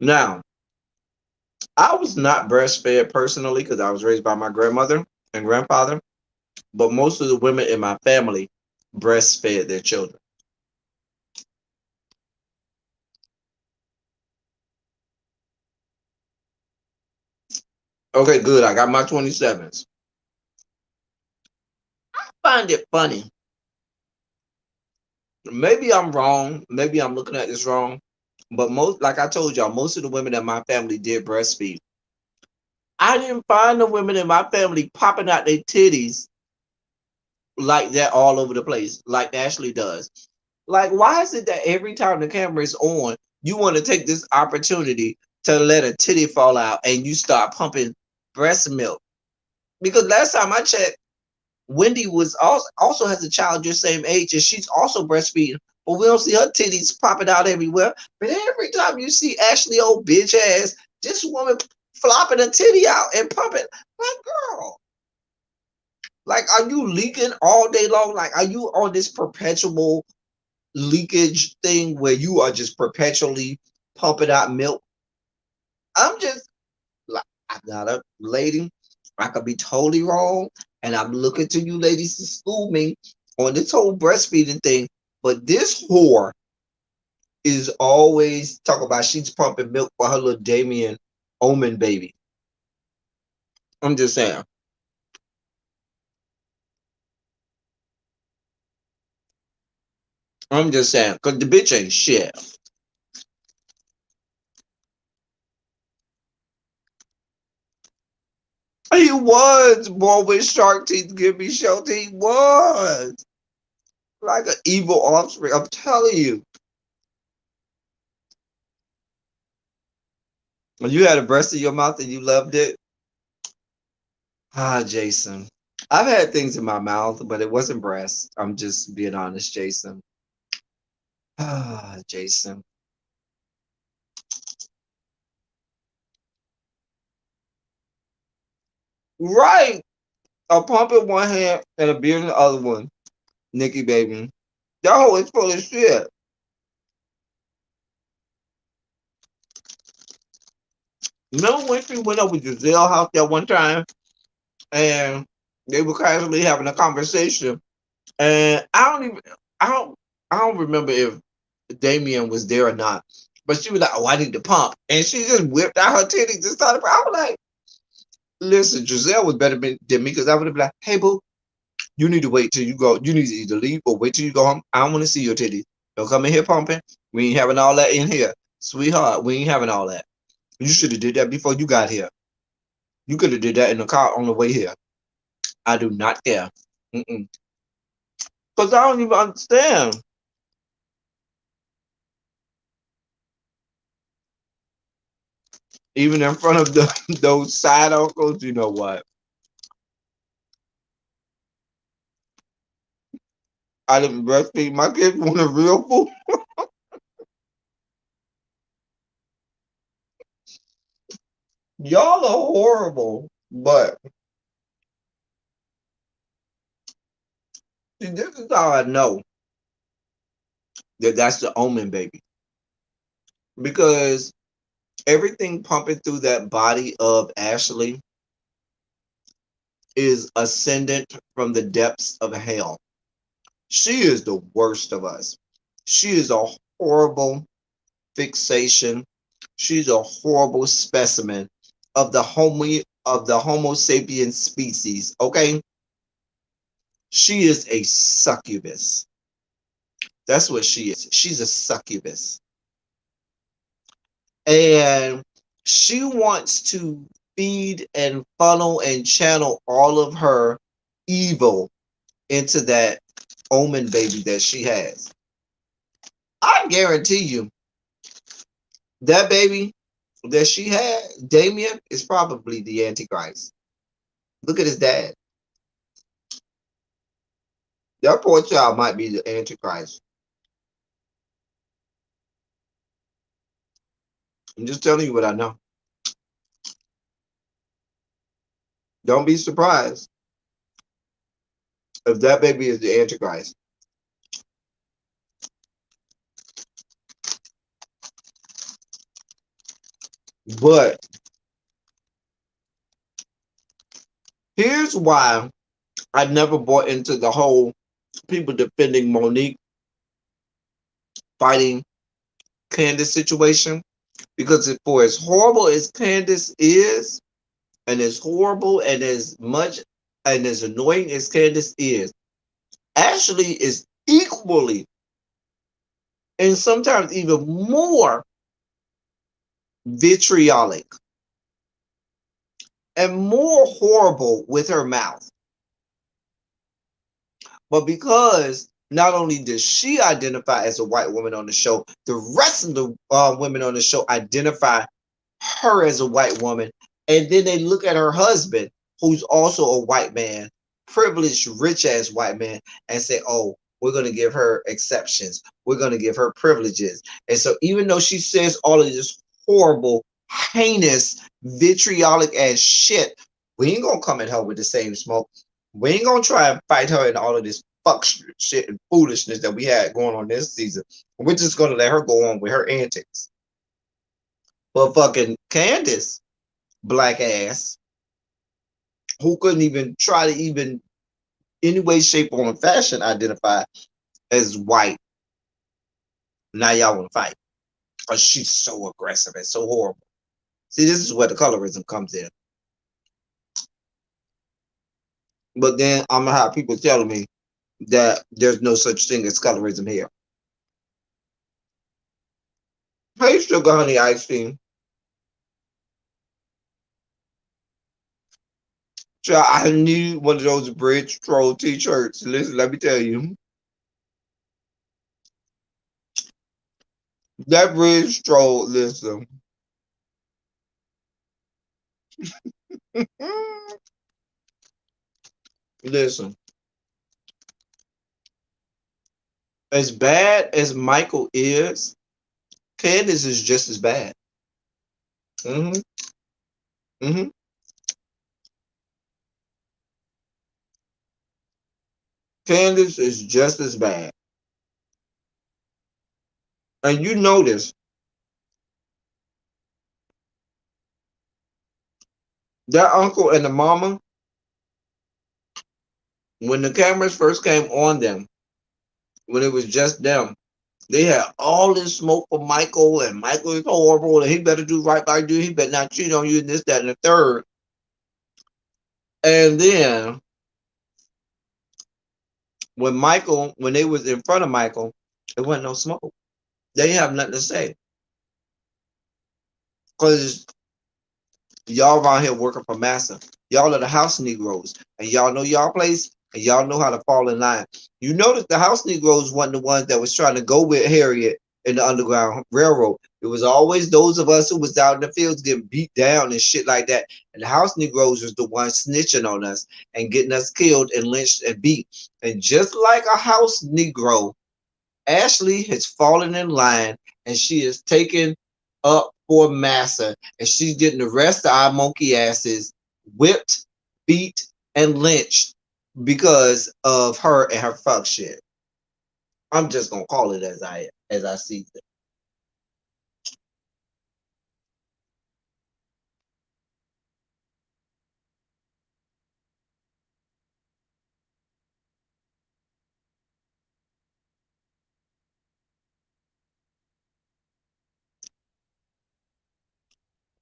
Now, I was not breastfed personally because I was raised by my grandmother and grandfather, but most of the women in my family breastfed their children. Okay, good. I got my 27s. Find it funny. Maybe I'm wrong. Maybe I'm looking at this wrong. But most, like I told y'all, most of the women in my family did breastfeed. I didn't find the women in my family popping out their titties like that all over the place, like Ashley does. Like, why is it that every time the camera is on, you want to take this opportunity to let a titty fall out and you start pumping breast milk? Because last time I checked, Wendy was also has a child your same age, and she's also breastfeeding. But we don't see her titties popping out everywhere. But every time you see Ashley old bitch ass, this woman flopping a titty out and pumping, like girl, like are you leaking all day long? Like are you on this perpetual leakage thing where you are just perpetually pumping out milk? I'm just like I got a lady. I could be totally wrong, and I'm looking to you ladies to school me on this whole breastfeeding thing. But this whore is always talking about she's pumping milk for her little Damien Omen baby. I'm just saying. I'm just saying, cause the bitch ain't shit. He was boy with shark teeth. Give me shelter. He was like an evil offspring. I'm telling you. When you had a breast in your mouth and you loved it, ah, Jason. I've had things in my mouth, but it wasn't breast. I'm just being honest, Jason. Ah, Jason. Right. A pump in one hand and a beer in the other one. Nikki, baby. That hoe is full of shit. Remember when she went over to Giselle house that one time and they were casually having a conversation? And I don't, I don't remember if Damien was there or not. But she was like, "Oh, I need to pump," and she just whipped out her titties and started. I was like, "Listen, Giselle was better than me because I would have been like, hey, boo, you need to wait till you go. You need to either leave or wait till you go home. I don't want to see your titties. Don't come in here pumping. We ain't having all that in here, sweetheart. We ain't having all that. You should have did that before you got here. You could have did that in the car on the way here. I do not care. Mm-mm. Cause I don't even understand. Even in front of those side uncles, you know what? I didn't breastfeed my kids when a real fool. Y'all are horrible. But see, this is how I know that that's the omen, baby. Because everything pumping through that body of Ashley is ascendant from the depths of hell. She is the worst of us. She is a horrible fixation. She's a horrible specimen of the Homo sapiens species. Okay, she is a succubus. That's what she is. She's a succubus, and she wants to feed and funnel and channel all of her evil into that omen baby that she has. I guarantee you that baby that she had, Damien, is probably the Antichrist. Look at his dad. That poor child might be the Antichrist. I'm just telling you what I know. Don't be surprised if that baby is the Antichrist. But here's why I never bought into the whole people defending Monique fighting Candace situation. Because for as horrible as Candace is, and as horrible and as much and as annoying as Candace is, Ashley is equally and sometimes even more vitriolic and more horrible with her mouth. But because not only does she identify as a white woman on the show, the rest of the women on the show identify her as a white woman. And then they look at her husband, who's also a white man, privileged, rich ass white man, and say, oh, we're going to give her exceptions. We're going to give her privileges. And so even though she says all of this horrible, heinous, vitriolic ass shit, we ain't going to come at her with the same smoke. We ain't going to try and fight her in all of this fuck shit and foolishness that we had going on this season. We're just going to let her go on with her antics. But fucking Candace, black ass, who couldn't even try to even any way, shape, or fashion identify as white. Now y'all want to fight. Because she's so aggressive and so horrible. See, this is where the colorism comes in. But then I'm going to have people telling me that there's no such thing as colorism here. Hey, sugar honey ice cream. So I need one of those bridge troll t-shirts. Listen, let me tell you. That bridge troll, listen. Listen. As bad as Michael is, Candace is just as bad. hmm hmm Candace is just as bad. And you notice that uncle and the mama, when the cameras first came on them, when it was just them, they had all this smoke for Michael, and Michael is horrible, and he better do right by you, he better not cheat on you, and this, that, and the third. And then when they was in front of Michael, it wasn't no smoke. They didn't have nothing to say. Because y'all around here working for massa. Y'all are the house Negroes, and y'all know y'all place, and y'all know how to fall in line. You notice the house Negroes weren't the ones that was trying to go with Harriet in the Underground Railroad. It was always those of us who was out in the fields getting beat down and shit like that. And the house Negroes was the ones snitching on us and getting us killed and lynched and beat. And just like a house Negro, Ashley has fallen in line and she is taken up for massa, and she's getting the rest of our monkey asses whipped, beat, and lynched because of her and her fuck shit. I'm just gonna call it as I see it.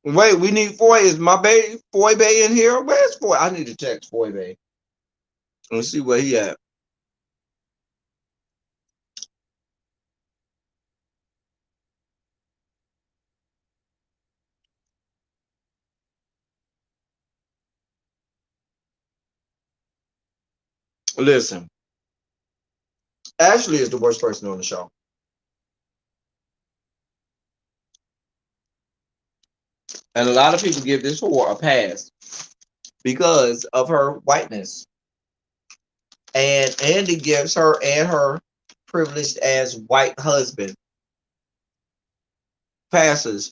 Wait, we need Foy. Is my baby Foy Bay in here? Where's Foy? I need to text Foy Bay. Let's see where he at. Listen, Ashley is the worst person on the show. And a lot of people give this whore a pass because of her whiteness. And Andy gives her and her privileged as white husband passes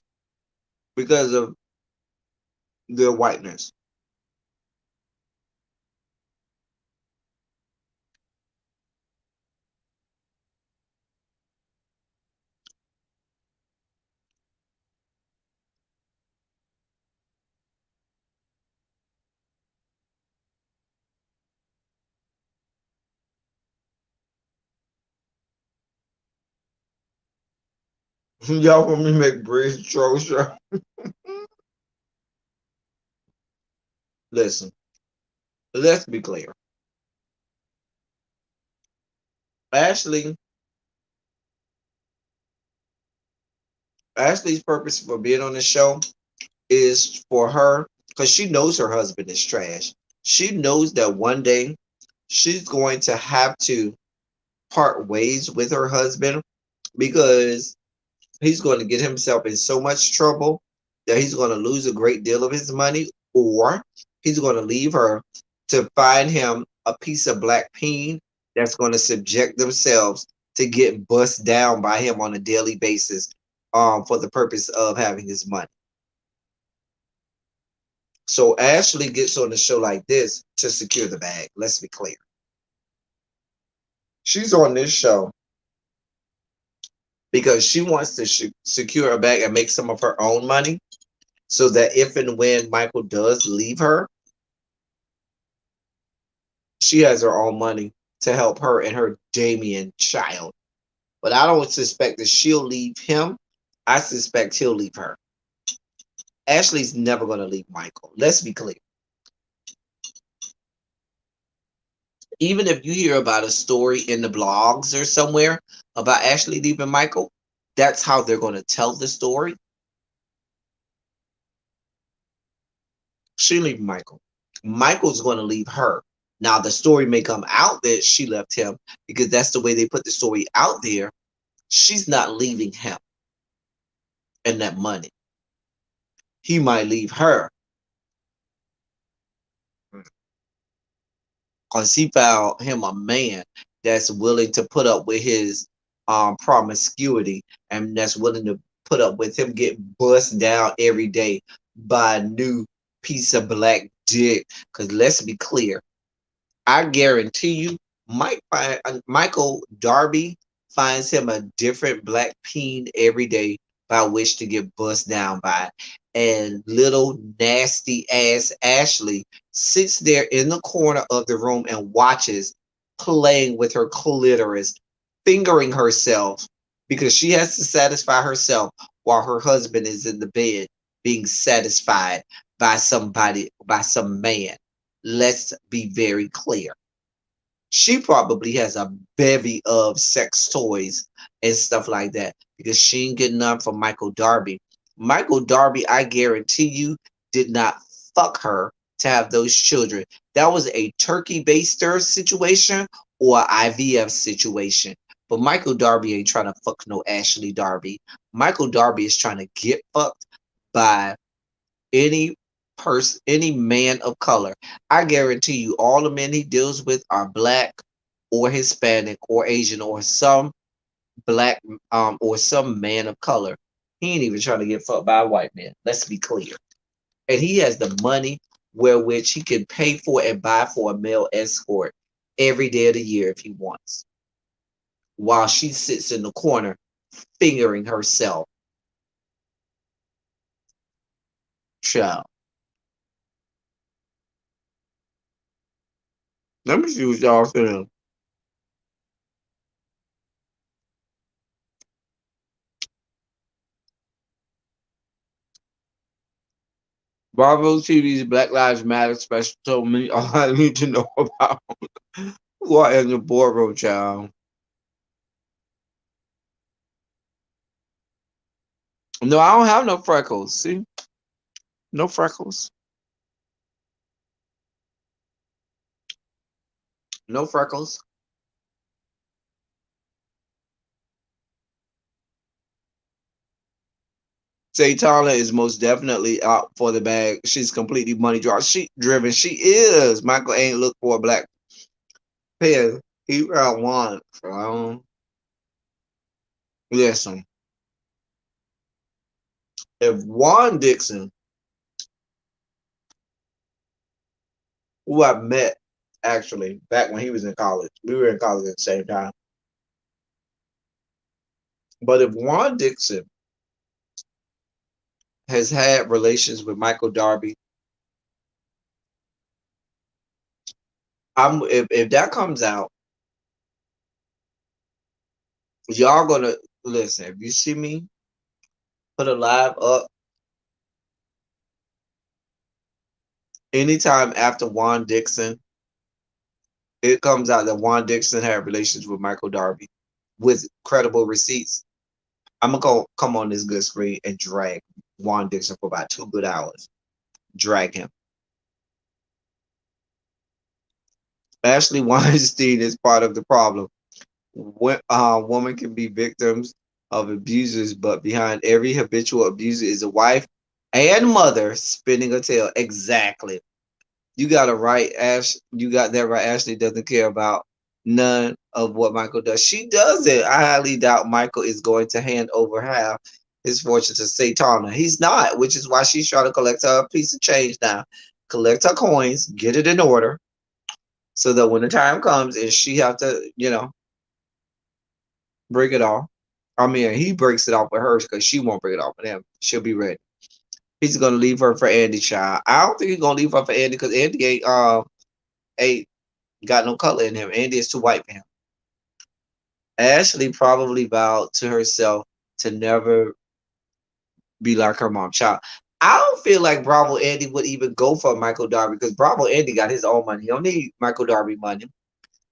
because of their whiteness. Y'all want me to make bridge troll show? Listen, let's be clear. Ashley, Ashley's purpose for being on the show is for her because she knows her husband is trash. She knows that one day she's going to have to part ways with her husband because he's going to get himself in so much trouble that he's going to lose a great deal of his money, or he's going to leave her to find him a piece of black peen that's going to subject themselves to get bust down by him on a daily basis for the purpose of having his money. So Ashley gets on the show like this to secure the bag. Let's be clear. She's on this show because she wants to secure a bag and make some of her own money so that if and when Michael does leave her, she has her own money to help her and her Damien child. But I don't suspect that she'll leave him. I suspect he'll leave her. Ashley's never going to leave Michael. Let's be clear. Even if you hear about a story in the blogs or somewhere about Ashley leaving Michael, that's how they're going to tell the story. She leave Michael. Michael's going to leave her. Now the story may come out that she left him because that's the way they put the story out there. She's not leaving him and that money. He might leave her because he found him a man that's willing to put up with his promiscuity and that's willing to put up with him getting bust down every day by a new piece of black dick. Because let's be clear, I guarantee you, Michael Darby finds him a different black peen every day by which to get bust down by. And little nasty ass Ashley sits there in the corner of the room and watches, playing with her clitoris, fingering herself because she has to satisfy herself while her husband is in the bed being satisfied by somebody, by some man. Let's be very clear. She probably has a bevy of sex toys and stuff like that because she ain't getting none from Michael Darby. Michael Darby, I guarantee you, did not fuck her to have those children. That was a turkey baster situation or IVF situation. But Michael Darby ain't trying to fuck no Ashley Darby. Michael Darby is trying to get fucked by any person, any man of color. I guarantee you, all the men he deals with are black or Hispanic or Asian or some black or some man of color. He ain't even trying to get fucked by a white man. Let's be clear. And he has the money where which he can pay for and buy for a male escort every day of the year if he wants. While she sits in the corner fingering herself. Child. Let me see what y'all saying. Bravo TV's Black Lives Matter special told me all I need to know about who are in the boardroom, child. No, I don't have no freckles. See? No freckles. No freckles. Saytana is most definitely out for the bag. She's completely money driven. She is. Michael ain't look for a black pen. He found one. Listen, if Juan Dixon, who I met actually back when he was in college, we were in college at the same time. But if Juan Dixon has had relations with Michael Darby, if that comes out, y'all gonna listen. If you see me put a live up anytime after Juan Dixon. It comes out that Juan Dixon had relations with Michael Darby with credible receipts. I'm gonna go come on this good screen and drag Juan Dixon for about 2 good hours. Drag him. Ashley Weinstein is part of the problem. Women can be victims of abusers, but behind every habitual abuser is a wife and mother spinning a tale. Exactly. You got it right, Ash. You got that right. Ashley doesn't care about none of what Michael does. She doesn't. I highly doubt Michael is going to hand over half his fortune to Satana. He's not, which is why she's trying to collect her piece of change now. Collect her coins, get it in order, so that when the time comes and she have to, break it off. I mean, he breaks it off with her because she won't break it off with him. She'll be ready. He's gonna leave her for Andy, child. I don't think he's gonna leave her for Andy because Andy ain't got no color in him. Andy is too white for him. Ashley probably vowed to herself to never be like her mom, child. I don't feel like Bravo Andy would even go for Michael Darby because Bravo Andy got his own money. He don't need Michael Darby money.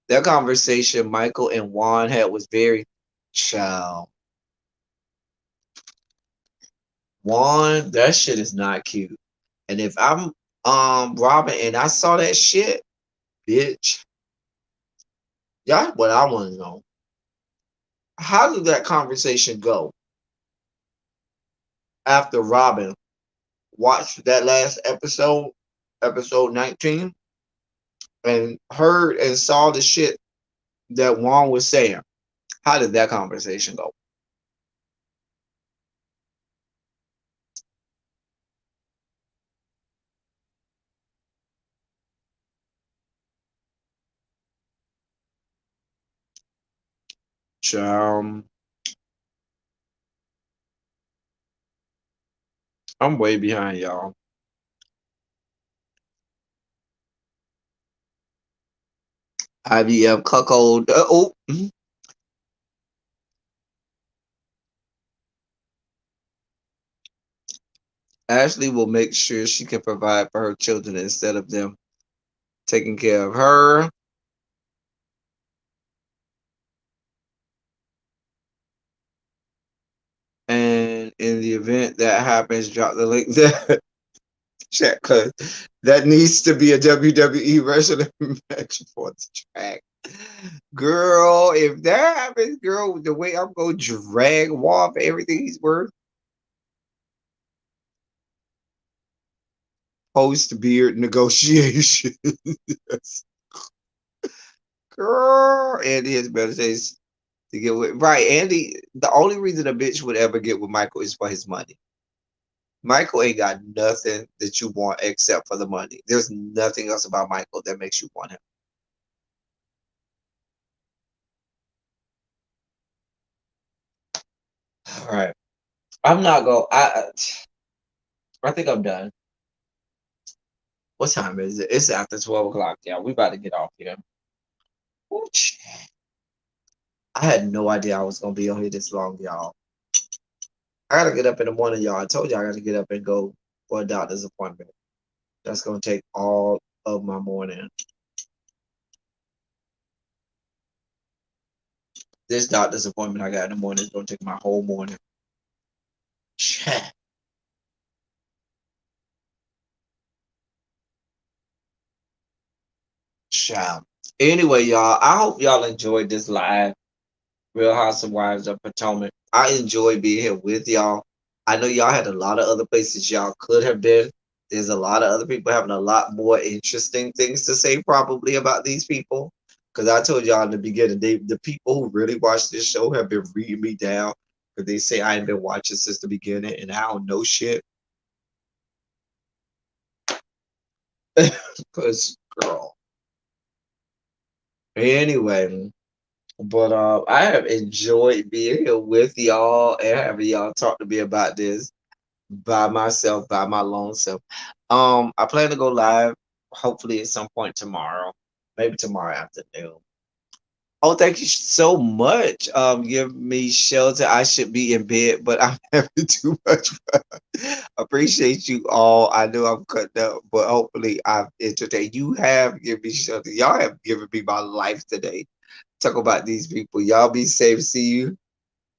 That conversation Michael and Juan had was very child. Juan, that shit is not cute. And if I'm Robin and I saw that shit, bitch, that's what I want to know. How did that conversation go after Robin watched that last episode, episode 19, and heard and saw the shit that Juan was saying? How did that conversation go? Um, I'm way behind y'all. IVF cuckold. Ashley will make sure she can provide for her children instead of them taking care of her. And in the event that happens, drop the link there. Chat, cause that needs to be a WWE wrestling match for the track. Girl, if that happens, girl, the way I'm gonna drag Wall for everything he's worth, post beard negotiation. Girl, Andy has better days to get with. Right, Andy, the only reason a bitch would ever get with Michael is for his money. Michael ain't got nothing that you want except for the money. There's nothing else about Michael that makes you want him. All right. I'm not going. I think I'm done. What time is it? It's after 12 o'clock. Yeah, we about to get off here. Ooh, I had no idea I was gonna be on here this long, y'all. I gotta get up in the morning, y'all. I told you I gotta get up and go for a doctor's appointment. That's gonna take all of my morning. This doctor's appointment I got in the morning is gonna take my whole morning. Chat. Child. Anyway, y'all, I hope y'all enjoyed this live Real House of Wives of Potomac. I enjoy being here with y'all. I know y'all had a lot of other places y'all could have been. There's a lot of other people having a lot more interesting things to say probably about these people. Because I told y'all in the beginning, the people who really watch this show have been reading me down because they say I ain't been watching since the beginning and I don't know shit. Because, girl. Anyway, but I have enjoyed being here with y'all and having y'all talk to me about this by myself, by my lone self. I plan to go live hopefully at some point tomorrow, maybe tomorrow afternoon. Oh, thank you so much. Give me shelter. I should be in bed, but I'm having too much fun. Appreciate you all. I know I'm cutting up, but hopefully I've entertained. You have given me shelter. Y'all have given me my life today. Talk about these people. Y'all be safe. See you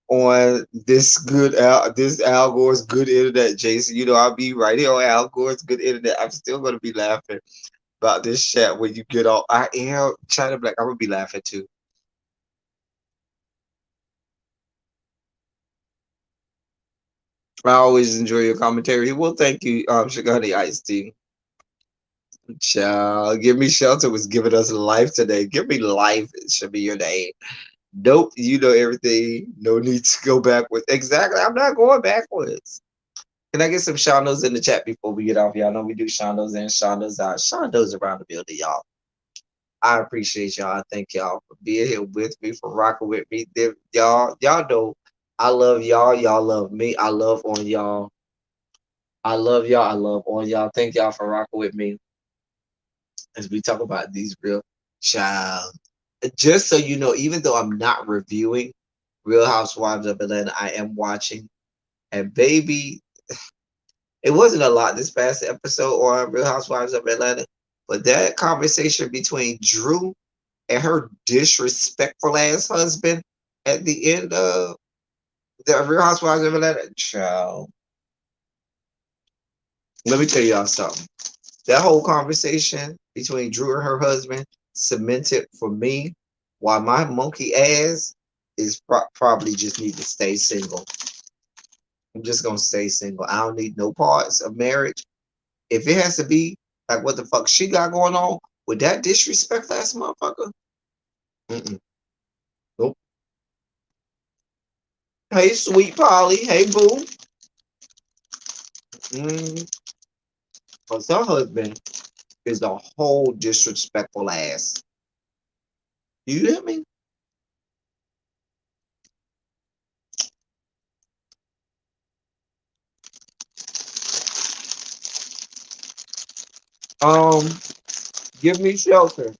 on this Al Gore's good internet, Jason. You know I'll be right here on Al Gore's good internet. I'm still gonna be laughing about this chat when you get off. I am China Black. I'm gonna be laughing too. I always enjoy your commentary. Well, thank you, Shagani Ice Tea. Child, Give Me Shelter was giving us life today. Give me life. It should be your name. Nope, you know everything. No need to go backwards. Exactly. I'm not going backwards. Can I get some Shondos in the chat before we get off? Y'all know we do Shondos in, Shondos out. Shondos around the building, y'all. I appreciate y'all. I thank y'all for being here with me, for rocking with me. Y'all know I love y'all. Y'all love me. I love on y'all. I love y'all. I love on y'all. Thank y'all for rocking with me as we talk about these real child. Just so you know, even though I'm not reviewing Real Housewives of Atlanta, I am watching. And baby, it wasn't a lot this past episode on Real Housewives of Atlanta, but that conversation between Drew and her disrespectful ass husband at the end of the Real Housewives of Atlanta, child. Let me tell y'all something. That whole conversation between Drew and her husband cemented for me why my monkey ass is probably just need to stay single. I'm just gonna stay single. I don't need no parts of marriage. If it has to be like what the fuck she got going on with that disrespectful ass motherfucker, mm-mm, nope. Hey, sweet Polly. Hey, boo. Mm, Cause her husband is a whole disrespectful ass. You hear me? Um, Give me shelter.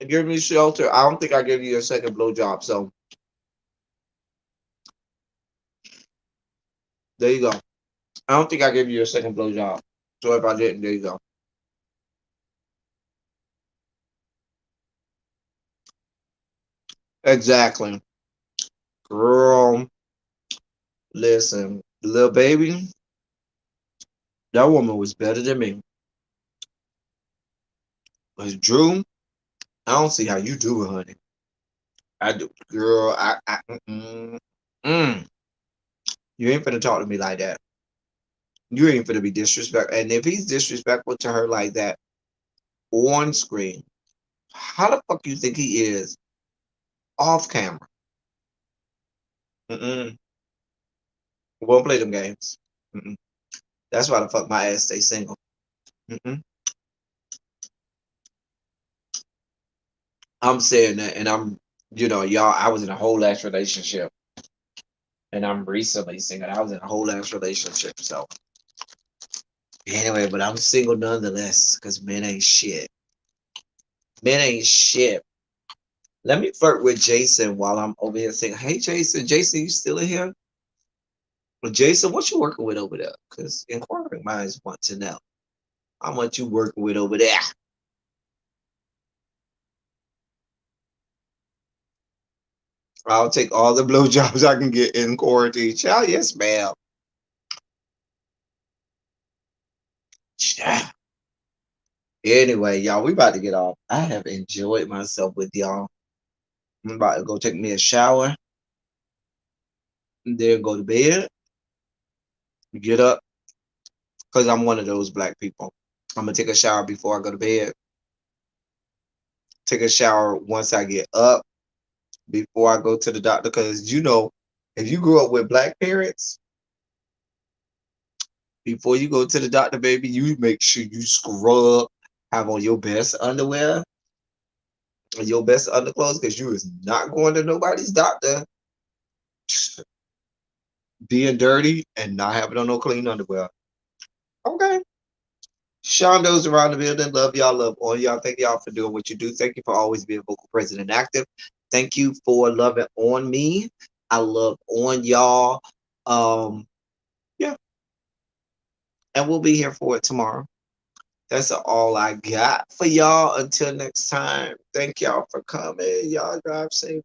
Give me shelter. I don't think I gave you a second blowjob. So there you go. I don't think I gave you a second blowjob. So if I didn't, there you go. Exactly. Girl, listen, little baby, that woman was better than me. But Drew, I don't see how you do it, honey. I do, girl. Mm. You ain't finna talk to me like that. You ain't finna be disrespectful. And if he's disrespectful to her like that on screen, how the fuck you think he is off camera? Mm-mm. Won't play them games. Mm-mm. That's why the fuck my ass stay single. Mm-mm. I'm saying that, and y'all. I was in a whole ass relationship, and I'm recently single. I was in a whole ass relationship, so anyway. But I'm single nonetheless, cause men ain't shit. Men ain't shit. Let me flirt with Jason while I'm over here saying, "Hey, Jason, Jason, you still in here?" Well, Jason, what you working with over there? Cause inquiring minds want to know how much you working with over there. I'll take all the blowjobs I can get in quarantine. Child, yes, ma'am. Child. Anyway, y'all, we about to get off. I have enjoyed myself with y'all. I'm about to go take me a shower, and then go to bed, get up, because I'm one of those black people. I'm gonna take a shower before I go to bed. Take a shower once I get up before I go to the doctor. Because if you grew up with black parents, before you go to the doctor, baby, you make sure you scrub, have on your best underwear, your best underclothes, because you is not going to nobody's doctor being dirty and not having on no clean underwear. Okay. Shondo's around the building. Love y'all. Love all y'all. Thank y'all for doing what you do. Thank you for always being vocal, present, and active. Thank you for loving on me. I love on y'all. Um, yeah, and we'll be here for it tomorrow. That's all I got for y'all. Until next time, thank y'all for coming. Y'all drive safe.